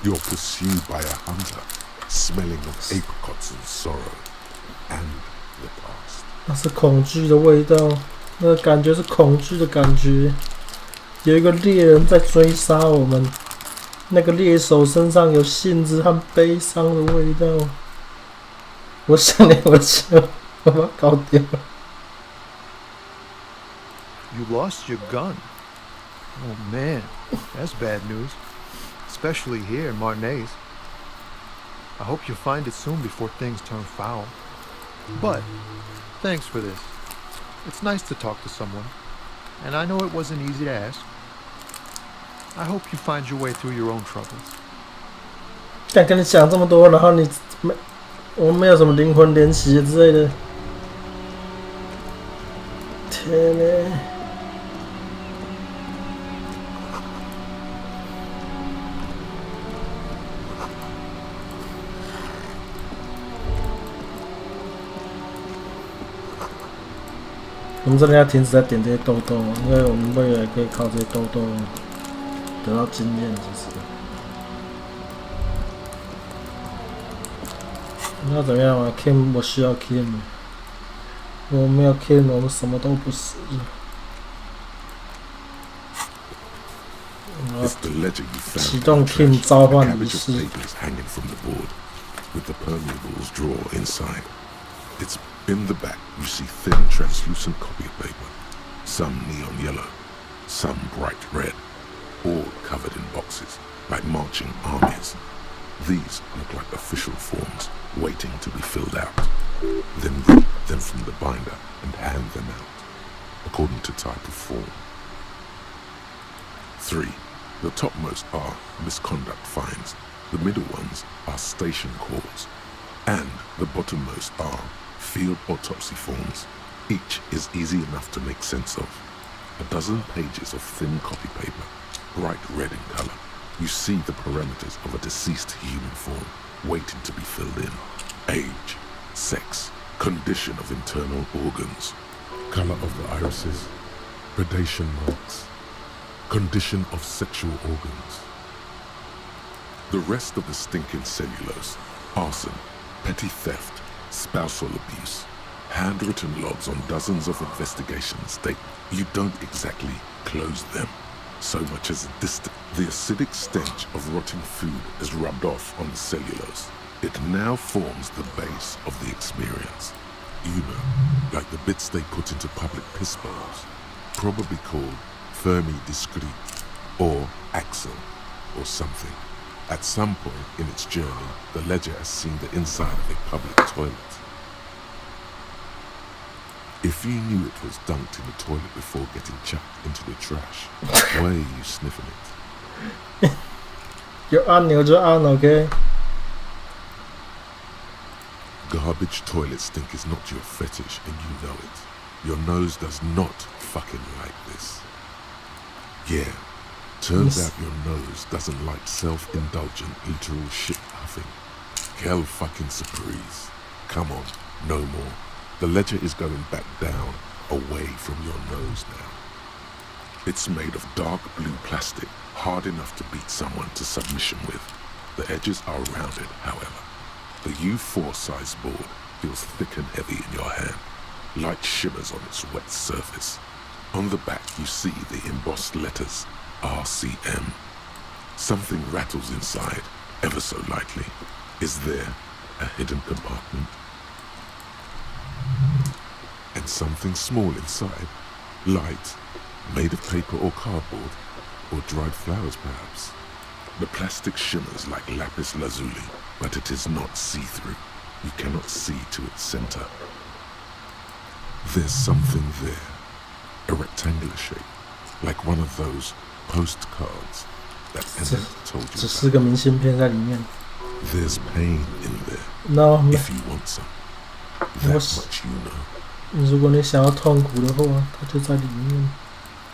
You're pursued by a hunter, smelling of apricots and sorrow, and the past. 那是恐惧的味道，那个感觉是恐惧的感觉。有一个猎人在追杀我们，那个猎手身上有信子和悲伤的味道。我想念我家，我把它搞掉了。 You lost your gun. Oh man, that's bad news. Especially here in Marnaise. I hope you'll find it soon before things turn foul. But, thanks for this. It's nice to talk to someone. And I know it wasn't easy to ask. I hope you find your way through your own troubles. 敢跟你讲这么多，然后你没，我们没有什么灵魂联系之类的。天哪！ 我们真的要停止在点这些豆豆，因为我们未来可以靠这些豆豆得到经验。其实，你要怎么样啊 ？Kim， 我需要 Kim， 我没有 Kim， 我们什么都不是。It's the ledger you found. 启动 Kim 召唤仪 Cabbage of 式。 papers hanging from the board, with the permeables drawer inside. It's in the back. You see thin, translucent copy of paper. Some neon yellow, some bright red, all covered in boxes, like marching armies. These look like official forms, waiting to be filled out. Then read them from the binder and hand them out, according to type of form. 3. The topmost are misconduct fines. The middle ones are station calls. And the bottommost are field autopsy forms. Each is easy enough to make sense of. A dozen pages of thin copy paper, bright red in color. You see the parameters of a deceased human form, waiting to be filled in. Age, sex, condition of internal organs, color of the irises, predation marks, condition of sexual organs. The rest of the stinking cellulose, arson, petty theft, spousal abuse, handwritten logs on dozens of investigations state you don't exactly close them so much as the acidic stench of rotting food is rubbed off on the cellulose. It now forms the base of the experience. You know, like the bits they put into public piss bowls, probably called Fermi Discrete or Axel or something. At some point in its journey, the ledger has seen the inside of a public toilet. If you knew it was dunked in the toilet before getting chucked into the trash, why are you sniffing it? 有按钮就按 ，OK。 Garbage toilet stink is not your fetish and you know it. Your nose does not fucking like this. Yeah, turns out your nose doesn't like self-indulgent literal shit huffing. Quelle fucking surprise. Come on, no more. The ledger is going back down, away from your nose now. It's made of dark blue plastic, hard enough to beat someone to submission with. The edges are rounded, however. The U4 size board feels thick and heavy in your hand. Light shimmers on its wet surface. On the back you see the embossed letters, RCM. Something rattles inside, ever so lightly. Is there a hidden compartment? And something small inside, light, made of paper or cardboard, or dried flowers perhaps. The plastic shimmers like lapis lazuli, but it is not see-through. You cannot see to its center. There's something there, a rectangular shape, like one of those postcards that Emmett told you 只是个明信片在里面。 There's pain in there. No, if you want some, that much you know. 如果你想要痛苦的话，它就在里面。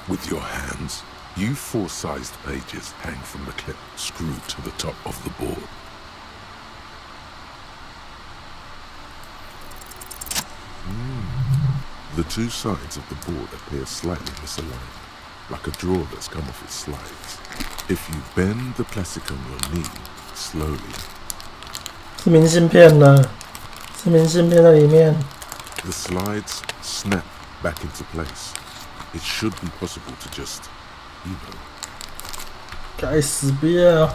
With your hands, U4-sized pages hang from the clip screwed to the top of the board. The two sides of the board appear slightly misaligned, like a drawer that's come off its slides. If you bend the plastic on your knee slowly, 是明信片呢，是明信片在里面。 the slides snap back into place. It should be possible to just, you know. 该死别啊！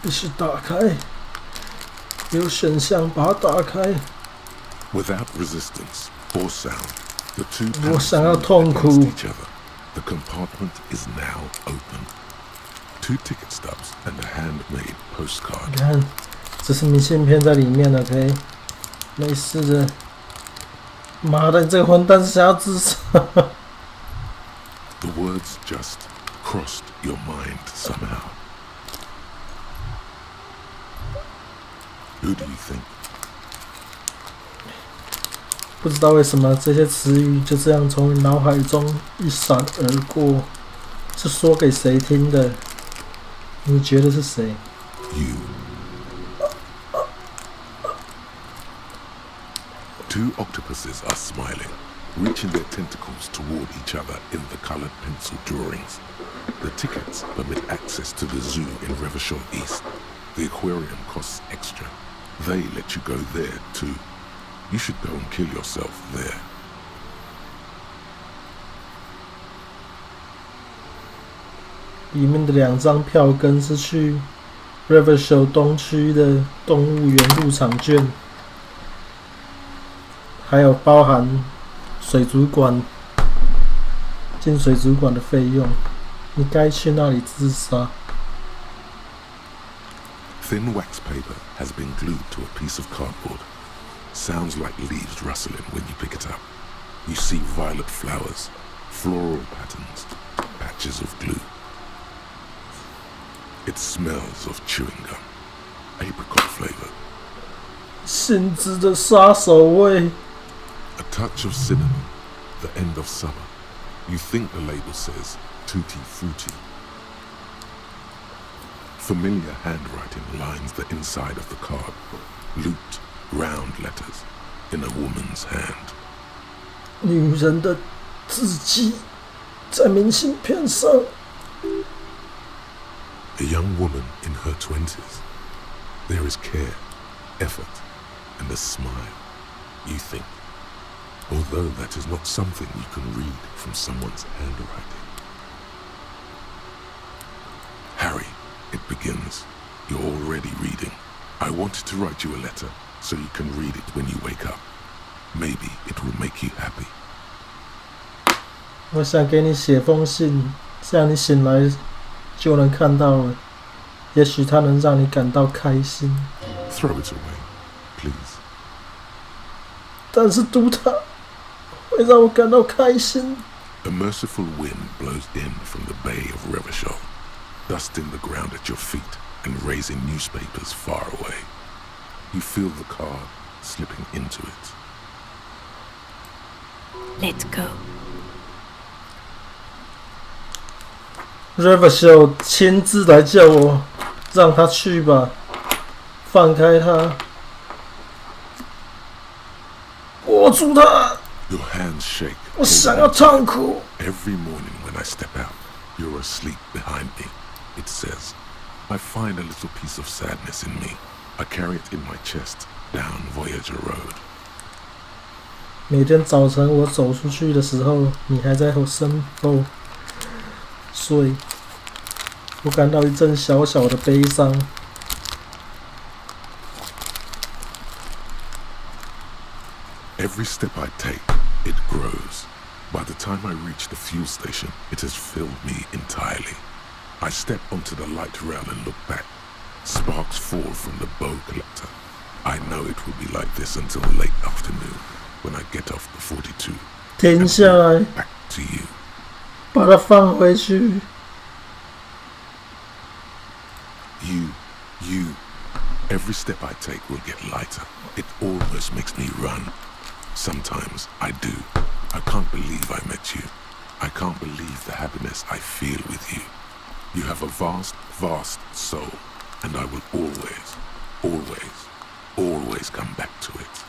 必须打开，有选项把它打开。 Without resistance or sound, the two 我 panels 想要 move 痛苦。 against each other. The compartment is now open. 2 ticket stubs and a handmade postcard. 你看，这是明信片在里面的 ，OK， 没事的。妈的，你这个混蛋是想要自杀！ The words just crossed your mind somehow. Who do you think? 不知道为什么这些词语就这样从脑海中一闪而过，是说给谁听的？你觉得是谁？ You. 2 octopuses are smiling, reaching their tentacles toward each other in the colored pencil drawings. The tickets permit access to the zoo in Revershaw East. The aquarium costs extra. They let you go there too. You should go and kill yourself there. 里面的2张票根是去 Revershaw 东区的动物园入场券，还有包含水族馆进水族馆的费用。你该去那里自杀。 Thin wax paper has been glued to a piece of cardboard. Sounds like leaves rustling when you pick it up. You see violet flowers, floral patterns, patches of glue. It smells of chewing gum, apricot flavor. 信纸的杀手味。 A touch of cinnamon, the end of summer. You think the label says tutti frutti. Familiar handwriting lines the inside of the card. Looped, round letters. in a woman's hand. 女人的字迹在明信片上。A young woman in her 20s. There is care, effort, and a smile, you think. Although that is not something you can read from someone's handwriting. Harry, it begins. You're already reading. I wanted to write you a letter so you can read it when you wake up. Maybe it will make you happy. 我想给你写封信，这样你醒来就能看到了。也许它能让你感到开心。Throw it away, please. 但是读它会让我感到开心。A merciful wind blows in from the bay of Revachol, dusting the ground at your feet and raising newspapers far away. You feel the card slipping into it. Let's go. Revachol 亲自来叫我，让他去吧，放开他，握住他。Your hands shake. 我想要痛苦。Every morning when I step out, you're asleep behind me. It says, I find a little piece of sadness in me. I carry it in my chest down Voyager Road. 每天早晨我走出去的时候，你还在我身后睡，我感到一阵小小的悲伤。Every step I take, it grows. By the time I reach the fuel station, it has filled me entirely. I step onto the light rail and look back. Sparks fall from the bow collector. I know it will be like this until late afternoon, when I get off the 42. 停下来 Back to you. 把它放回去。You. Every step I take will get lighter. It almost makes me run. Sometimes I do. I can't believe I met you. I can't believe the happiness I feel with you. You have a vast, vast soul, and I will always come back to it.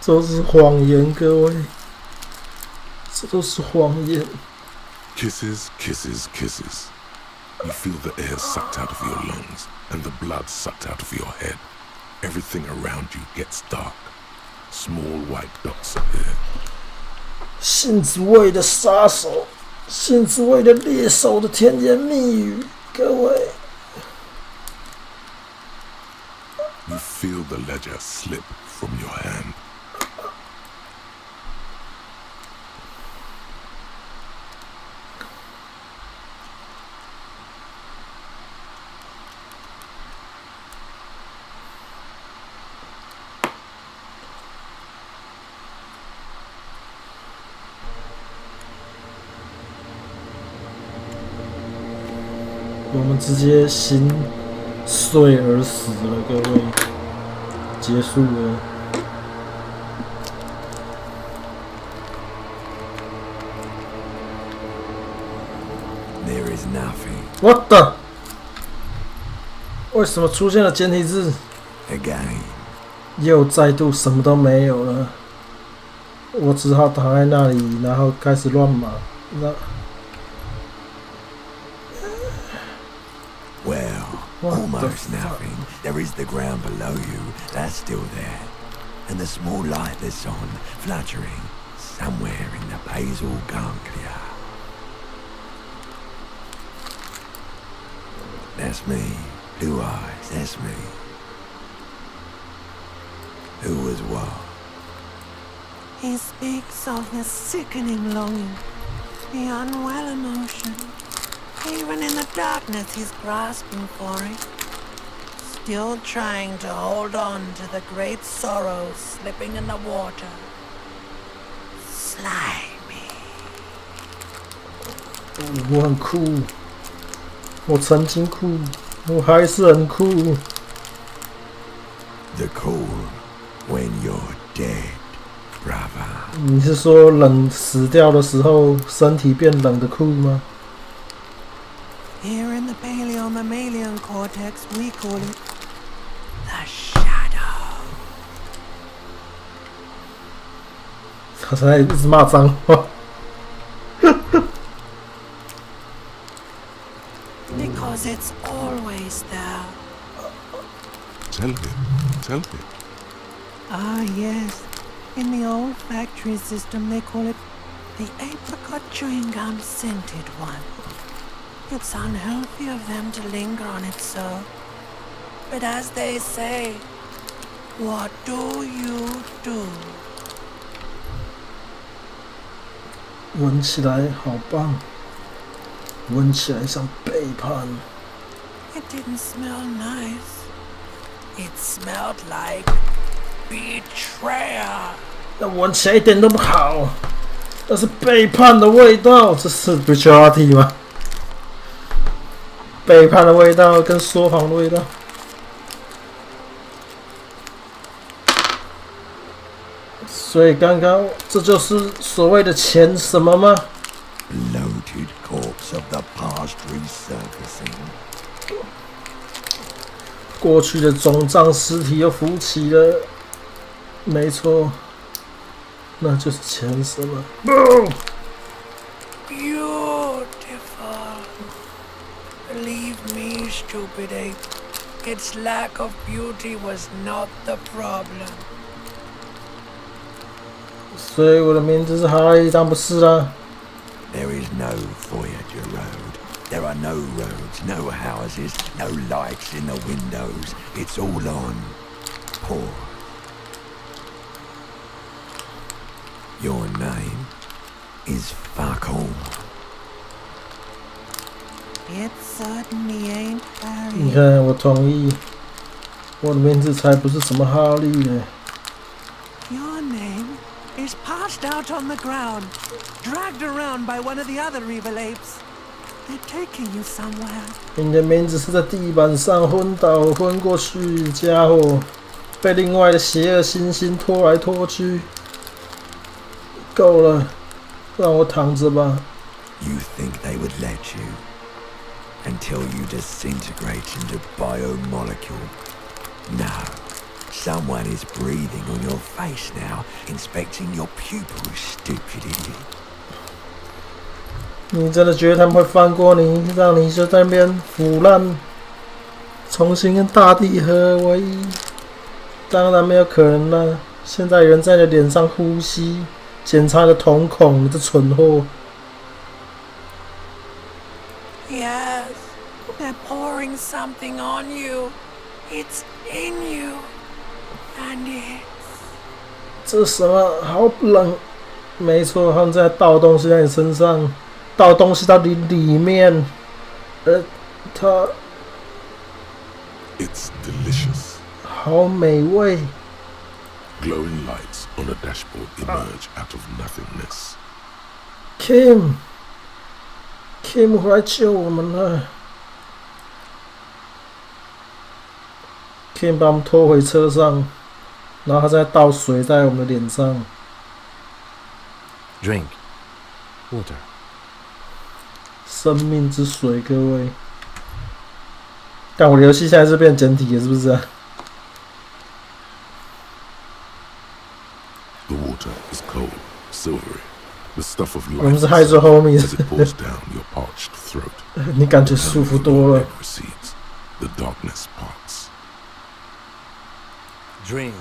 这是谎言，各位，这都是谎言。Kisses, kisses, kisses. You feel the air sucked out of your lungs and the blood sucked out of your head. Everything around you gets dark. Small white dots appear. 性子味的杀手，性子味的猎手的甜言蜜语，各位。You feel the ledger slip from your hand. 我们直接心碎而死了，各位，结束了。There is nothing. What the？ 为什么出现了简体字 Again. 又再度什么都没有了。我只好躺在那里，然后开始乱码。Well, almost nothing. There is the ground below you. That's still there. And the small light that's on, fluttering, somewhere in the basal ganglia. That's me. Blue eyes, that's me. Who was what? He speaks of his sickening longing, the unwell emotion. Even in the darkness he's grasping for it, still trying to hold on to the great sorrow slipping in the water. Slimy. 我很酷，我曾经酷，我还是很酷。The cold when you're dead, brother. 你是说冷死掉的时候，身体变冷的酷吗？ Here in the paleo-mammalian cortex, we call it the shadow. 他才一直骂脏话。Because it's always there. Tell him. Ah, yes. In the old factory system, they call it the apricot chewing gum scented one. It's unhealthy of them to linger on it so. But as they say, what do you do? 闻起来好棒，闻起来像背叛。It didn't smell nice. It smelled like betrayal. 那闻起来一点都不好，那是背叛的味道。这是 betrayal 吗？背叛的味道跟说谎的味道。所以刚刚这就是所谓的钱什么吗 ？Bloated corpse of the past resurfacing. 过去的肿胀尸体又浮起了，没错，那就是钱什么。Beautiful. Believe me, stupid ape. Its lack of beauty was not the problem. 所以我的名字是哈利，当不是啊。There is no Voyager Road. There are no roads, no houses, no lights in the windows. It's all on pause. Your name is fuck all. It certainly ain't Harry. 你看，我同意，我的名字才不是什么哈利呢。Your name is passed out on the ground, dragged around by one of the other evil apes. They're taking you somewhere. 你的名字是在地板上昏倒、昏过去，家伙，被另外的邪恶猩猩拖来拖去。够了，让我躺着吧。You think they would let you? Until you disintegrate into biomolecule. No. Someone is breathing on your face now, inspecting your pupils, stupid idiot. 你真的觉得他们会放过你，让你就在那边腐烂，重新跟大地合为一？当然没有可能了。现在有人在你的脸上呼吸，检查你的瞳孔，你这蠢货！ Yes, they're pouring something on you. It's in you. And it's... 这什么？好冷！没错，他们在倒东西在你身上，倒东西到你里面，它 It's delicious. 好美味。 Glowing lights on a dashboard emerge out of nothingness. Kim 回来救我们了。Kim 把我们拖回车上，然后他在倒水在我们的脸上。Drink. Water. 生命之水，各位。但我的游戏现在是变简体了，是不是啊？ The water is cold, silvery, the stuff of 我们 life 是害羞 homies as it pours down your parched throat. 你感觉舒服多了。 Recedes, the darkness parts. Drink.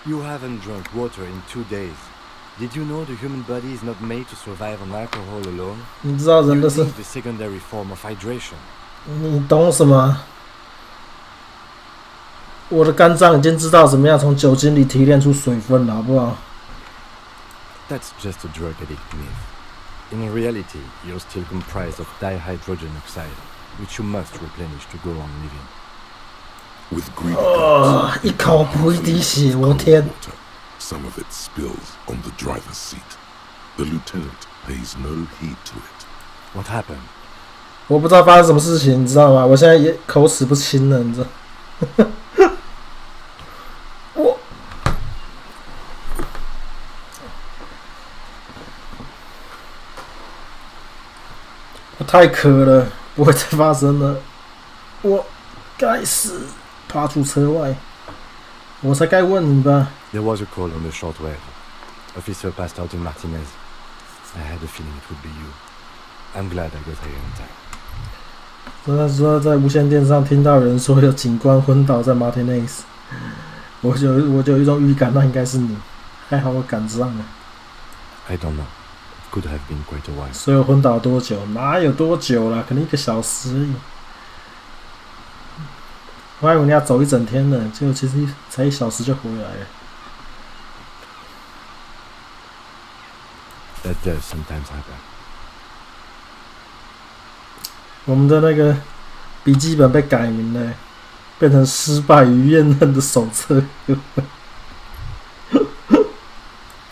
You haven't drunk water in 2 days. Did you know the human body is not made to survive on alcohol alone? 你知道人 You 的是 need the secondary form of hydration. 你懂什么？我的肝脏已经知道怎么样从酒精里提炼出水分了，好不好？ That's just a drug addict myth. In reality, you're still comprised of dihydrogen oxide, which you must replenish to go on living. With greedy 一口补一滴血，我天！ some of it spills on the driver's seat. The lieutenant pays no heed to it. What happened? 我不知道发生什么事情，你知道吗？我现在也口齿不清了，你知道？我太渴了，不会再发生了。我该死，爬出车外。我才该问你吧。 There was a call on the shortwave. Officer passed out in Martinez. I had a feeling it would be you. I'm glad I got here in time. 他说在无线电上听到有人说有警官昏倒在 Martinez， 我就有一种预感，那应该是你。还好我赶上了。I don't know. Could have been quite a while. 所以我昏倒多久？哪有多久啦？可能1个小时而已。我还以为你要走一整天呢，结果其实才1小时就回来了。That does sometimes happen. 我们的那个笔记本被改名了，变成失败与怨恨的手册。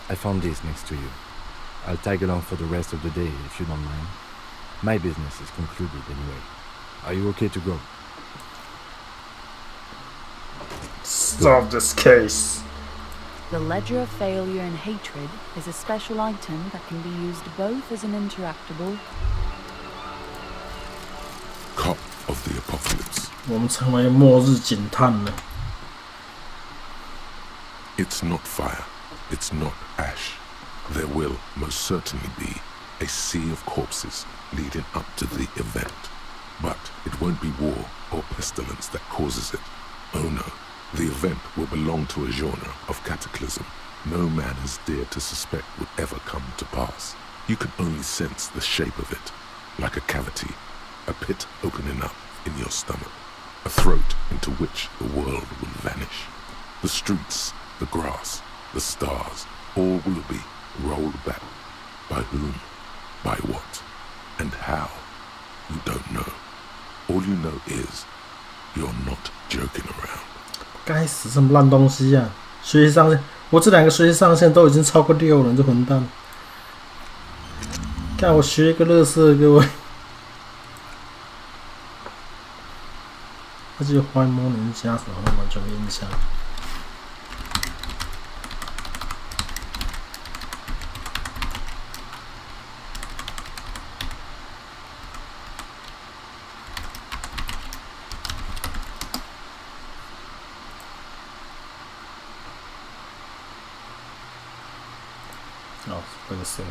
I found this next to you. I'll tag along for the rest of the day if you don't mind. My business is concluded anyway. Are you okay to go? Solve this case. The Ledger of Failure and Hatred is a special item that can be used both as an interactable Cop of the Apocalypse. 我们成为末日警探了。It's not fire. It's not ash. There will most certainly be a sea of corpses leading up to the event. But it won't be war or pestilence that causes it. Oh no. The event will belong to a genre of cataclysm no man has dared to suspect would ever come to pass. You can only sense the shape of it, like a cavity, a pit opening up in your stomach, a throat into which the world will vanish. The streets, the grass, the stars, all will be rolled back. By whom, by what, and how, you don't know. All you know is, you're not joking around. 该死，什么烂东西啊！学习上限，我这2个学习上限都已经超过6了，这混蛋！看我学一个乐色，各位。他这个坏魔人家什么完全没印象。哦，这个是，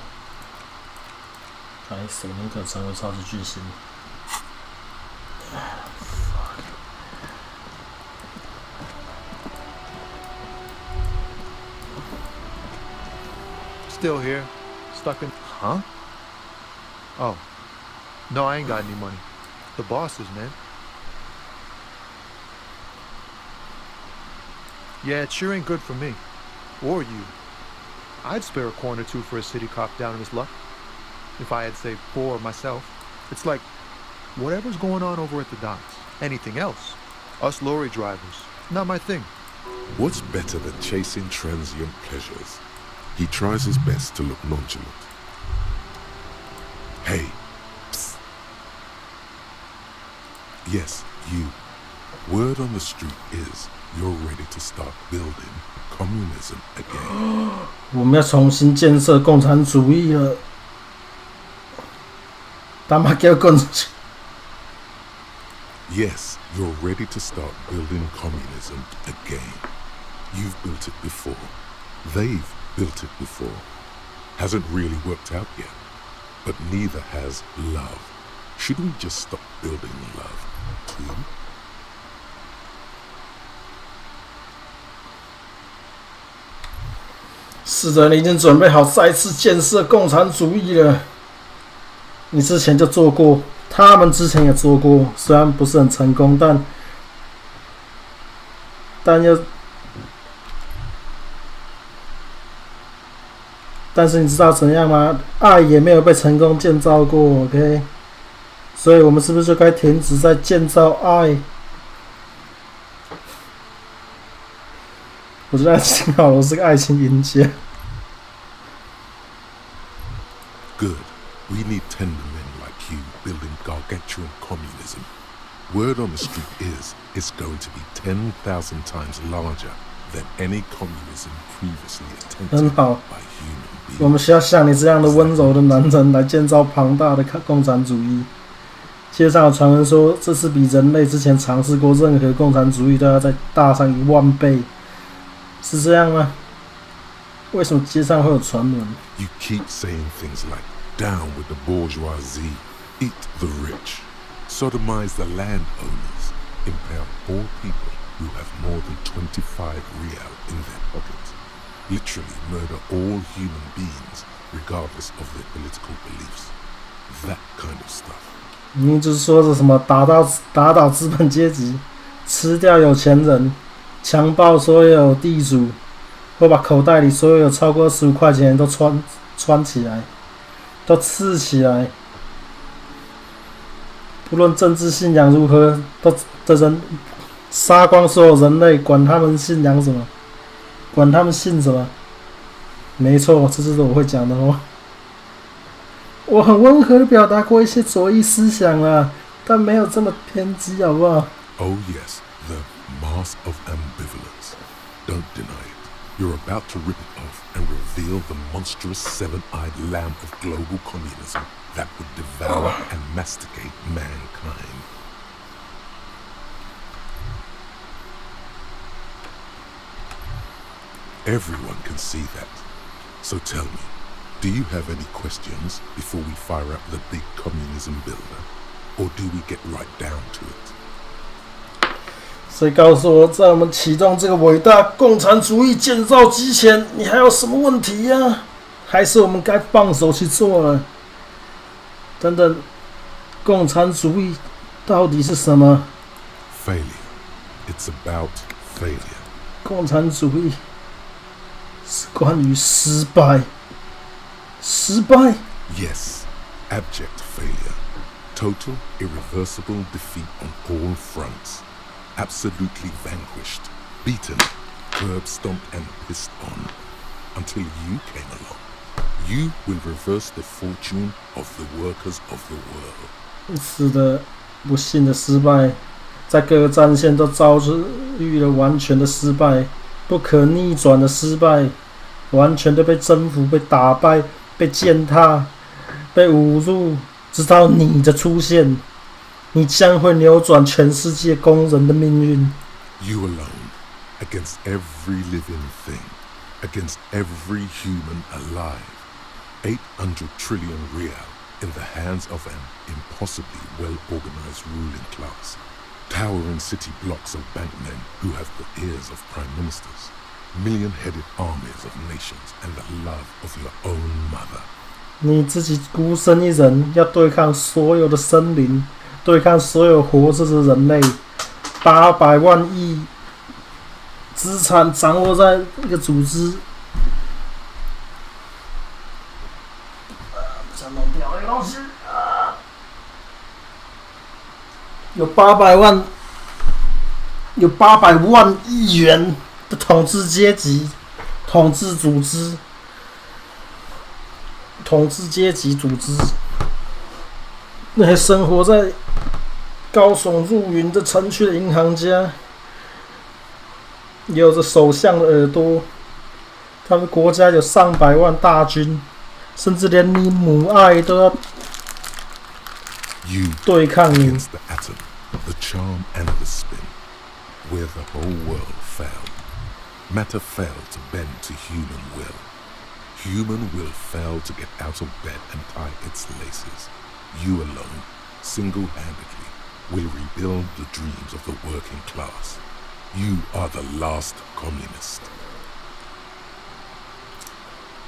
该死，宁可成为超级巨星。Still here, stuck in. Huh? Oh, no, I ain't got any money. The bosses, man. Yeah, it sure ain't good for me, or you. I'd spare a coin or two for a city cop down in his luck. If I had, say, 4 myself. It's like, whatever's going on over at the docks. Anything else? Us lorry drivers. Not my thing. What's better than chasing transient pleasures? He tries his best to look nonchalant. Hey. Psst. Yes, you. Word on the street is you're ready to start building communism again. 我们要重新建设共产主义了。他妈给我滚出去！ Yes, you're ready to start building communism again. You've built it before. They've built it before. Hasn't really worked out yet. But neither has love. Should we just stop building love, too? 是的，你已经准备好再次建设共产主义了。你之前就做过，他们之前也做过，虽然不是很成功，但是你知道怎样吗？爱也没有被成功建造过 ，OK？ 所以我们是不是就该停止在建造爱？我觉得幸好我是个爱情赢家。Good. We need tender men like you building gargantuan communism. Word on the street is it's going to be 10,000 times larger than any communism previously attempted 很好， by human 我 beings. 们需要像你这样的温柔的男人来建造庞大的共产主义。街上有传闻说，这次比人类之前尝试过任何共产主义都要再大上1万倍，是这样吗？为什么街上会有传闻 You keep saying things like, down with the bourgeoisie, eat the rich, sodomize the landowners, impale all people who have more than 25 real in their pockets, literally murder all human beings regardless of their political beliefs. That kind of stuff. 你只说着什么打倒资本阶级，吃掉有钱人，强暴所有地主，或把口袋里所有有超过25块钱都穿起来，都刺起来。不论政治信仰如何，的人杀光所有人类，管他们信仰什么，管他们信什么。没错，这就是我会讲的哦。我很温和的表达过一些左翼思想啦，但没有这么偏激，好不好 Oh yes, the mask of ambivalence. Don't deny it. You're about to rip it off and reveal the monstrous seven-eyed lamb of global communism that would devour and masticate mankind. Everyone can see that. So tell me, do you have any questions before we fire up the big communism builder? Or do we get right down to it? 所以告诉我，在我们启动这个伟大共产主义建造机前，你还有什么问题呀？还是我们该放手去做了？等等，共产主义到底是什么 Failure. It's about failure. 共产主义是关于失败。失败 Yes, abject failure. Total, irreversible defeat on all fronts. Absolutely vanquished, beaten, curb-stomped and pissed on. Until you came along. You will reverse the fortune of the workers of the world. 是的，不幸的失败，在各个战线都遭遇了完全的失败，不可逆转的失败，完全的被征服、被打败、被践踏、被侮辱，直到你的出现，你将会扭转全世界工人的命运。You alone, against every living thing, against every human alive. 800 trillion real in the hands of an impossibly well-organized ruling class. Towering city blocks of bankmen who have the ears of prime ministers. Million-headed armies of nations and the love of your own mother. 你自己孤身一人，要对抗所有的生灵，对抗所有活着的人类，800万亿资产掌握在一个组织。想弄掉那个东西啊！有800万亿元的统治阶级、统治组织。统治阶级组织，那些生活在高耸入云的城区的银行家，有着首相的耳朵，他们国家有上百万大军，甚至连你母爱都要对抗你。 Against the atom, the charm and the spin, where the whole world failed. Matter failed to bend to human will. Human will fail to get out of bed and tie its laces. You alone, single-handedly, will rebuild the dreams of the working class. You are the last communist.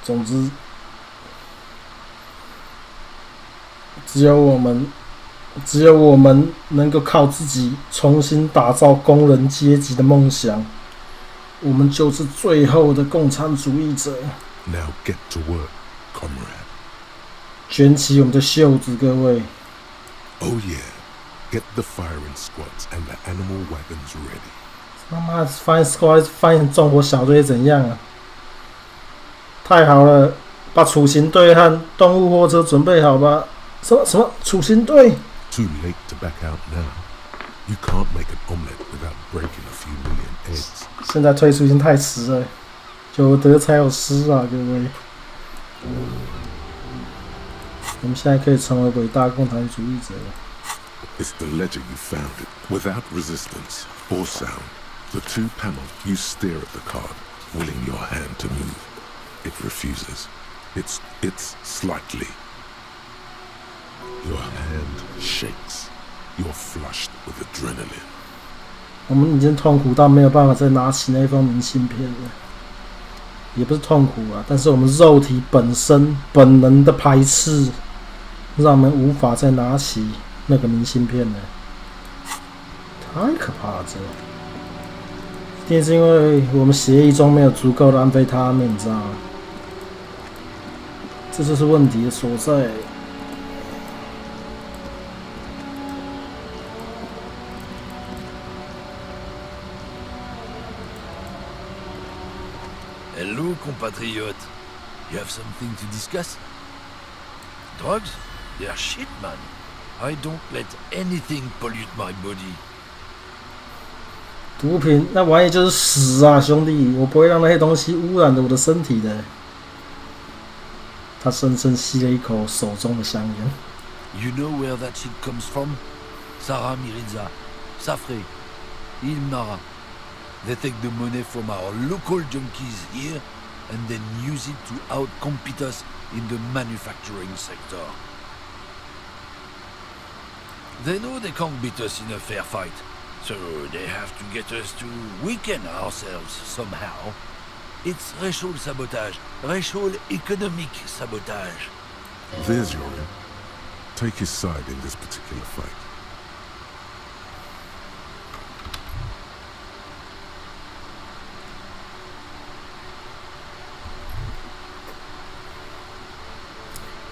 总之，只有我们能够靠自己重新打造工人阶级的梦想。我们就是最后的共产主义者。 Now get to work, comrade. 卷起我们的袖子，各位。 Oh yeah, get the firing squads and the animal wagons ready. 他妈 ，firing squad 翻译成纵火小队怎样啊？太好了，把处刑队和动物货车准备好吧。什么处刑队 Too late to back out now. You can't make an omelette without breaking a few million eggs. 现在退出已经太迟了，有得才有失啊，各位。我们现在可以成为伟大共产主义者了。 It's the ledger you founded, without resistance or sound. The two panels you stare at the card, willing your hand to move. It refuses. It's slightly. Your hand shakes. You're flushed with adrenaline. 我们已经痛苦到没有办法再拿起那封明信片了，也不是痛苦啊，但是我们肉体本身本能的排斥，让我们无法再拿起那个明信片了。太可怕了，这一定是因为我们血液中没有足够的安非他命，你知道吗？这就是问题的所在。Hello, compatriot. You have something to discuss? Drugs? They're shit, man. I don't let anything pollute my body. 毒品那玩意就是屎啊，兄弟！我不会让那些东西污染了我的身体的。他深深吸了一口手中的香烟。You know where that shit comes from? Sarah Miriza, Safre, Ilmara. They take the money from our local junkies here and then use it to outcompete us in the manufacturing sector. They know they can't beat us in a fair fight, so they have to get us to weaken ourselves somehow. It's racial sabotage, racial economic sabotage. There's Yorin. Take his side in this particular fight.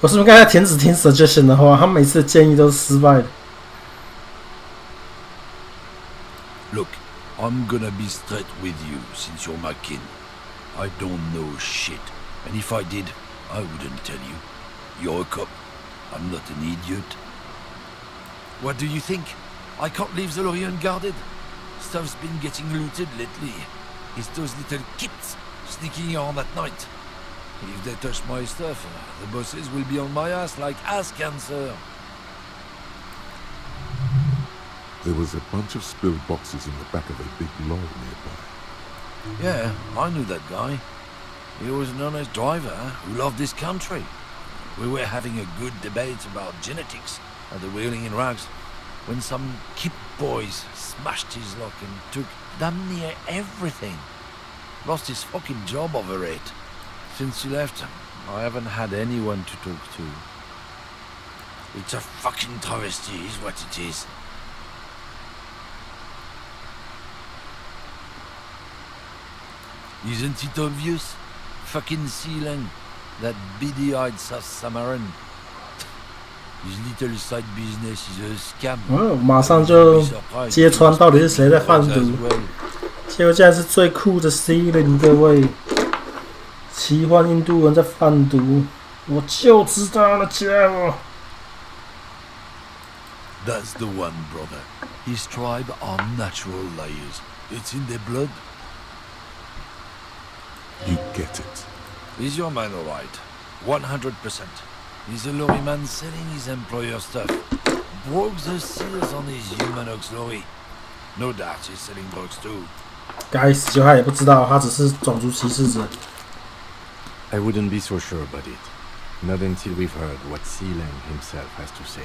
我是不是刚才停止听 suggestion 的话，他每次的建议都是失败的。Look, I'm gonna be straight with you since you're my kin. I don't know shit, and if I did, I wouldn't tell you. You're a cop. I'm not an idiot. What do you think? I can't leave the lorry unguarded. Stuff's been getting looted lately. It's those little kids sneaking around at night. If they touch my stuff, the bosses will be on my ass like ass cancer. There was a bunch of spilled boxes in the back of a big lorry nearby. Yeah, I knew that guy. He was an honest driver who loved this country. We were having a good debate about genetics at the Wheeling in Rags when some Kip boys smashed his lock and took damn near everything. Lost his fucking job over it. Since he left, I haven't had anyone to talk to. It's a fucking travesty, is what it is. Isn't it obvious? Fucking Sealang, that beady-eyed South Samaran. His little side business is a scam. 马上就揭穿到底是谁在贩毒。结果竟然是最酷的 C 了，各位。奇幻印度人在贩毒，我就知道了，家伙。That's the one, brother. His tribe are natural liars. It's in their blood. You get it. Is your man alright? 100%. He's a lorry man selling his employer stuff. Broke the seals on his Humanox lorry. No doubt he's selling drugs too. 该死，就他也不知道，他只是种族歧视者。I wouldn't be so sure about it. Not until we've heard what Sealang himself has to say.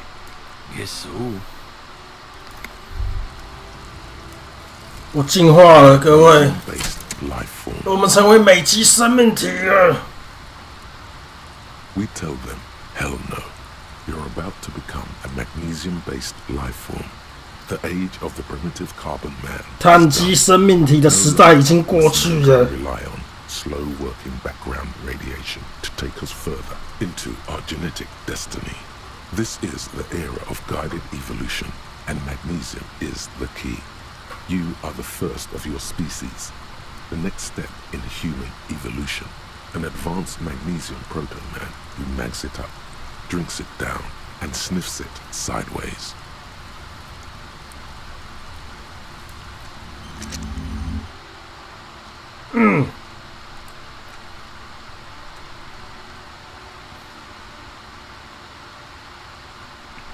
Guess so. 我进化了，各位。我们成为美籍生命体了。We tell them, hell no. You're about to become a magnesium-based life form. The age of the primitive carbon man. 碳基生命体的时代已经过去了。Slow working background radiation to take us further into our genetic destiny. This is the era of guided evolution, and magnesium is the key. You are the first of your species. The next step in human evolution. An advanced magnesium proto-man who mags it up, drinks it down, and sniffs it sideways.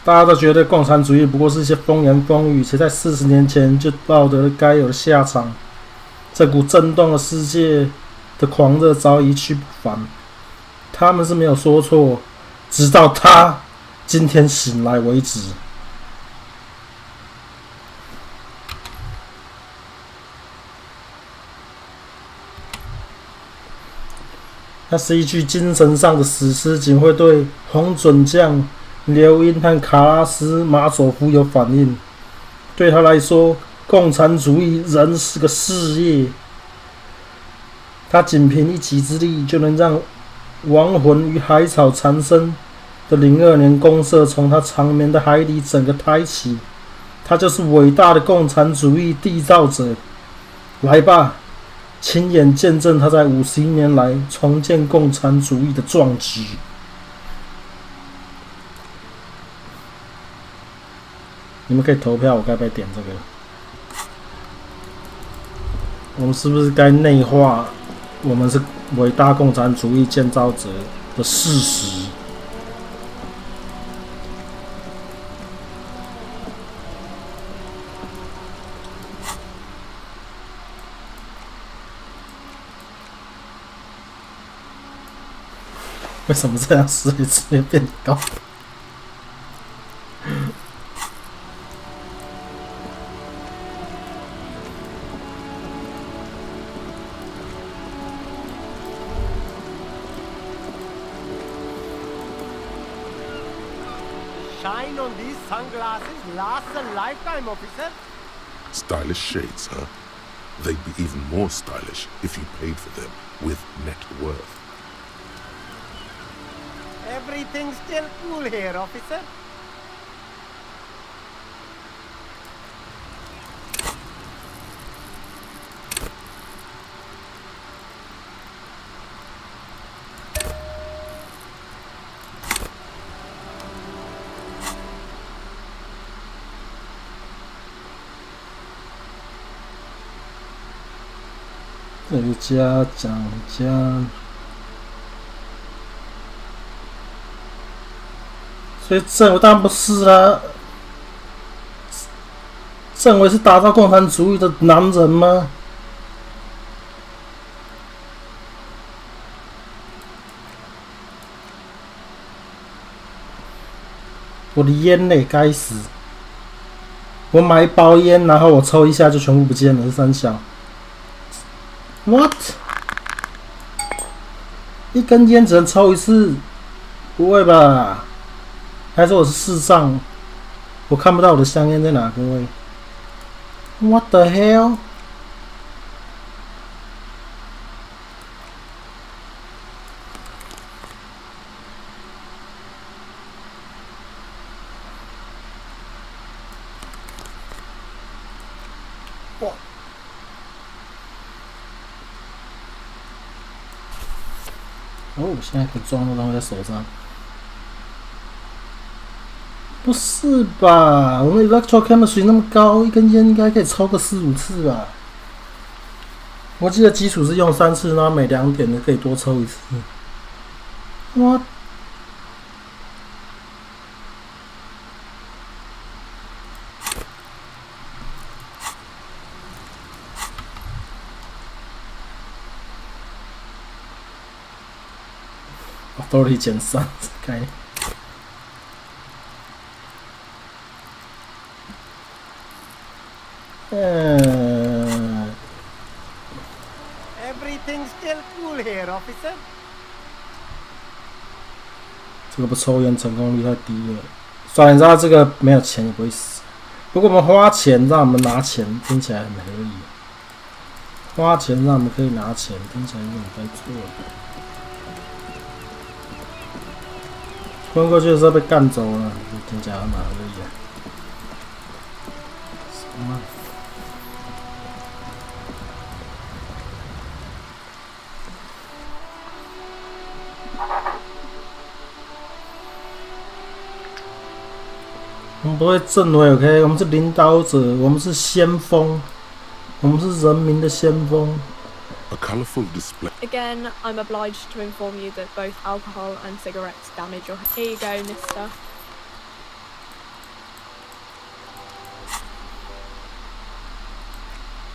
大家都觉得共产主义不过是一些风言风语，且在40年前就抱得该有的下场。这股震动的世界的狂热早已一去不返。他们是没有说错，直到他今天醒来为止。那是一具精神上的史诗，仅会对红准将刘英和卡拉斯马佐夫有反应。对他来说，共产主义仍是个事业。他仅凭一己之力，就能让亡魂于海草缠身的02年公社从他长眠的海底整个抬起。他就是伟大的共产主义缔造者。来吧！亲眼见证他在51年来重建共产主义的壮举。你们可以投票，我该不该点这个？我们是不是该内化我们是伟大共产主义建造者的事实？为什么这样吃一吃会变高Shine on these sunglasses lasts a lifetime, officer. Stylish shades, huh? They'd be even more stylish if you paid for them with net worth. Everything's still cool here, officer.最佳奖项，所以政委当然不是啦。政委是打造共产主义的男人吗？我的烟嘞，该死！我买一包烟，然后我抽一下就全部不见了，是三小。What？ 一根烟只能抽一次？不会吧？还是我是视障？我看不到我的香烟在哪，各位。What the hell？ 哦，现在可以装那东西在手上。不是吧？我们 electrochemistry 那么高，一根烟应该可以抽个4、5次吧？我记得基础是用3次，然后每2点的可以多抽1次。What？ authority 减3，概念。Everything's still cool here, officer. 这个不抽烟成功率太低了。虽然你知道这个没有钱也不会死，不过我们花钱让我们拿钱，听起来很合理。花钱让我们可以拿钱，听起来有点在错。混过去的时候被干走了，听起来很合理啊。什么？我们不会政委 ，OK？ 我们是领导者，我们是先锋，我们是人民的先锋。A colorful display. Again, I'm obliged to inform you that both alcohol and cigarettes damage your... Here you go, mister.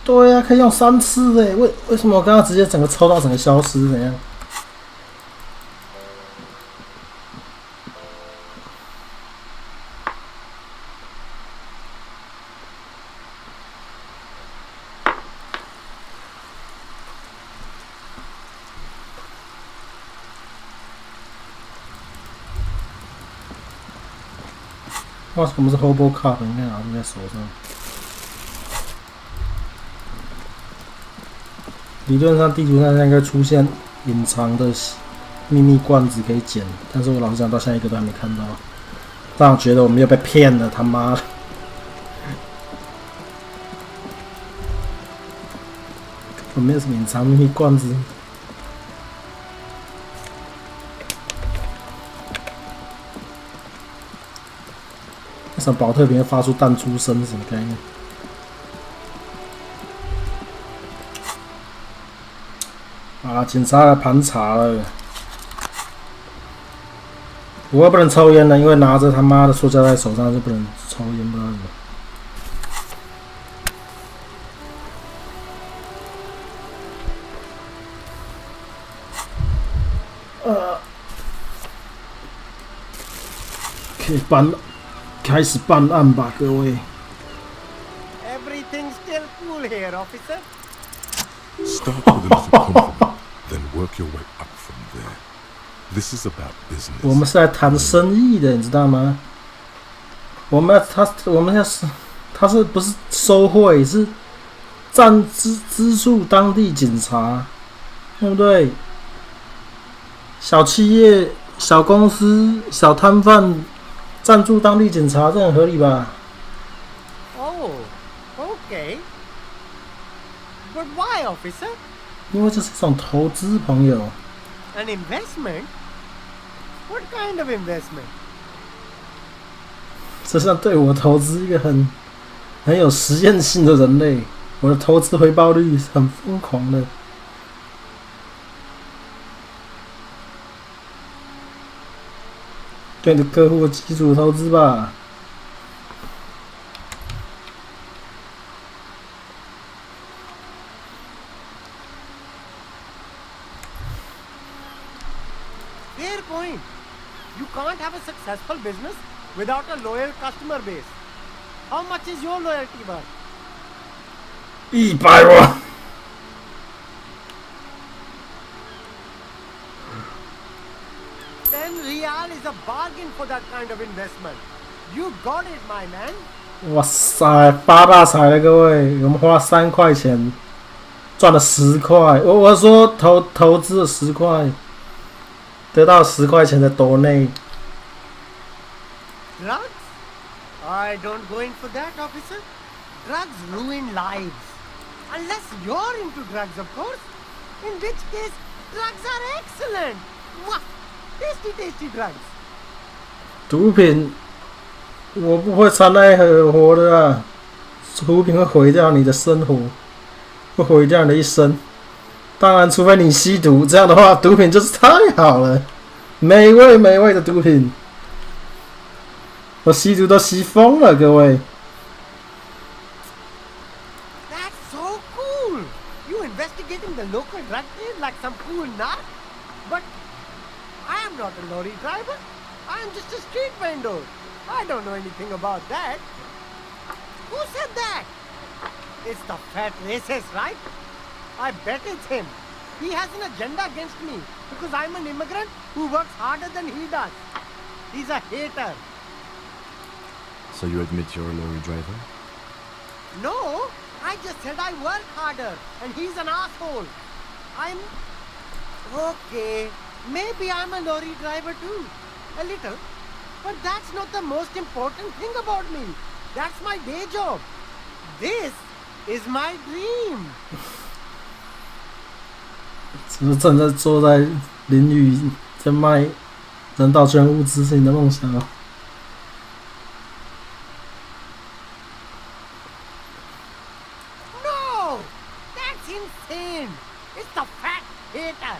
对啊，可以用3次哎，为什么我刚刚直接整个抽到整个消失怎样？哇，什么是 Hobo Cup？ 应该拿在手上。理论上地图上应该出现隐藏的秘密罐子可以捡，但是我老实讲到现在一个都还没看到，让我觉得我们又被骗了，他妈的！我没有什么隐藏秘密罐子。为什么保特瓶会发出弹珠声？什么概念？啊！警察来盘查了，我又不能抽烟了，因为拿着他妈的塑胶袋手上就不能抽烟，不知道怎么。可以开始办案吧，各位。Everything's still cool here, officer. Start with a little compliment, then work your way up from there. This is about business. 我们是来谈生意的，你知道吗？我们他是不是收贿？是资助当地警察，对不对？小企业、小公司、小摊贩赞助当地警察，这很合理吧？ Oh, okay. But why, officer? 因为这是一种投资，朋友。An investment? What kind of investment? 这是对我投资一个很有实验性的人类，我的投资回报率是很疯狂的。对你的客户的基础投资吧。Fair point. You can't have a successful business without a loyal customer base. How much is your loyalty worth? 100万。10 real is a bargain for that kind of investment. You got it, my man. 哇塞，发大财了，各位！我们花3块钱赚了10块。我说投资了10块，得到10块钱的斗内。Drugs? I don't go in for that, officer. Drugs ruin lives. Unless you're into drugs, of course. In which case, drugs are excellent. Mwah! Tasty, tasty drugs. 毒品，我不会掺爱合活的啊！毒品会毁掉你的生活，会毁掉你的一生。当然，除非你吸毒，这样的话，毒品就是太好了，美味美味的毒品。我吸毒都吸疯了，各位。That's so cool. You investigating the local drug trade like some cool nut? But I am not a lorry driver. I am just a street vendor. I don't know anything about that. Who said that? It's the fat racist, right? I bet it's him. He has an agenda against me because I'm an immigrant who works harder than he does. He's a hater. So you admit you're a lorry driver? No, I just said I work harder and he's an asshole. I'm... Okay, maybe I'm a lorry driver too. A little. But that's not the most important thing about me. That's my day job. This is my dream. 是不是正在坐在淋雨在卖人道救援物资是你的梦想啊？ No! That's insane! It's the fat hater.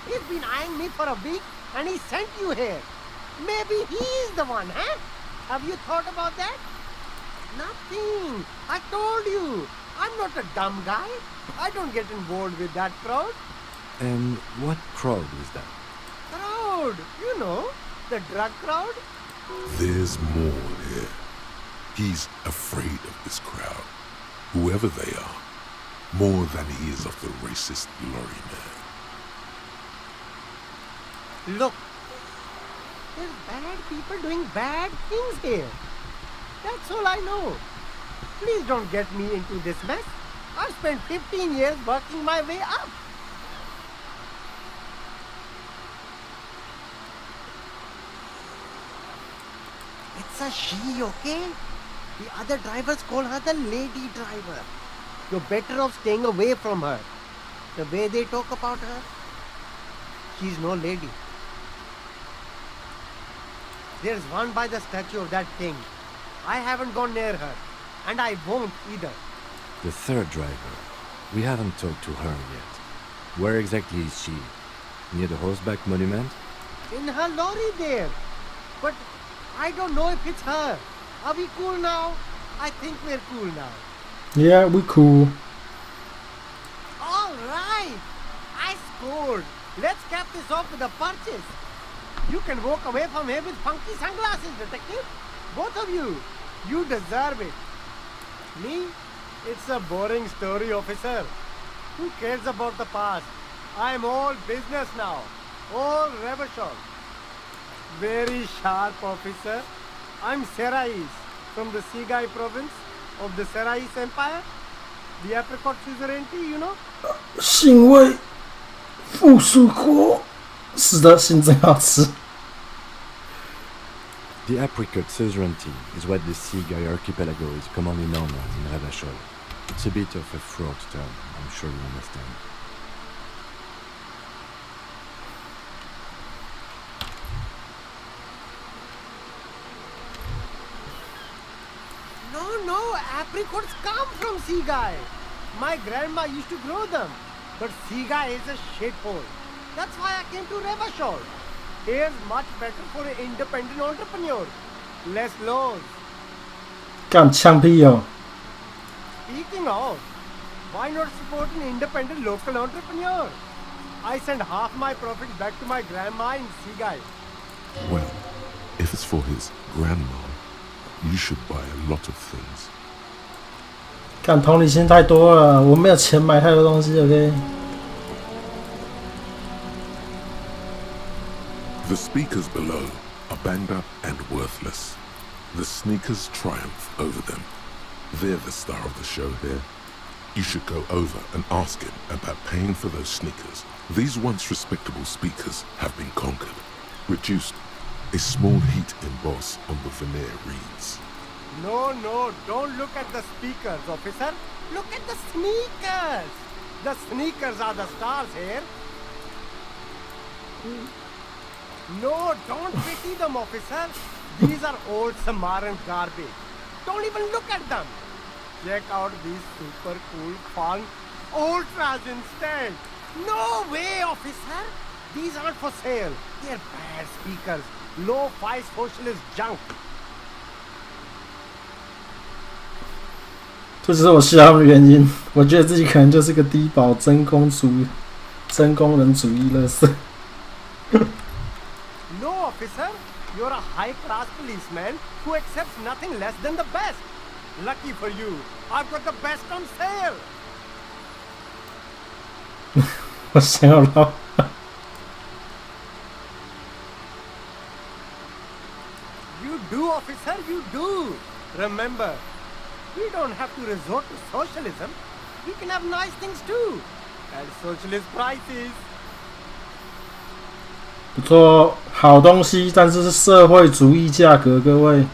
He's been eyeing me for a week and he sent you here. Maybe he's the one, huh? Have you thought about that? Nothing. I told you. I'm not a dumb guy. I don't get involved with that crowd. And what crowd is that? Crowd, you know, the drug crowd. There's more here. He's afraid of this crowd, whoever they are, more than he is of the racist lorry man. Look, there's bad people doing bad things here. That's all I know. Please don't get me into this mess. I've spent 15 years working my way up. It's a she, okay? The other drivers call her the lady driver. You're better off staying away from her. The way they talk about her, she's no lady. There's one by the statue of that thing. I haven't gone near her, and I won't either. The third driver. We haven't talked to her yet. Where exactly is she? Near the horseback monument? In her lorry there. But I don't know if it's her. Are we cool now? I think we're cool now. Yeah, we cool. All right. I scored. Let's cap this off with a purchase. You can walk away from here with funky sunglasses, detective. Both of you. You deserve it. Me? It's a boring story, officer. Who cares about the past? I'm all business now. All revolution. Very sharp, officer. I'm Serais from the Sigai province of the Serais Empire. The apricot suzerainty, you know? 性味附属国，是的，心真好吃。The apricot suzerainty is what the Sigai archipelago is commonly known as in Revachol. It's a bit of a fraught term, I'm sure you understand. No, apricots come from Sigai. My grandma used to grow them. But Sigai is a shithole. That's why I came to Revachol. Here's much better for an independent entrepreneur. Less laws. 干枪毙哦！ Speaking of, why not support an independent local entrepreneur? I send half my profits back to my grandma in Sigai. Well, if it's for his grandma, you should buy a lot of things. 干同理心太多了，我没有钱买太多东西。OK。 The speakers below are banged up and worthless. The sneakers triumph over them. They're the star of the show here. You should go over and ask him about paying for those sneakers. These once respectable speakers have been conquered, reduced. A small heat emboss on the veneer reads. No, don't look at the speakers, officer. Look at the sneakers. The sneakers are the stars here. No, don't pity them, officer. These are old Samaran garbage. Don't even look at them. Check out these super cool fun ultras instead. No way, officer. These aren't for sale. They're bad speakers. Low-fi socialist junk. 这就是我需要他们的原因。我觉得自己可能就是个低保真工人主义垃圾。No, officer. You're a high-class policeman who accepts nothing less than the best. Lucky for you, I've got the best on sale. 我想要捞。You do, officer, you do. Remember, we don't have to resort to socialism. We can have nice things too. At socialist prices. 不错，好东西，但是是社会主义价格，各位。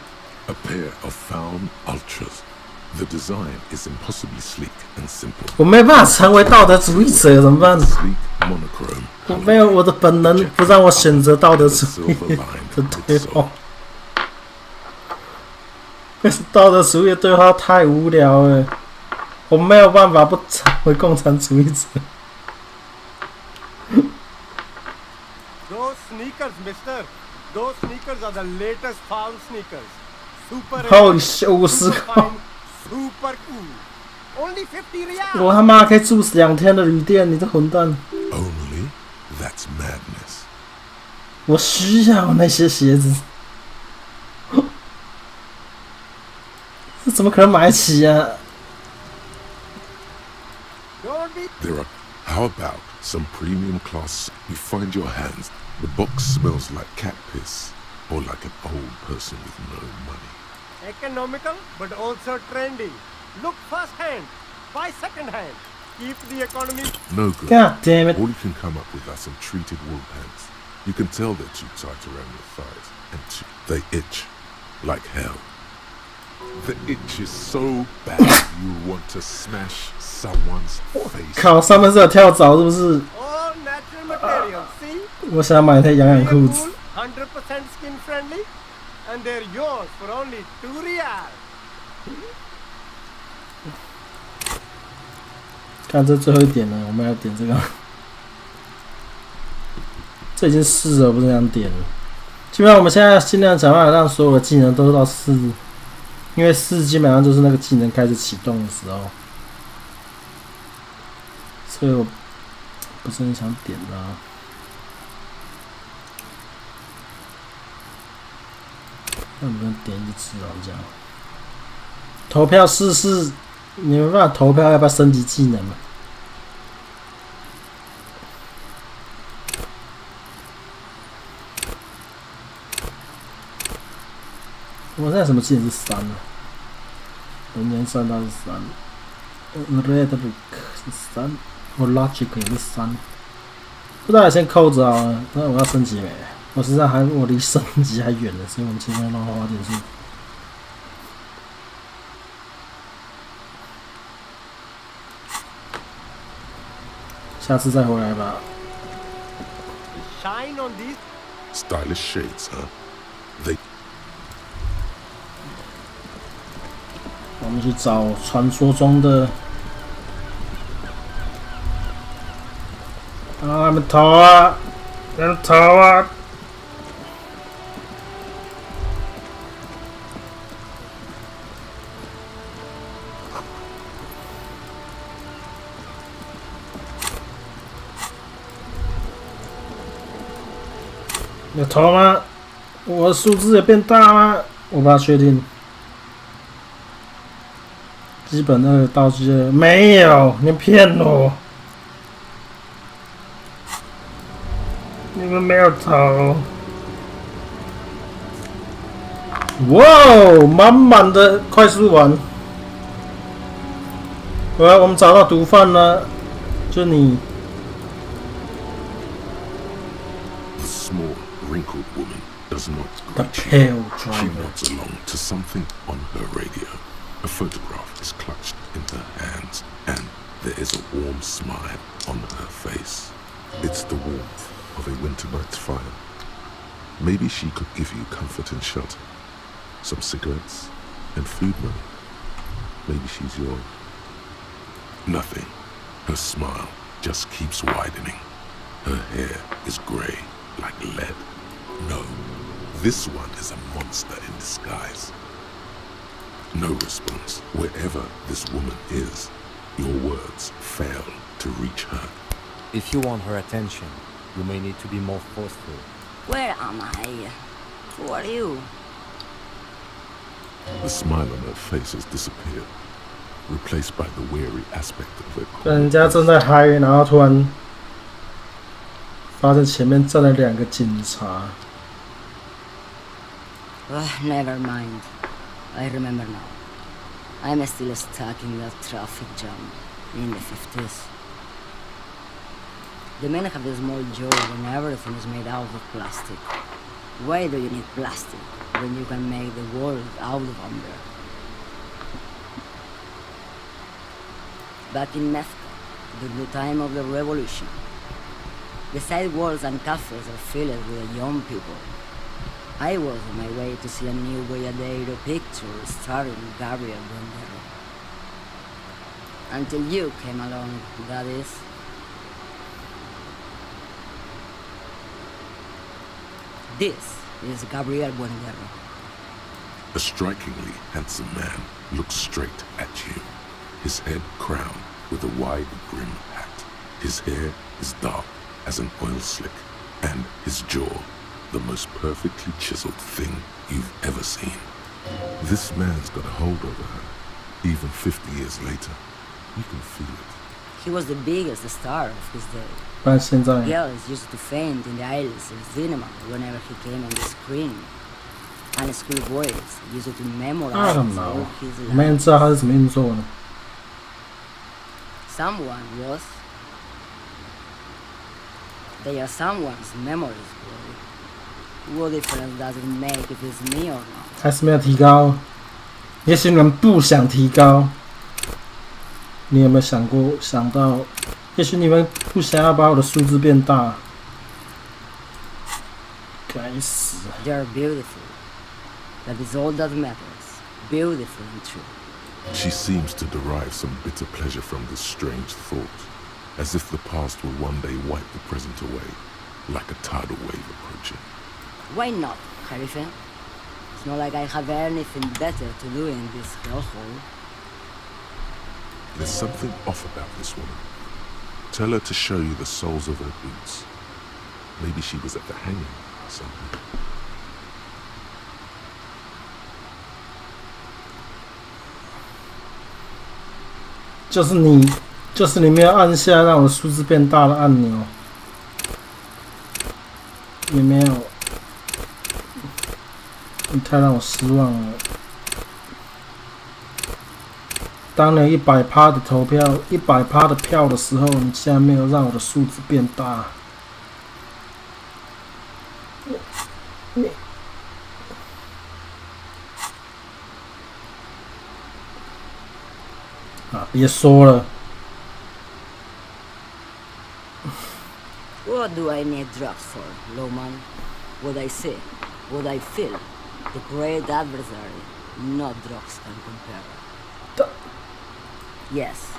A pair of found ultras. The design is impossibly sleek and simple. 我没办法成为道德主义者，怎么办？ Sleek monochrome. 我没有我的本能，不让我选择道德主义的对话。但是道德主义的对话太无聊了，我没有办法不成为共产主义者。Those sneakers, mister. Those sneakers are the latest found sneakers. Super Holy shit, 50 super fine, super cool. Only 50 real. 我他妈可以住2天的旅店，你这混蛋！ Only? That's madness. 我需要那些鞋子，这怎么可能买得起啊？ There are. How about some premium class? You find your hands. The box smells like cat piss, or like an old person with no money. Economical, but also trendy. Look first hand, buy second hand. Keep the economy. No good. God damn it. All you can come up with are some treated wool pants. You can tell they're too tight around your thighs, and they itch like hell. The itch is so bad you want to smash someone's face. 靠，上面是有跳蚤是不是？ All natural materials, see? 我想买条痒裤子。 100% skin friendly, and they're yours for only 2 real. 看这最后一点了，我们要点这个。这已经4了，不是想点了。基本上我们现在尽量想办法让所有的技能都到4，因为4基本上就是那个技能开始启动的时候，所以我不是很想点的啊。那我们点一次哦，这样。投票试试，你没办法投票要不要升级技能嘛？我现在什么技能是3呢？人员3到是3，Red Book 是3，我 Logic 也是3。不知道先扣着好了，那我要升级没？我实际上我离升级还远了，所以我们今天让花点数。下次再回来吧。Shine on these stylish shades, huh? They. 我们去找传说中的啊，他们逃啊，人逃啊！有逃吗？我的数字也变大吗？我不大确定。基本2道具没有，你骗我！你们没有逃。哇哦，满满的快速完。我们找到毒贩了，就你。 The small, wrinkled woman does not greet you. She nods along to something on her radio. A photograph is clutched in her hands, and there is a warm smile on her face. It's the warmth of a winter night's fire. Maybe she could give you comfort and shelter, some cigarettes and food money. Maybe she's your nothing. Her smile just keeps widening. Her hair is grey like lead. No, this one is a monster in disguise. No response. Wherever this woman is, your words fail to reach her. If you want her attention, you may need to be more forceful. Where am I? Who are you? The smile on her face has disappeared, replaced by the weary aspect of her. 人家正在嗨，然后突然发现前面站了2个警察。Never mind. I remember now. I'm still stuck in that traffic jam in the 50s. The men have a small joy when everything is made out of plastic. Why do you need plastic when you can make the world out of amber? Back in Mecca, during the time of the revolution, the sidewalks and cafes are filled with young people. I was on my way to see a new Boyadero picture starring Gabriel Bondero. Until you came along, that is. This is Gabriel Bondero. A strikingly handsome man looks straight at you. his head crowned with a wide brim hat. His hair is dark as an oil slick, and his jaw the most perfectly chiseled thing you've ever seen. This man's got a hold over her, even 50 years later. You can feel it. He was the biggest star of his day. 但现在 Girls used to faint in the aisles of cinema whenever he came on the screen. And schoolboys used to memorize I don't all know， his 我们也 lines. 知道他是怎么运作的。 Someone was. They are someone's memories, boy. What difference does it make if it's me or not? 还是没有提高？也许你们不想提高。你有没有想到？也许你们不想要把我的数字变大。该死！ They are beautiful. That is all that matters. Beautiful and true. She seems to derive some bitter pleasure from this strange thought, as if the past will one day wipe the present away, like a tidal wave approaching. Why not, Harife? It's not like I have anything better to do in this hellhole. There's something off about this woman. Tell her to show you the soles of her boots. Maybe she was at the hanging or something. 就是你没有按下让我的数字变大的按钮，也没有，你太让我失望了。当你100%的投票，100%的票的时候，你竟然没有让我的数字变大。啊，别说了。 What do I need drugs for, Lowman? What I see, what I feel, the great adversary, no drugs can compare. Yes,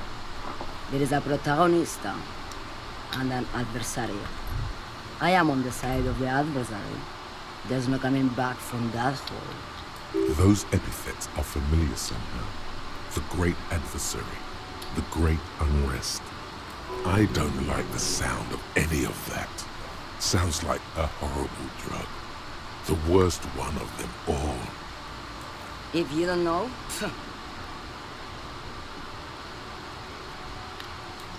there is a protagonista and an adversario. I am on the side of the adversary. There's no coming back from that hole. Those epithets are familiar somehow. The great adversary, the great unrest. I don't like the sound of any of that. Sounds like a horrible drug. The worst one of them all. If you don't know,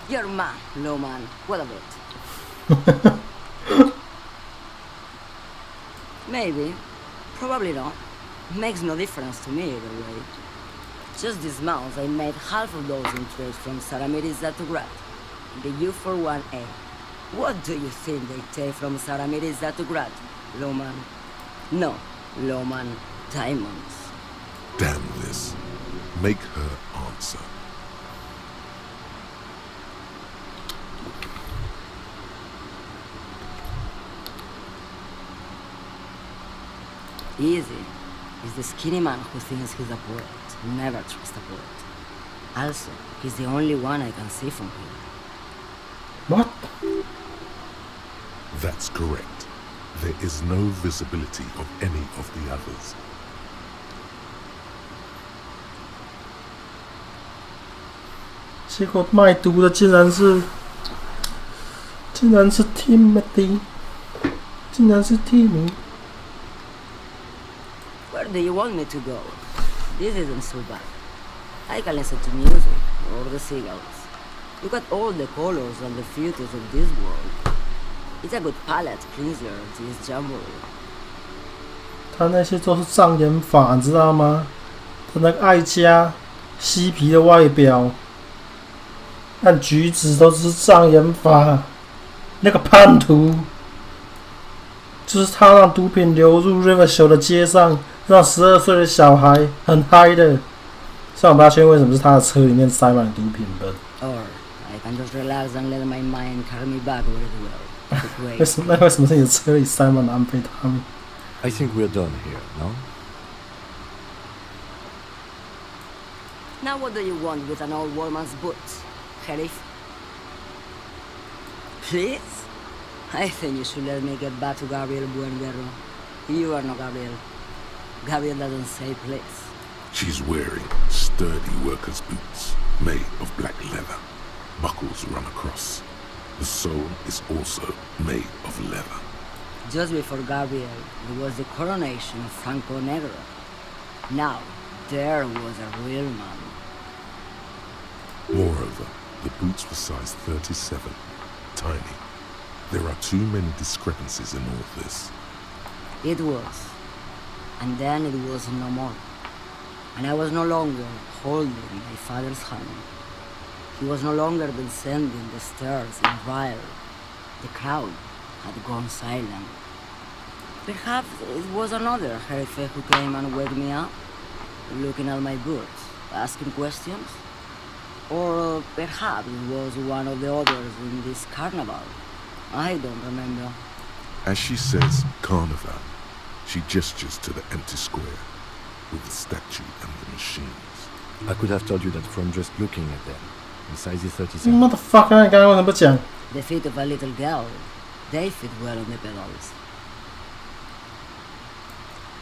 you're man, Lowman. What of it? Maybe. Probably not. Makes no difference to me either way. Just this month I made half of those in trades from Saramiris to Grad. The U41A. What do you think they take from Saramiris to Grad, Lowman? No, Lowman, diamonds. Damn this. Make her answer. Easy. He's the skinny man who thinks he's a poet. Never trust a poet. Also, he's the only one I can see from here. What? That's correct. There is no visibility of any of the others. "结果卖毒的竟然是 Timothy， 竟然是 Timmy。 Where do you want me to go? This isn't so bad. I can listen to music, or the seagulls. Look at all the colors and the beauties of this world. It's a good palette cleanser, this jamboree. 他那些都是障眼法，你知道吗？他那个爱家嬉皮的外表，和举止都是障眼法。那个叛徒，就是他让毒品流入 Rivershore 的街上，让12岁的小孩很嗨的。虽然我不大确定为什么是他的车里面塞满了毒品，but Or I can just relax and let my mind carry me back where it will. 为什么是你的车里塞满了安非他命？ I think we're done here, no? Now what do you want with an old woman's boots, Sheriff? Please? I think you should let me get back to Gabriel Buenguerro. You are not Gabriel. Gabriel doesn't say please. She's wearing sturdy worker's boots. made of black leather. Buckles run across. The sole is also made of leather. Just before Gabriel, it was the coronation of Franco Negro. Now, there was a real man. Moreover, the boots were size 37, tiny. There are too many discrepancies in all this. It was. And then it was no more. And I was no longer holding my father's hand. He was no longer descending the stairs in riot. The crowd had gone silent. Perhaps it was another Jerife who came and woke me up, looking at my boots, asking questions. Or perhaps it was one of the others in this carnival. I don't remember. As she says carnival, she gestures to the empty square with the statue and the machines. I could have told you that from just looking at them. In size 37. Motherfucker, 你刚刚为什么不讲？ The feet of a little girl, they fit well on the pedals.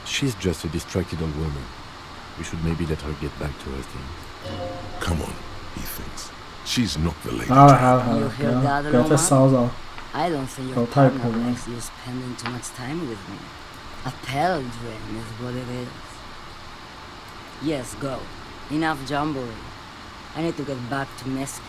She's just a distracted old woman. We should maybe let her get back to her things. Come on, he thinks. She's not the lady. 好了好了好 You 了， hear that, 不要再骚扰。 I don't think 搞 your 太 partner 婆了。 likes you spending too much time with me. A pale dream is what it is. Yes, go. Enough jamboree. I need to get back to Mesky.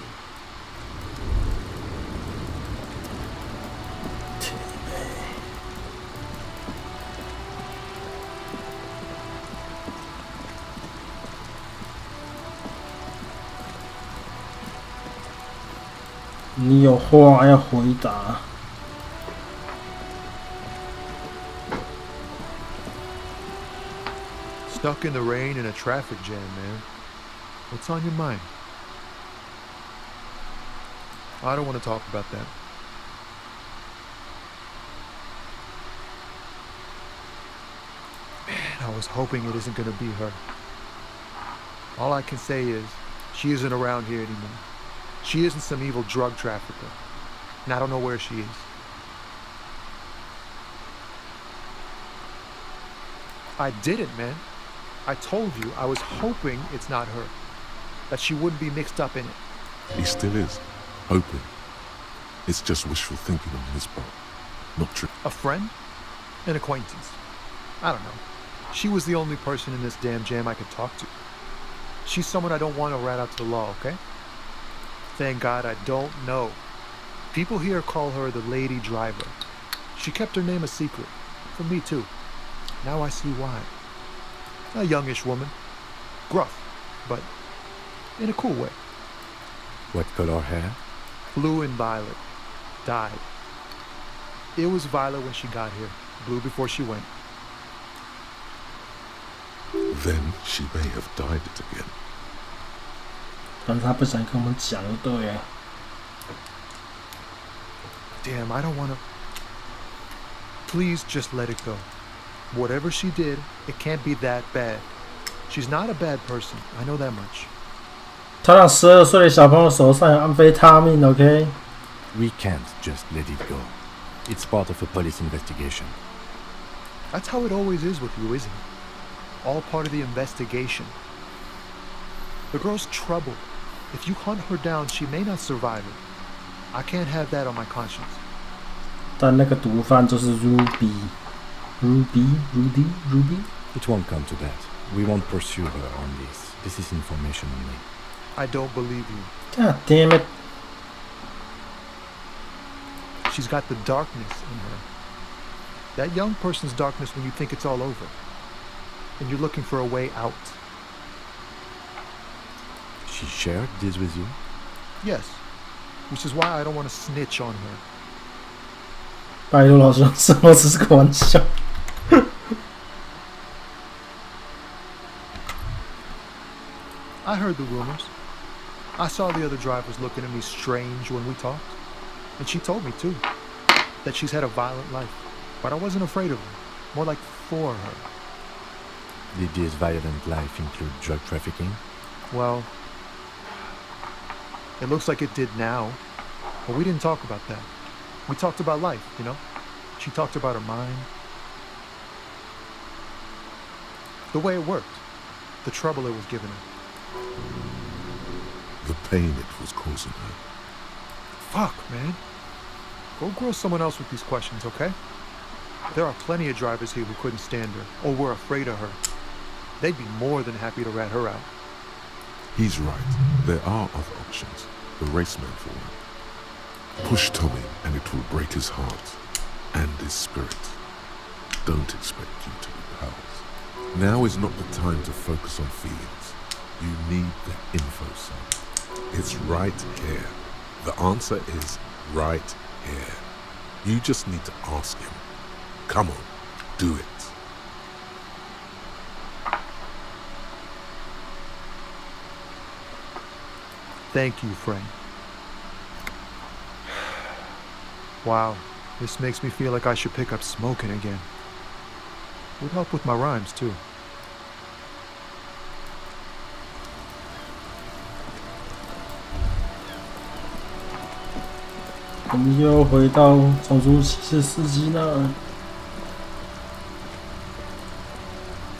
"你有话要回答。 Stuck in the rain in a traffic jam, man. What's on your mind? I don't want to talk about that. Man, I was hoping it isn't going to be her. All I can say is, she isn't around here anymore. She isn't some evil drug trafficker. And I don't know where she is. I didn't, man. I told you I was hoping it's not her. That she wouldn't be mixed up in it. He still is. Hoping. It's just wishful thinking on his part. Not true. A friend? An acquaintance? I don't know. She was the only person in this damn jam I could talk to. She's someone I don't want to rat out to the law, okay? Thank God I don't know. People here call her the lady driver. She kept her name a secret. From me too. Now I see why. A youngish woman. Gruff, but in a cool way. What color hair? Blue and violet. Dyed. It was violet when she got here. Blue before she went. Then she may have dyed it again. 但是他不想跟我们讲，对了。 Damn, I don't want to... Please just let it go. Whatever she did, it can't be that bad. She's not a bad person. I know that much. 他让12岁的小朋友手上有安非他命 ，OK？ We can't just let it go. It's part of a police investigation. That's how it always is with you, isn't it? All part of the investigation. The girl's troubled. If you hunt her down, she may not survive it. I can't have that on my conscience. 但那个毒贩就是 Ruby。 Ruby? It won't come to that. We won't pursue her on this. This is information only. I don't believe you. God damn it. She's got the darkness in her. That young person's darkness when you think it's all over. And you're looking for a way out. She shared this with you? Yes. Which is why I don't want to snitch on her. 拜托老师，什么只是个玩笑。I heard the rumors. I saw the other drivers looking at me strange when we talked. And she told me, too, that she's had a violent life. But I wasn't afraid of her. More like for her. Did this violent life include drug trafficking? Well, it looks like it did now. But we didn't talk about that. We talked about life, you know? She talked about her mind. The way it worked. The trouble it was giving her. the pain it was causing her. Fuck, man. Go grill someone else with these questions, okay? There are plenty of drivers here who couldn't stand her, or were afraid of her. They'd be more than happy to rat her out. He's right. There are other options. The raceman for one. Push Tommy and it will break his heart and his spirit. Don't expect you to be pals. Now is not the time to focus on feelings. You need the info, son. It's right here. The answer is right here. You just need to ask him. Come on, do it. Thank you, Frank. Wow, this makes me feel like I should pick up smoking again. Would help with my rhymes, too. 我们又回到种族歧视司机那儿。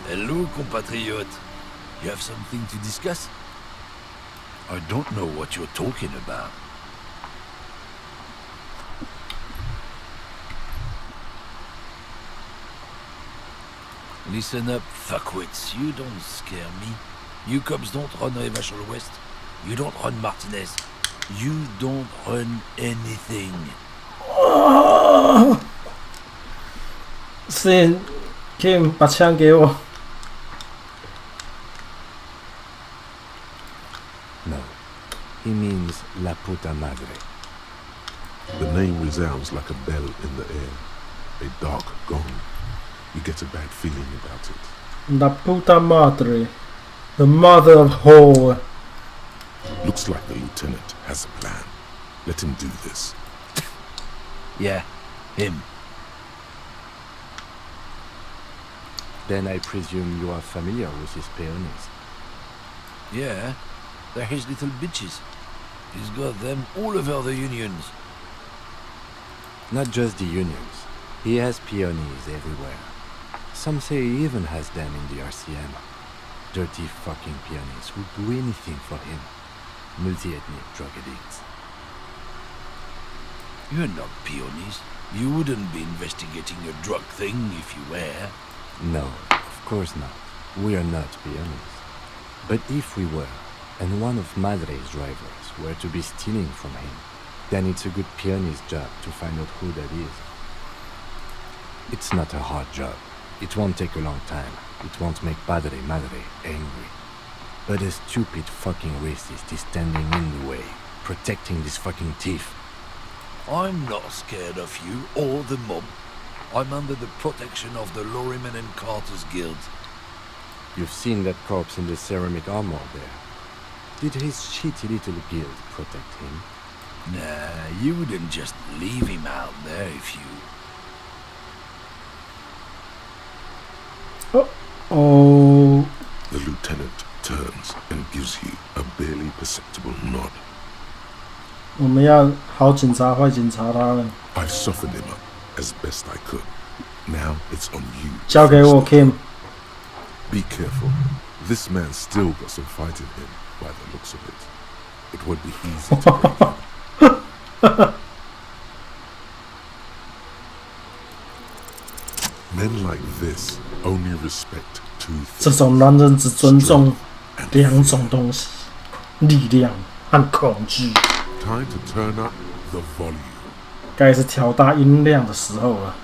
Hello, compatriot. You have something to discuss? I don't know what you're talking about. Listen up, fuckwits. You don't scare me. You cubs don't run Revachol West. You don't run Martinez. You don't run anything. 是 Kim 把枪给我。No, he means La Puta Madre. The name resounds like a bell in the air. A dark gong. You get a bad feeling about it. La Puta Madre. The mother of whore. Looks like the lieutenant has a plan. Let him do this. Yeah, him. Then I presume you are familiar with his peonies. Yeah, they're his little bitches. He's got them all over the unions. Not just the unions. He has peonies everywhere. Some say he even has them in the RCM. Dirty fucking peonies who do anything for him. Multi-ethnic drug addicts. You're not peonies. You wouldn't be investigating a drug thing if you were. No, of course not. We are not peonies. But if we were, and one of Madre's drivers were to be stealing from him, then it's a good peony's job to find out who that is. It's not a hard job. It won't take a long time. It won't make Padre Madre angry. But a stupid fucking racist is standing in the way, protecting this fucking thief. I'm not scared of you or the mob. I'm under the protection of the Lorrymen and Carters Guild. You've seen that corpse in the ceramic armor there. Did his shitty little guild protect him? Nah, you wouldn't just leave him out there if you... Oh. The lieutenant turns and gives you a barely perceptible nod. 我们要好警察、坏警察他了。I've softened him up as best I could. Now it's on you. 交给我 Kim. Be careful. This man's still got some fight in him by the looks of it. It won't be easy to break him. Men like this only respect two things. 这种男人只尊重两种东西：力量和恐惧。Time to turn up the volume. 该是调大音量的时候了。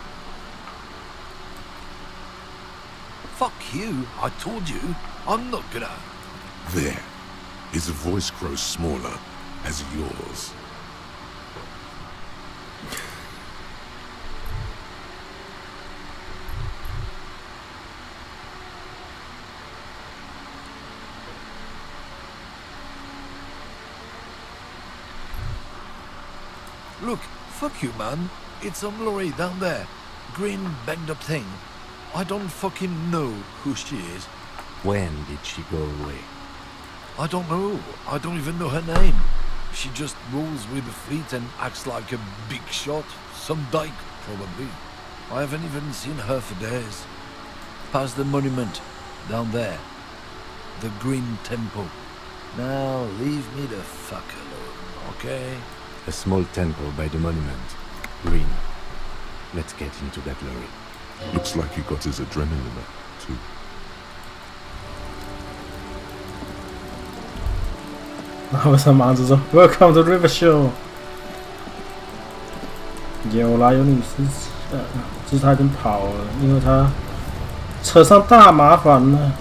Fuck you, I told you. I'm not gonna... There. His voice grows smaller as yours. Look, fuck you, man. It's some lorry down there. Green, banged up thing. I don't fucking know who she is. When did she go away? I don't know. I don't even know her name. She just rolls with the fleet and acts like a big shot. Some dyke, probably. I haven't even seen her for days. Past the monument, down there. The Green Temple. Now leave me the fuck alone, okay? A small temple by the monument. Green. Let's get into that lorry. Looks like he got his adrenaline up, too.然后上马子说 ：“Welcome to River Show。”有啦，有女司机，只是他已经跑了，因为他车上大麻烦了。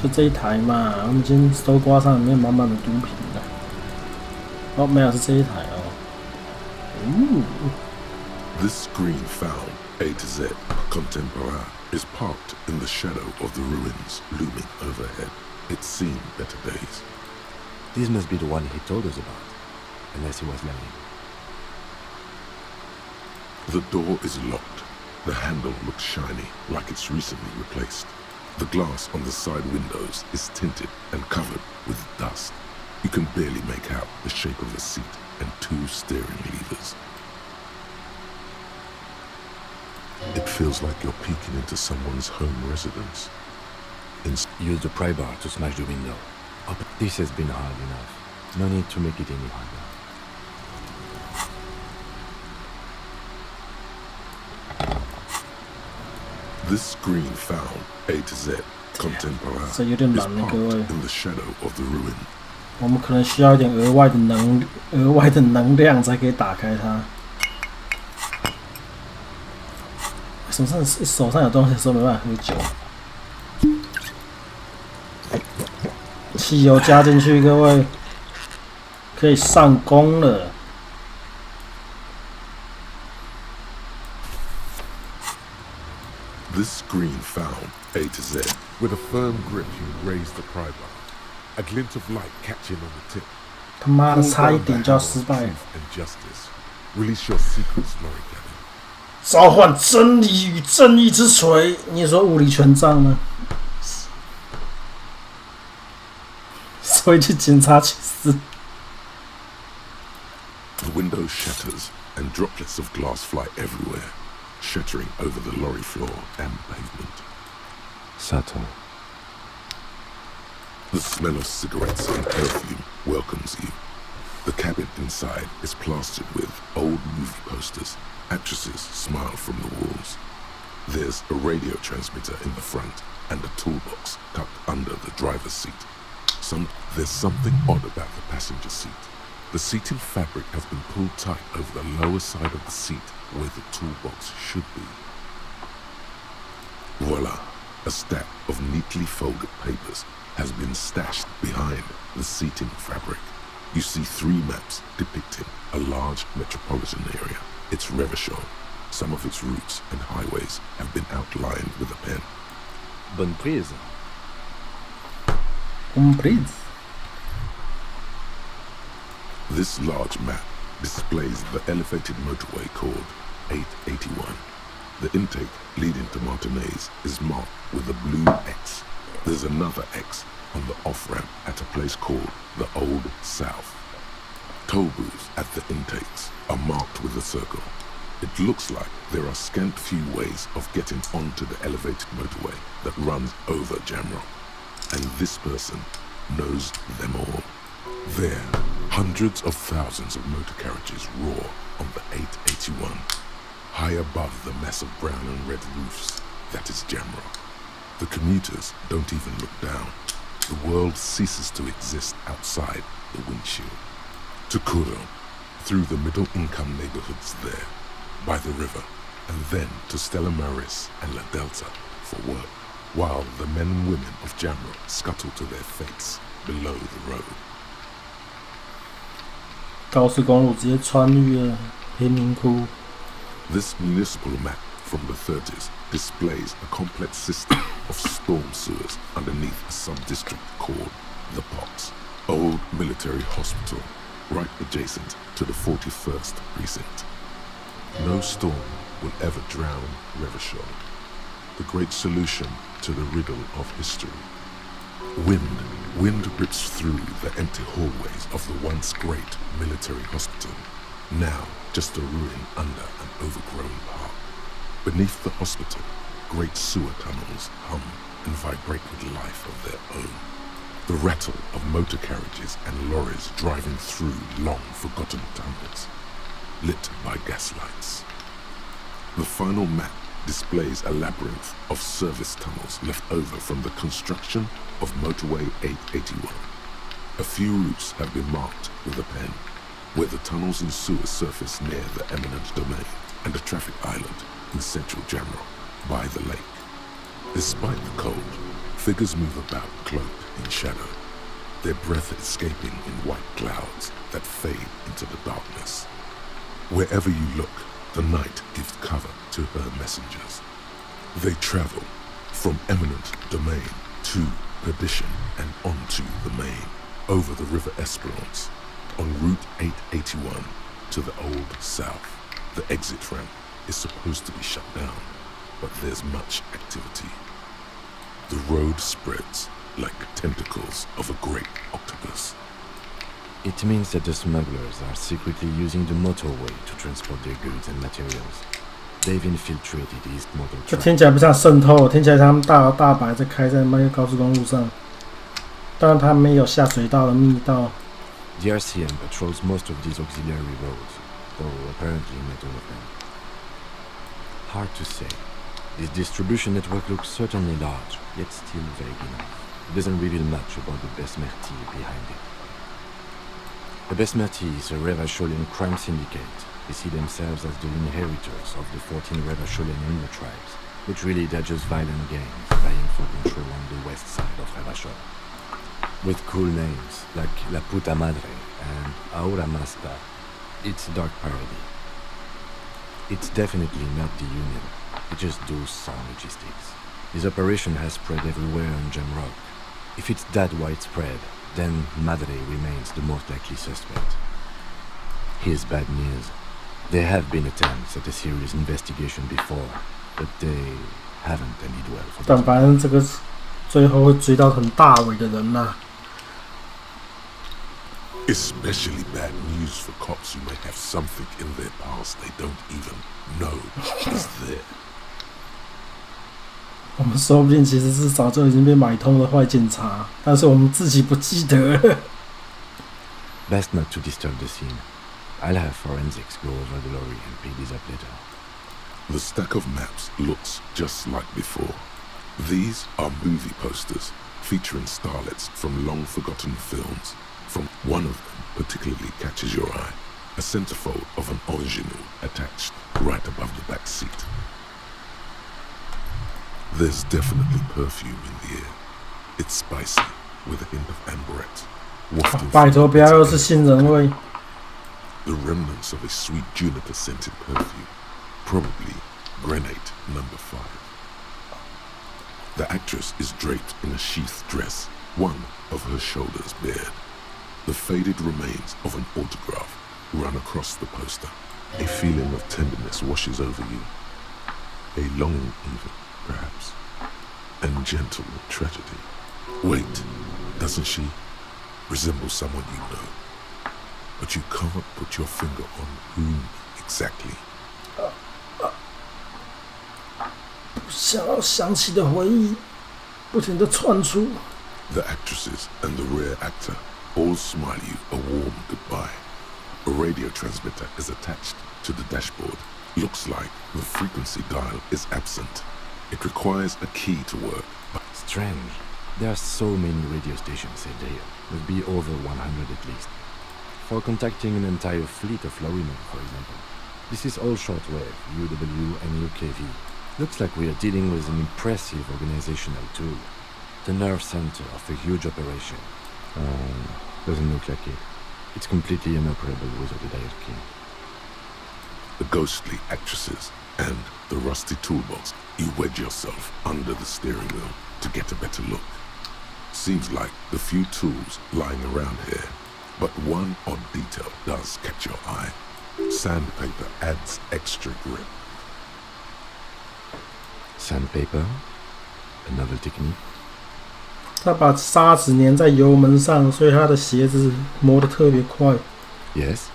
就这一台嘛，我们已经搜刮上里面满满的毒品了。哦，没有，是这一台哦。This screen found A to Z contemporary is parked in the shadow of the ruins looming overhead. It's seen better days. This must be the one he told us about, unless he was lying. The door is locked. The handle looks shiny, like it's recently replaced. The glass on the side windows is tinted and covered with dust. You can barely make out the shape of a seat and 2 steering levers. It feels like you're peeking into someone's home residence. Use the pry bar to smash the window. Oh, but this has been hard enough. No need to make it any harder. This screen found A to Z contemporary is 这有点难，各位。 parked in the shadow of the ruin. 我们可能需要一点额外的能量才可以打开它。手上有东西的时候没办法喝酒。汽油加进去，各位，可以上工了。This screen found A to Z. With a firm grip, you raise the pry bar. A glint of light catching on the tip. 他妈的，差一点就要失败了。 And justice. Release your secrets, Lorry Cabin. 召唤真理与正义之锤，你说物理权杖吗？所以去警察去死。 The window shatters and droplets of glass fly everywhere, shattering over the lorry floor and pavement. Subtle. The smell of cigarettes and perfume welcomes you. The cabin inside is plastered with old movie posters. Actresses smile from the walls. There's a radio transmitter in the front and a toolbox tucked under the driver's seat. There's something odd about the passenger seat. The seating fabric has been pulled tight over the lower side of the seat where the toolbox should be. Voila! A stack of neatly folded papers has been stashed behind the seating fabric. You see 3 maps depicting a large metropolitan area. It's Revachol. Some of its routes and highways have been outlined with a pen. Bonne prise. This large map displays the elevated motorway called 881. The intake leading to Martinez is marked with a blue X. There's another X on the off-ramp at a place called the Old South. Toll booths at the intakes are marked with a circle. It looks like there are scant few ways of getting onto the elevated motorway that runs over Jamrock. And this person knows them all. There, hundreds of thousands of motor carriages roar on the 881. High above the mass of brown and red roofs, that is Jamrock. The commuters don't even look down. The world ceases to exist outside the windshield. To Kuro, through the middle-income neighborhoods there, by the river, and then to Stella Maris and La Delta for work, while the men and women of Jamrock scuttle to their fates below the road. 高速公路直接穿越了贫民窟。 This municipal map from the 30s displays a complex system of storm sewers underneath a sub-district called the Pox, old military hospital, right adjacent to the 41st precinct. No storm will ever drown Revachol, the great solution to the riddle of history. Wind rips through the empty hallways of the once great military hospital, now just a ruin under an overgrown park. Beneath the hospital, great sewer tunnels hum and vibrate with life of their own. The rattle of motor carriages and lorries driving through long-forgotten tunnels, lit by gaslights. The final map displays a labyrinth of service tunnels left over from the construction of Motorway 881. A few routes have been marked with a pen, where the tunnels and sewers surface near the eminent domain, and a traffic island in central Jamrock, by the lake. Despite the cold, figures move about cloaked in shadow, their breath escaping in white clouds that fade into the darkness. Wherever you look, the night gives cover to her messengers. They travel from eminent domain to perdition and onto the main, over the river Esperance, on Route 881 to the Old South. The exit ramp is supposed to be shut down, but there's much activity. The road spreads like the tentacles of a great octopus. It means that the smugglers are secretly using the motorway to transport their goods and materials. They've infiltrated East Motor 这听起来不像渗透，听起来他们大摇大摆在开在那个高速公路上，当然他们有下水道的密道。The RCM patrols most of these auxiliary roads, though apparently not all of them. Hard to say. This distribution network looks certainly large, yet still vague enough. It doesn't reveal much about the Besmerti behind it. The Besmerti is a Revacholian crime syndicate. They see themselves as the inheritors of the 14 Revacholian Indo tribes, but really they're just violent gangs vying for control on the west side of Revachol. With cool names like La Puta Madre and Ahora Maspa, it's a dark parody. It's definitely not the Union, it just does some logistics. This operation has spread everywhere in Jamrock. If it's that widespread, then Madre remains the most likely suspect. Here's bad news. There have been attempts at a serious investigation before, but they haven't ended well for 但反正这个最后会追到很大尾的人呐。Especially bad news for cops who may have something in their past they don't even know is there. 我们说不定其实是早就已经被买通的坏警察，但是我们自己不记得。Best not to disturb the scene. I'll have forensics go over the lorry and pick these up later. The stack of maps looks just like before. These are movie posters featuring starlets from long-forgotten films. From one of them particularly catches your eye, a centerfold of an ingenue attached right above the back seat. There's definitely perfume in the air. It's spicy, with a hint of amberette. Wafting 拜托，不要又是杏仁味。 The remnants of a sweet juniper-scented perfume, probably grenade number 5. The actress is draped in a sheath dress, one of her shoulders bared. The faded remains of an autograph run across the poster. A feeling of tenderness washes over you. A longing even, perhaps. And gentle tragedy. Wait, doesn't she resemble someone you know? But you can't put your finger on whom exactly. 想要想起的回忆，不停地窜出。 The actresses and the rear actor all smile you a warm goodbye. A radio transmitter is attached to the dashboard. Looks like the frequency dial is absent. It requires a key to work. Strange. There are so many radio stations saved here. Must be over 100 at least. For contacting an entire fleet of lorrymen, for example. This is all shortwave, UW and UKV. Looks like we are dealing with an impressive organizational tool. The nerve center of a huge operation. Doesn't look like it. It's completely inoperable without a dial key. The ghostly actresses and the rusty toolbox. You wedge yourself under the steering wheel to get a better look. Seems like the few tools lying around here, but one odd detail does catch your eye. Sandpaper adds extra grip. Sandpaper? A novel technique? 他把砂纸粘在油门上，所以他的鞋子磨得特别快。Yes.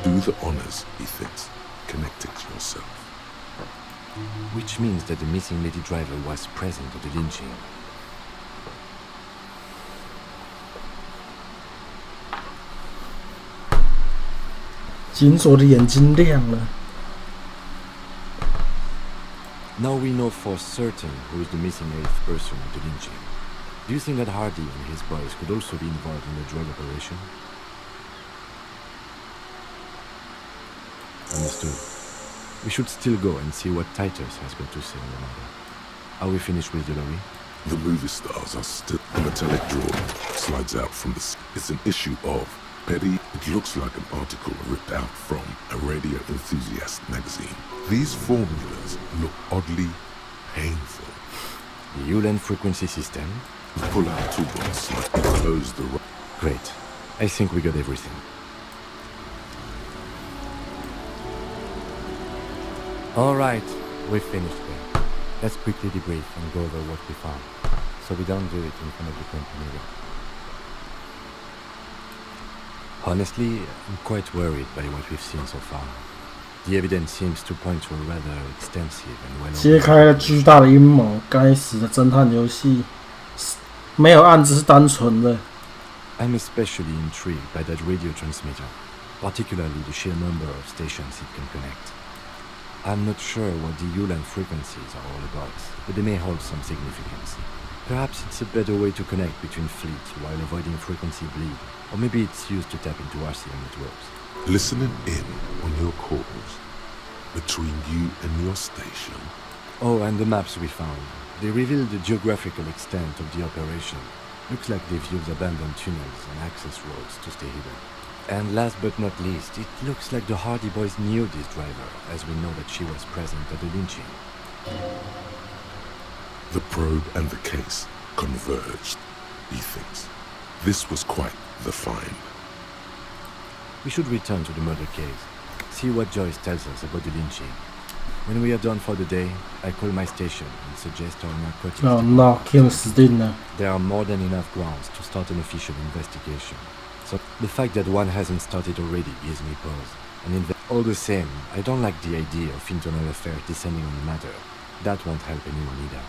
Do the honors, he thinks. Connect it yourself. Which means that the missing lady driver was present at the lynching. 金锁的眼睛亮了。Now we know for certain who is the missing eighth person of the lynching. Do you think that Hardy and his boys could also be involved in the drug operation? Understood. We should still go and see what Titus has got to say on the matter. Are we finished with the lorry? The movie stars are still. The metallic drawer slides out from the. It's an issue of Petty. It looks like an article ripped out from a radio enthusiast magazine. These formulas look oddly painful. The Ulan frequency system? The pull-out toolbox slightly close the. Great. I think we got everything. All right, we've finished here. Let's quickly debrief and go over what we found, so we don't do it in front of the company again. Honestly, I'm quite worried by what we've seen so far. The evidence seems to point to a rather extensive and well-. 揭开了巨大的阴谋，该死的侦探游戏，没有案子是单纯的。I'm especially intrigued by that radio transmitter, particularly the sheer number of stations it can connect. I'm not sure what the Ulan frequencies are all about, but they may hold some significance. Perhaps it's a better way to connect between fleets while avoiding frequency bleed, or maybe it's used to tap into RCM networks. Listening in on your calls between you and your station. Oh, and the maps we found. They reveal the geographical extent of the operation. Looks like they've used abandoned tunnels and access roads to stay hidden. And last but not least, it looks like the Hardy boys knew this driver, as we know that she was present at the lynching. The probe and the case converged, he thinks. This was quite the find. We should return to the murder case, see what Joyce tells us about the lynching. When we are done for the day, I call my station and suggest our narcotics. Oh no, Kim Stinner. There are more than enough grounds to start an official investigation. So the fact that one hasn't started already gives me pause. And all the same, I don't like the idea of internal affairs descending on the matter. That won't help anyone either.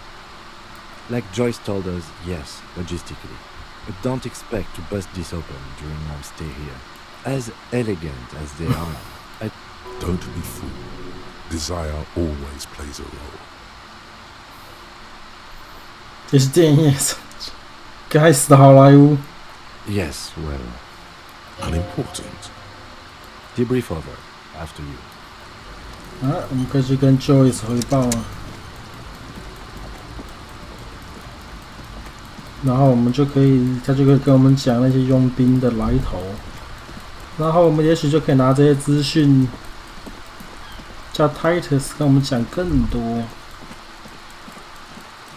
Like Joyce told us, yes, logistically. But don't expect to bust this open during our stay here. As elegant as they are, I... Don't be fooled. Desire always plays a role. 这是电影也是，该死的好莱坞。Yes, well... Unimportant. Debrief over. After you. 啊，我们可以去跟 Joyce 汇报啊。然后我们就可以，他就可以跟我们讲那些佣兵的来头。然后我们也许就可以拿这些资讯，叫 Titus 跟我们讲更多。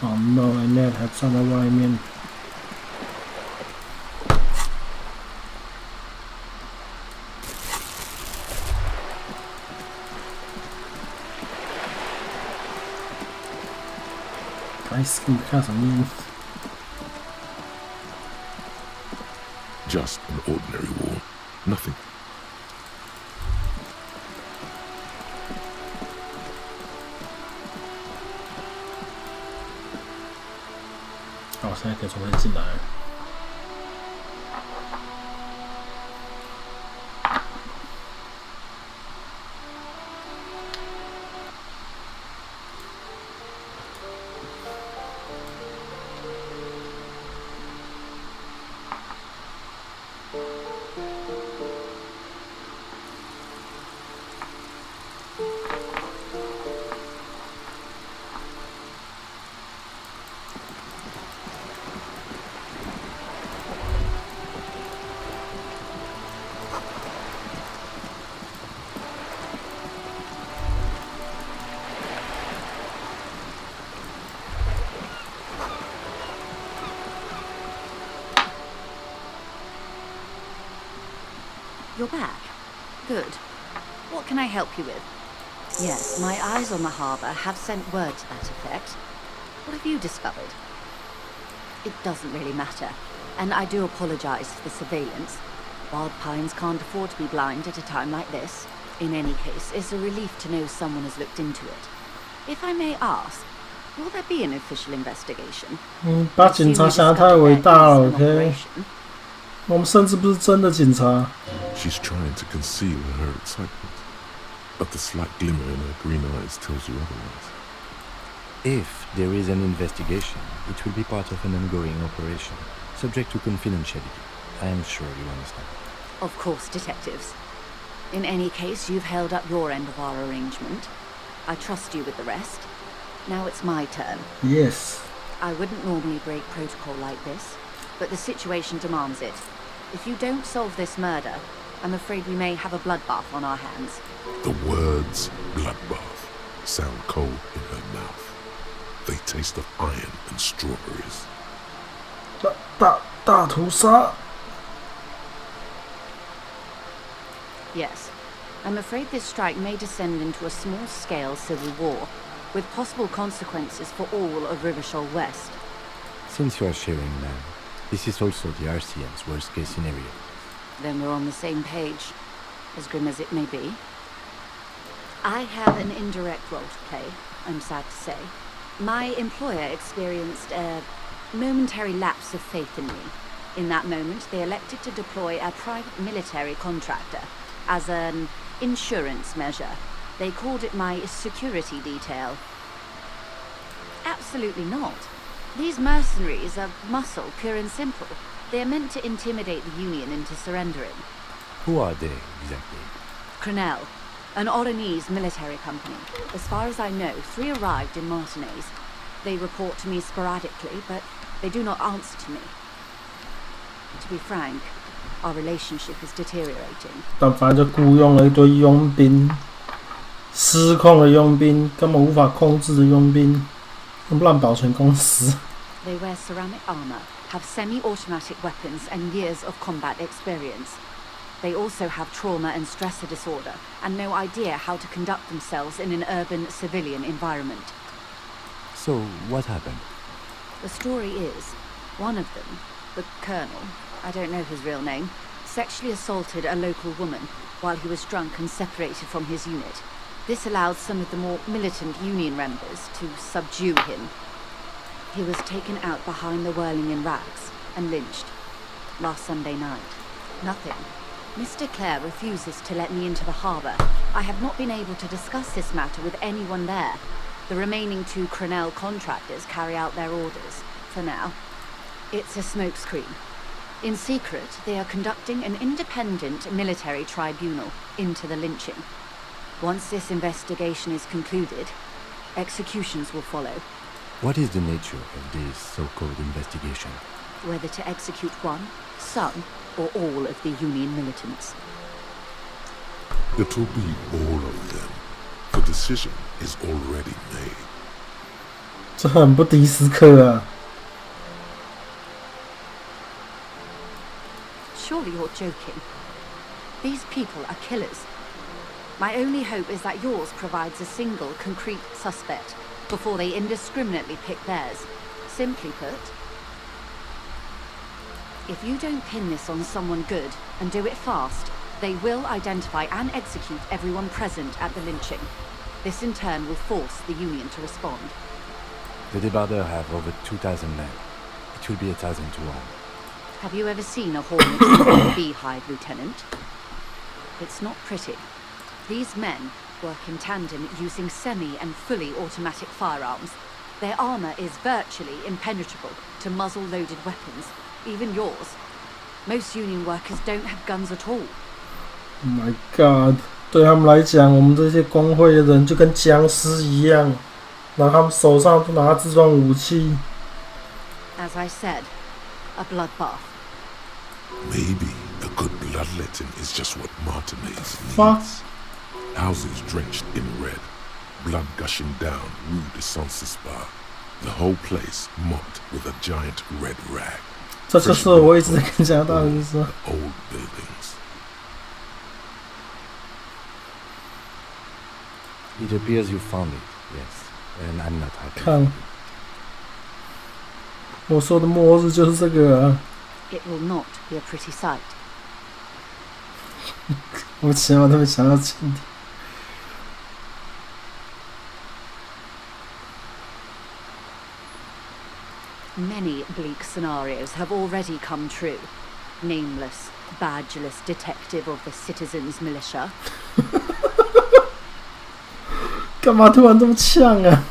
哦 ，No，Ned 还站在外面。该死，你看什么？ Just an ordinary war. Nothing. 好，现在可以重新进来。You're back. Good. What can I help you with? Yes, my eyes on the harbour have sent word to that effect. What have you discovered? It doesn't really matter, and I do apologise for the surveillance. Wild Pines can't afford to be blind at a time like this. In any case, it's a relief to know someone has looked into it. If I may ask, will there be an official investigation? 把警察想得太伟大了 ，OK？我们甚至不是真的警察。She's trying to conceal her excitement, but the slight glimmer in her green eyes tells you otherwise. If there is an investigation, it will be part of an ongoing operation, subject to confidentiality. I am sure you understand. Of course, detectives. In any case, you've held up your end of our arrangement. I trust you with the rest. Now it's my turn. Yes. I wouldn't normally break protocol like this, but the situation demands it. If you don't solve this murder, I'm afraid we may have a bloodbath on our hands. The words bloodbath sound cold in her mouth. They taste of iron and strawberries. 大屠杀。Yes. I'm afraid this strike may descend into a small-scale civil war, with possible consequences for all of Rivershaw West. Since you are sharing land, this is also the RCM's worst-case scenario. Then we're on the same page, as grim as it may be. I have an indirect role to play, I'm sad to say. My employer experienced a momentary lapse of faith in me. In that moment, they elected to deploy a private military contractor as an insurance measure. They called it my security detail. Absolutely not. These mercenaries are muscle, pure and simple. They're meant to intimidate the Union into surrendering. Who are they, exactly? Crenell, an Oranese military company. As far as I know, 3 arrived in Martinez. They report to me sporadically, but they do not answer to me. To be frank, our relationship is deteriorating. 但反正就雇佣了一堆佣兵，失控的佣兵，根本无法控制的佣兵，乱保全公司。They wear ceramic armor, have semi-automatic weapons, and years of combat experience. They also have trauma and stressor disorder, and no idea how to conduct themselves in an urban civilian environment. So, what happened? The story is, one of them, the colonel, I don't know his real name, sexually assaulted a local woman while he was drunk and separated from his unit. This allowed some of the more militant Union members to subdue him. He was taken out behind the Whirling Rags and lynched last Sunday night. Nothing. Mr. Clare refuses to let me into the harbour. I have not been able to discuss this matter with anyone there. The remaining 2 Crenell contractors carry out their orders, for now. It's a smokescreen. In secret, they are conducting an independent military tribunal into the lynching. Once this investigation is concluded, executions will follow. What is the nature of this so-called investigation? Whether to execute one, some, or all of the Union militants. It'll be all of them. The decision is already made. 这很不迪斯科啊。Surely you're joking. These people are killers. My only hope is that yours provides a single, concrete suspect before they indiscriminately pick theirs. Simply put, if you don't pin this on someone good and do it fast, they will identify and execute everyone present at the lynching. This in turn will force the Union to respond. The debardeurs have over 2,000 men. It will be 1,000 to 1. Have you ever seen a hornet in a beehive, Lieutenant? It's not pretty. These men work in tandem using semi and fully automatic firearms. Their armor is virtually impenetrable to muzzle-loaded weapons, even yours. Most Union workers don't have guns at all. Oh my god. 对他们来讲，我们这些工会的人就跟僵尸一样，然后他们手上都拿自装武器。As I said, a bloodbath. Maybe a good bloodletting is just what Martinez needs. Fuck. Houses drenched in red, blood gushing down Rue de Saint-Cispar. The whole place mopped with a giant red rag. 这就是我一直在跟加拿大人说。Old buildings. It appears you found it, yes, and I'm not happy. 看，我说的末日就是这个啊。It will not be a pretty sight. 我起码都没想到今天。Many bleak scenarios have already come true. nameless, badgeless detective of the citizens' militia. 干嘛突然这么呛啊？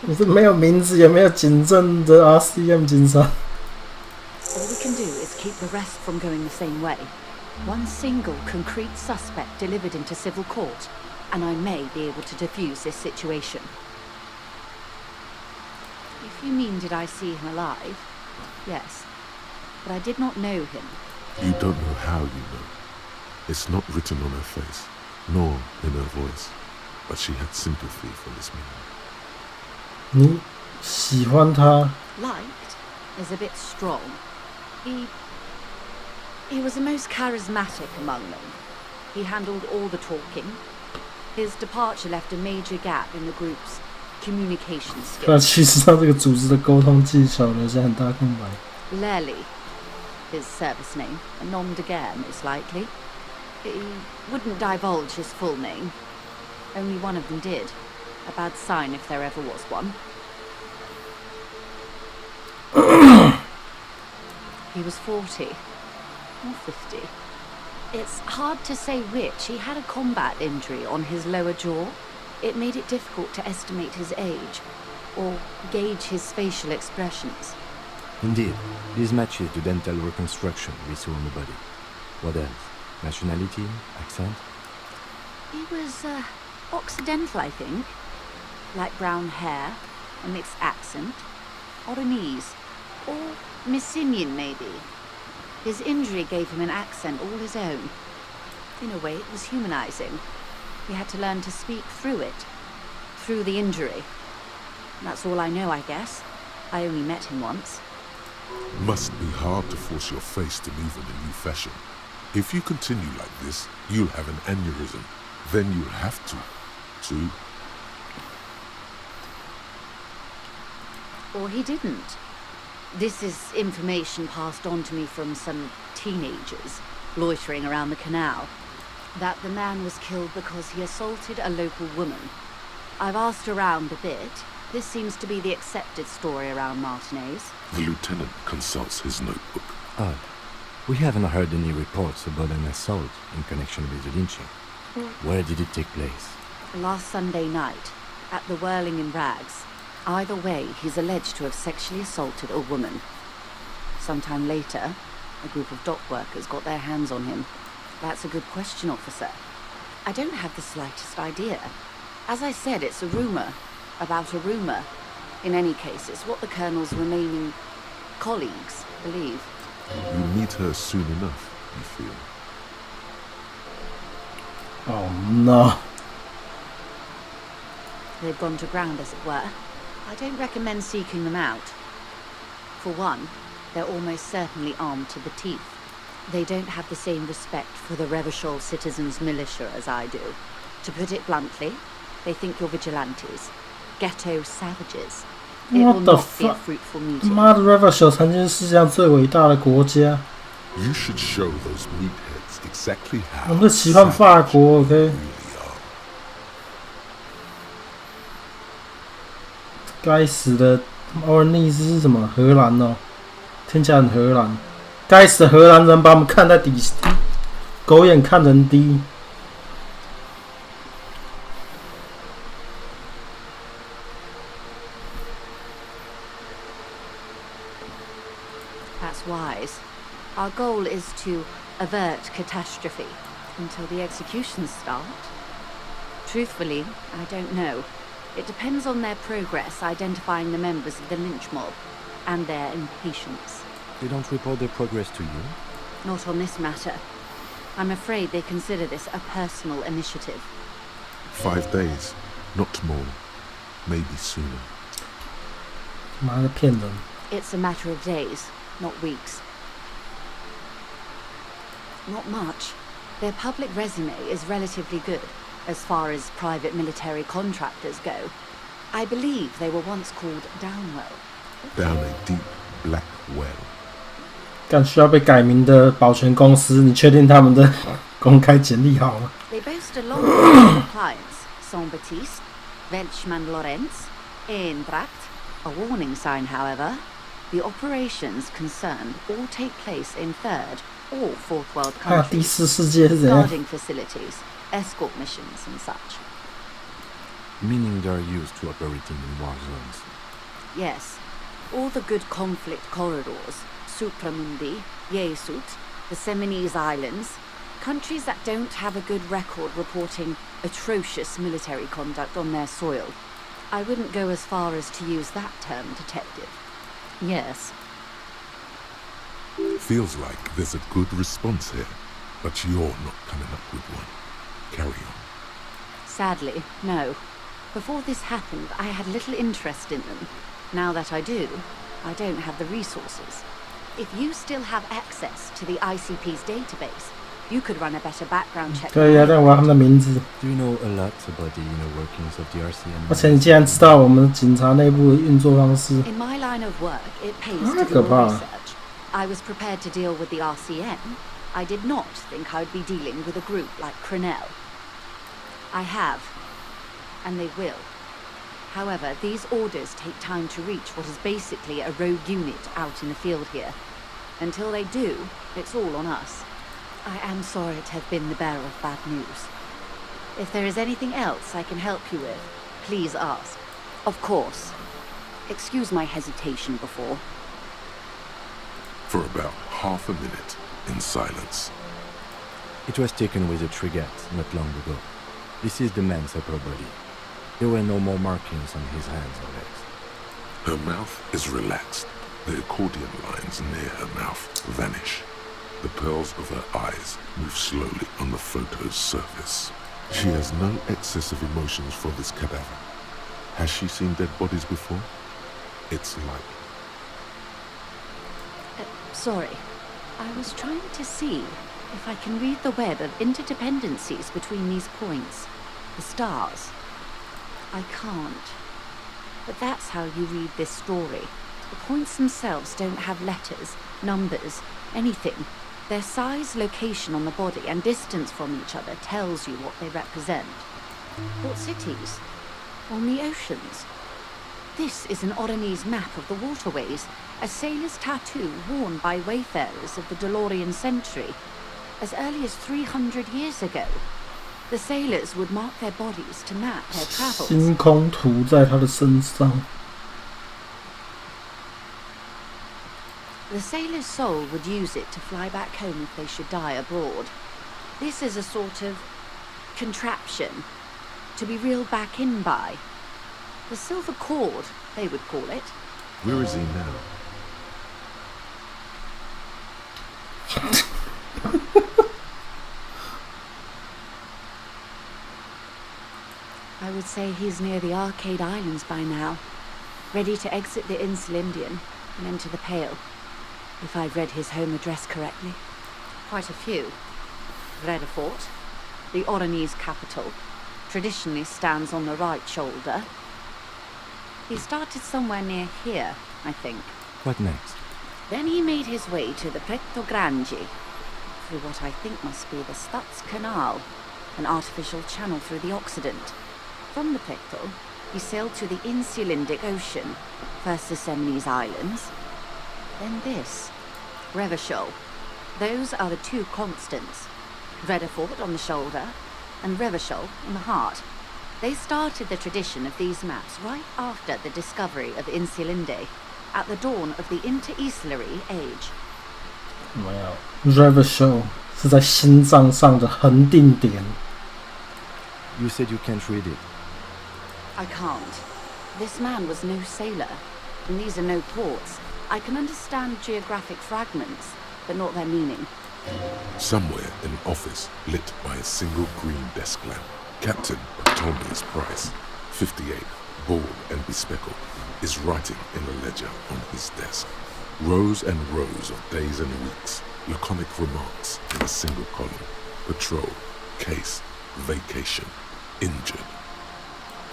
你是没有名字也没有警政的 RCM 警察。All we can do is keep the rest from going the same way. One single concrete suspect delivered into civil court, and I may be able to defuse this situation. If you mean did I see him alive? Yes. But I did not know him. You don't know how you know. It's not written on her face, nor in her voice, but she had sympathy for this man. 你喜欢他？ Liked is a bit strong. He was the most charismatic among them. He handled all the talking. His departure left a major gap in the group's communication 他 skills. 其实让这个组织的沟通技巧留下很大空白。Lely, his service name, a nom de guerre most likely. He wouldn't divulge his full name. Only one of them did. A bad sign if there ever was one. He was 40 or 50. It's hard to say which. He had a combat injury on his lower jaw. It made it difficult to estimate his age or gauge his facial expressions. Indeed, these matches to dental reconstruction we saw on the body. What else? Nationality? Accent? He was Occidental, I think. Light brown hair, a mixed accent, Oronese, or Messinian maybe. His injury gave him an accent all his own. In a way, it was humanizing. He had to learn to speak through it, through the injury. That's all I know, I guess. I only met him once. Must be hard to force your face to move in a new fashion. If you continue like this, you'll have an aneurysm. Then you'll have to. Or he didn't. This is information passed on to me from some teenagers loitering around the canal. That the man was killed because he assaulted a local woman. I've asked around a bit. This seems to be the accepted story around Martinez. The lieutenant consults his notebook. Odd. We haven't heard any reports about an assault in connection with the lynching. Where did it take place? Last Sunday night, at the Whirling in Rags. Either way, he's alleged to have sexually assaulted a woman. Sometime later, a group of dock workers got their hands on him. That's a good question, officer. I don't have the slightest idea. As I said, it's a rumor about a rumor. In any case, it's what the Colonel's remaining colleagues believe. You'll meet her soon enough, you feel. Oh no. They've gone to ground, as it were. I don't recommend seeking them out. For one, they're almost certainly armed to the teeth. They don't have the same respect for the Revachol citizens' militia as I do. To put it bluntly, they think you're vigilantes. Ghetto savages. It will What the not be a fuck? fruitful meeting. 妈的 Revachol 曾经是世界上最伟大的国家。 You should show those meatheads exactly 我 how 们是期盼法国 ，OK？ 该死的 Oronese 是什么？荷兰哦，听起来很荷兰。该死的荷兰人把我们看在底，狗眼看人低。 That's wise. Our goal is to avert catastrophe until the executions start. Truthfully, I don't know. It depends on their progress identifying the members of the lynch mob and their impatience. They don't report their progress to you? Not on this matter. I'm afraid they consider this a personal initiative. 5 days, not more. Maybe sooner. 妈的骗人！ It's a matter of days, not weeks. Not much. Their public resume is relatively good, as far as private military contractors go. I believe they were once called Downwell. Down a deep, black well. 干需要被改名的保全公司，你确定他们的公开简历好吗？ They boast a long list of clients. Saint-Baptiste, Welchman Lorenz, Eintracht. A warning sign, however. The operations concerned all take place in third or fourth world 啊，第 countries, 四世界是怎样？ guarding facilities, escort missions and such. Meaning they're used to operating in war zones. Yes, all the good conflict corridors, Supramundi, Yesut, the Seminese Islands, countries that don't have a good record reporting atrocious military conduct on their soil. I wouldn't go as far as to use that term, detective. Yes. Feels like there's a good response here, but you're not coming up with one. Carry on. Sadly, no. Before this happened, I had little interest in them. Now that I do, I don't have the resources. If you still have access to the ICP's database, you could run a better background check. 可以啊，但我要他们的名字。 Do you know a lot about the inner workings of the RCM? 而且你既然知道我们警察内部的运作方式， In my line of work, it pays 太 to 可 do 怕 more 了。 research. I was prepared to deal with the RCM. I did not think I'd be dealing with a group like Crenell. I have, and they will. However, these orders take time to reach what is basically a rogue unit out in the field here. Until they do, it's all on us. I am sorry to have been the bearer of bad news. If there is anything else I can help you with, please ask. Of course. Excuse my hesitation before. For about half a minute, in silence. It was taken with a Trigat not long ago. This is the man's upper body. There were no more markings on his hands or legs. Her mouth is relaxed. The accordion lines near her mouth vanish. The pearls of her eyes move slowly on the photo's surface. She has no excessive emotions for this cadaver. Has she seen dead bodies before? It's like... Sorry. I was trying to see if I can read the web of interdependencies between these points. The stars. I can't. But that's how you read this story. The points themselves don't have letters, numbers, anything. Their size, location on the body, and distance from each other tells you what they represent. What cities? On the oceans? This is an Oronese map of the waterways, a sailor's tattoo worn by wayfarers of the Delorian century. As early as 300 years ago, the sailors would mark their bodies to map their travels. 星空涂在他的身上。 The sailor's soul would use it to fly back home if they should die abroad. This is a sort of contraption to be reeled back in by. The silver cord, they would call it. Where is he now? I would say he's near the Arcade Islands by now, ready to exit the Insul Indian and enter the Pale. If I've read his home address correctly. Quite a few. Redefort, the Oronese capital, traditionally stands on the right shoulder. He started somewhere near here, I think. What next? Then he made his way to the Pretto Grande, through what I think must be the Stutz Canal, an artificial channel through the Occident. From the Pretto, he sailed to the Insulindic Ocean, first the Seminese Islands, then this, Revachol. Those are the two constants. Redefort on the shoulder, and Revachol in the heart. They started the tradition of these maps right after the discovery of Insulinde, at the dawn of the Interinsulary Age. 没有 ，Revachol 是在心脏上的恒定点。 You said you can't read it. I can't. This man was no sailor, and these are no ports. I can understand geographic fragments, but not their meaning. Somewhere in an office lit by a single green desk lamp, Captain Ptolemaeus Price, 58, bald and bespectacled, is writing in a ledger on his desk. Rows and rows of days and weeks, laconic remarks in a single column. Patrol, case, vacation, injured.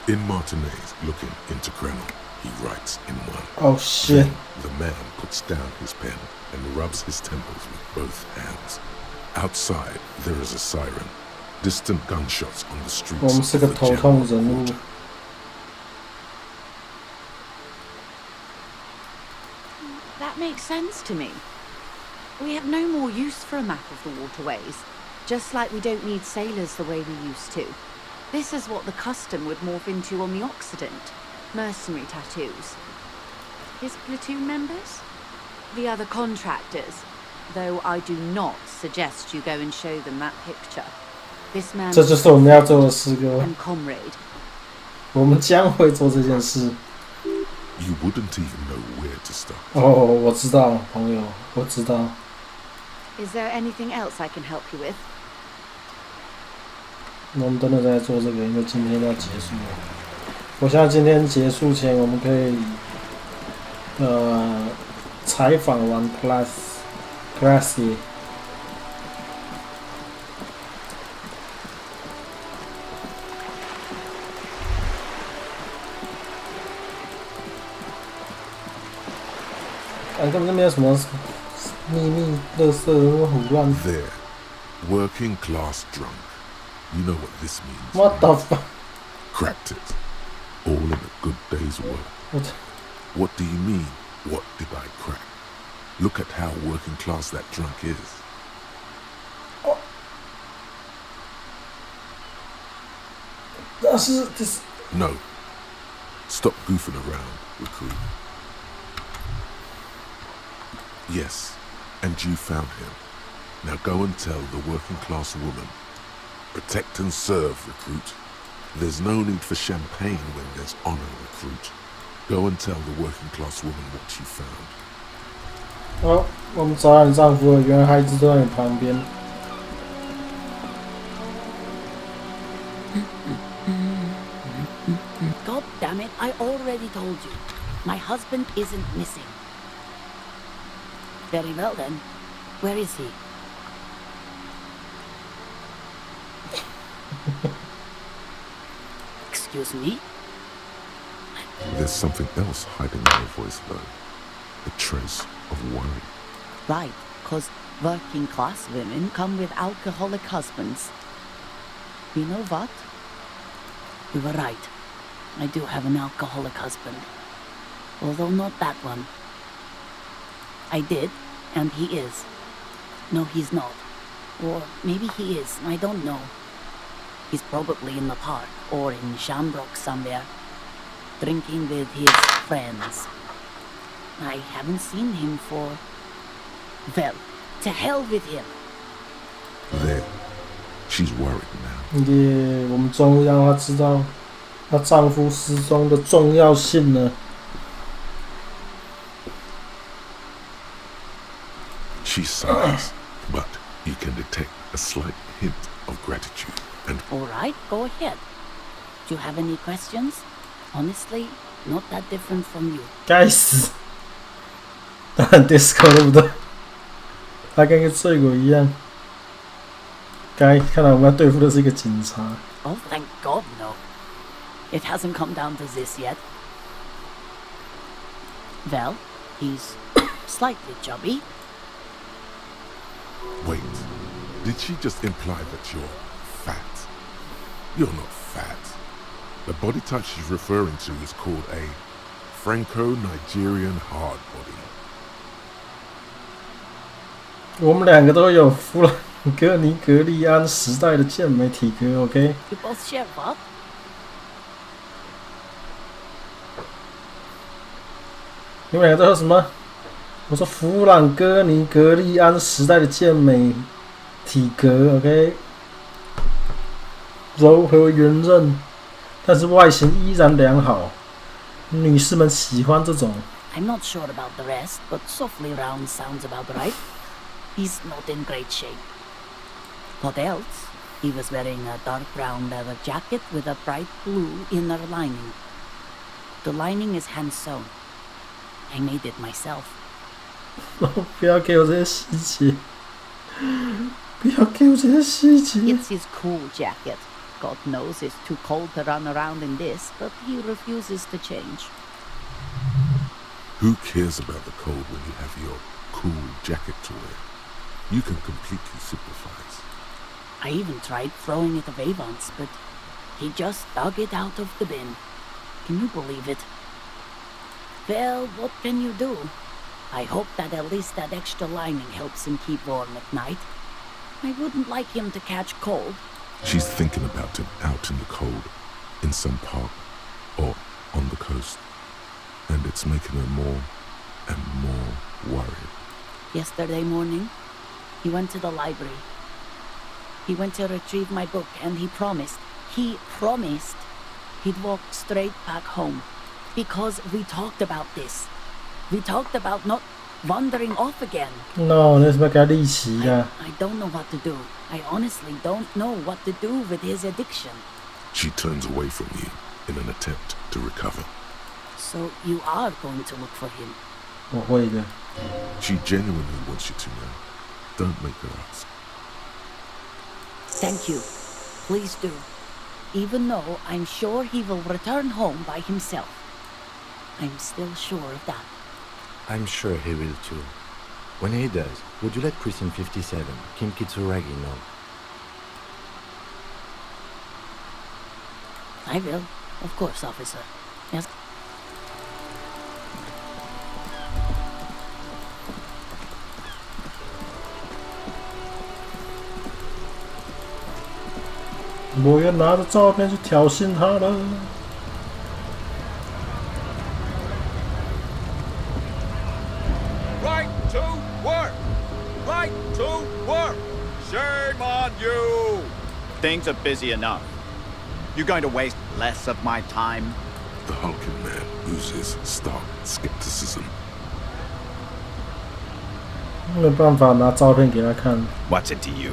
In Martinez looking into Crenell, he writes in one. Oh shit. Then the man puts down his pen and rubs his temples with both hands. Outside, there is a siren. Distant gunshots on the streets 我们是 of 个 the 头痛 general 人物 quarter.。That makes sense to me. We have no more use for a map of the waterways, just like we don't need sailors the way we used to. This is what the custom would morph into on the Occident. Mercenary tattoos. His platoon members? The other contractors. Though I do not suggest you go and show them that picture. This man 这就是我们要做的事，各位。 and comrade. 我们将会做这件事。You wouldn't even know where to start. 哦，我知道，朋友，我知道。Is there anything else I can help you with? 我们等等再做这个，因为今天要结束了。我想今天结束前，我们可以采访完 Classy。根本就没有什么秘密、垃圾、胡乱。 There, working class drunk. You know what this means. What the fuck? Cracked it. All in a good day's work. What do you mean, what did I crack? Look at how working class that drunk is. No. Stop goofing around, recruit. Yes, and you found him. Now go and tell the working class woman. Protect and serve, recruit. There's no need for champagne when there's honor, recruit. Go and tell the working class woman what you found. 哦，我们找到你丈夫了，原来孩子都在你旁边。 God damn it, I already told you. My husband isn't missing. Very well then. Where is he? Excuse me? There's something else hiding in your voice, though. A trace of worry. Right, 'cause working class women come with alcoholic husbands. You know what? You were right. I do have an alcoholic husband. Although not that one. I did, and he is. No, he's not. Or maybe he is, I don't know. He's probably in the park or in Shamrock somewhere, drinking with his friends. I haven't seen him for... Well, to hell with him. There. She's worried now. 耶，我们终于让她知道她丈夫失踪的重要性了。 She sighs, but you can detect a slight hint of gratitude and... All right, go ahead. Do you have any questions? Honestly, not that different from you. 该死！当然 disco 对不对？他跟个醉鬼一样。看来我们要对付的是一个警察。 Oh, thank God, no. It hasn't come down to this yet. Well, he's slightly chubby. Wait, did she just imply that you're fat? You're not fat. The body type she's referring to is called a Franco-Nigerian hard body. 我们两个都有弗兰哥尼格利安时代的健美体格 ，OK？ You both share what? 你们两个都有什么？我说弗朗哥尼格利安时代的健美体格 ，OK？ 柔和圆润，但是外形依然良好。女士们喜欢这种。 I'm not sure about the rest, but softly round sounds about right. He's not in great shape. What else? He was wearing a dark brown leather jacket with a bright blue inner lining. The lining is hand sewn. I made it myself. 不要给我这些细节，不要给我这些细节。 It's his cool jacket. God knows it's too cold to run around in this, but he refuses to change. Who cares about the cold when you have your cool jacket to wear? You can completely sympathize. I even tried throwing it away once, but he just dug it out of the bin. Can you believe it? Well, what can you do? I hope that at least that extra lining helps him keep warm at night. I wouldn't like him to catch cold. She's thinking about him out in the cold, in some park, or on the coast. And it's making her more and more worried. Yesterday morning, he went to the library. He went to retrieve my book, and he promised he'd walk straight back home. Because we talked about this. We talked about not wandering off again. No, 那是不是给他利息啊？ I don't know what to do. I honestly don't know what to do with his addiction. She turns away from you in an attempt to recover. So you are going to look for him? 我会的。 She genuinely wants you to know. Don't make her ask. Thank you. Please do. Even though I'm sure he will return home by himself. I'm still sure of that. I'm sure he will too. When he does, would you let Precinct 57, Kim Kitsuragi, know? I will. Of course, officer. Yes. "我要拿着照片去挑衅他了。" Right to work! Right to work! Shame on you! Things are busy enough. You're going to waste less of my time? The hulking man oozes stark skepticism. 没办法拿照片给他看。 What's it to you?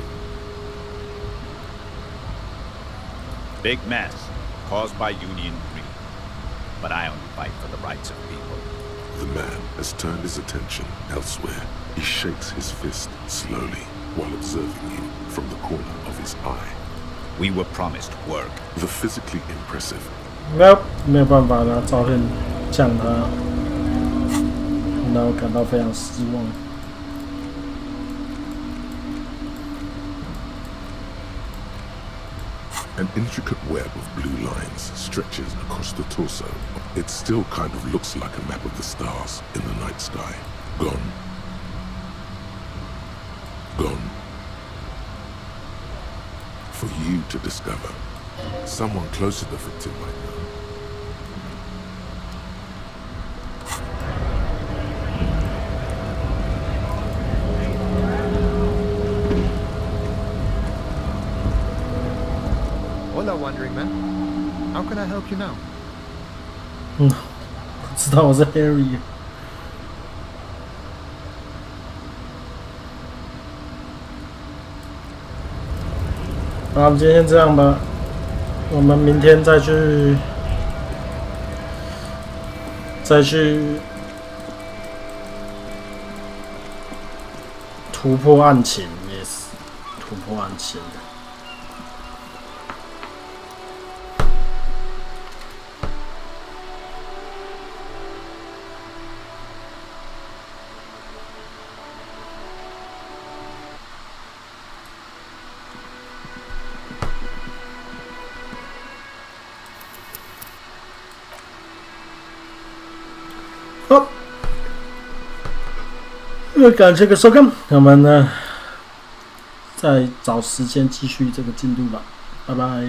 Big mess caused by union greed. But I only fight for the rights of people. The man has turned his attention elsewhere. He shakes his fist slowly while observing you from the corner of his eye. We were promised work. The physically impressive. 没有办法拿照片降他，让我感到非常失望。 An intricate web of blue lines stretches across the torso. It still kind of looks like a map of the stars in the night sky. Gone. Gone. For you to discover. Someone close to the victim might know. Hola, Wandering Man. How can I help you now? 不知道我是 Harry。 好，我们今天这样吧，我们明天再去突破案情 ，yes， 突破案情。 好，感谢各位收看，我们呢再找时间继续这个进度吧，拜拜。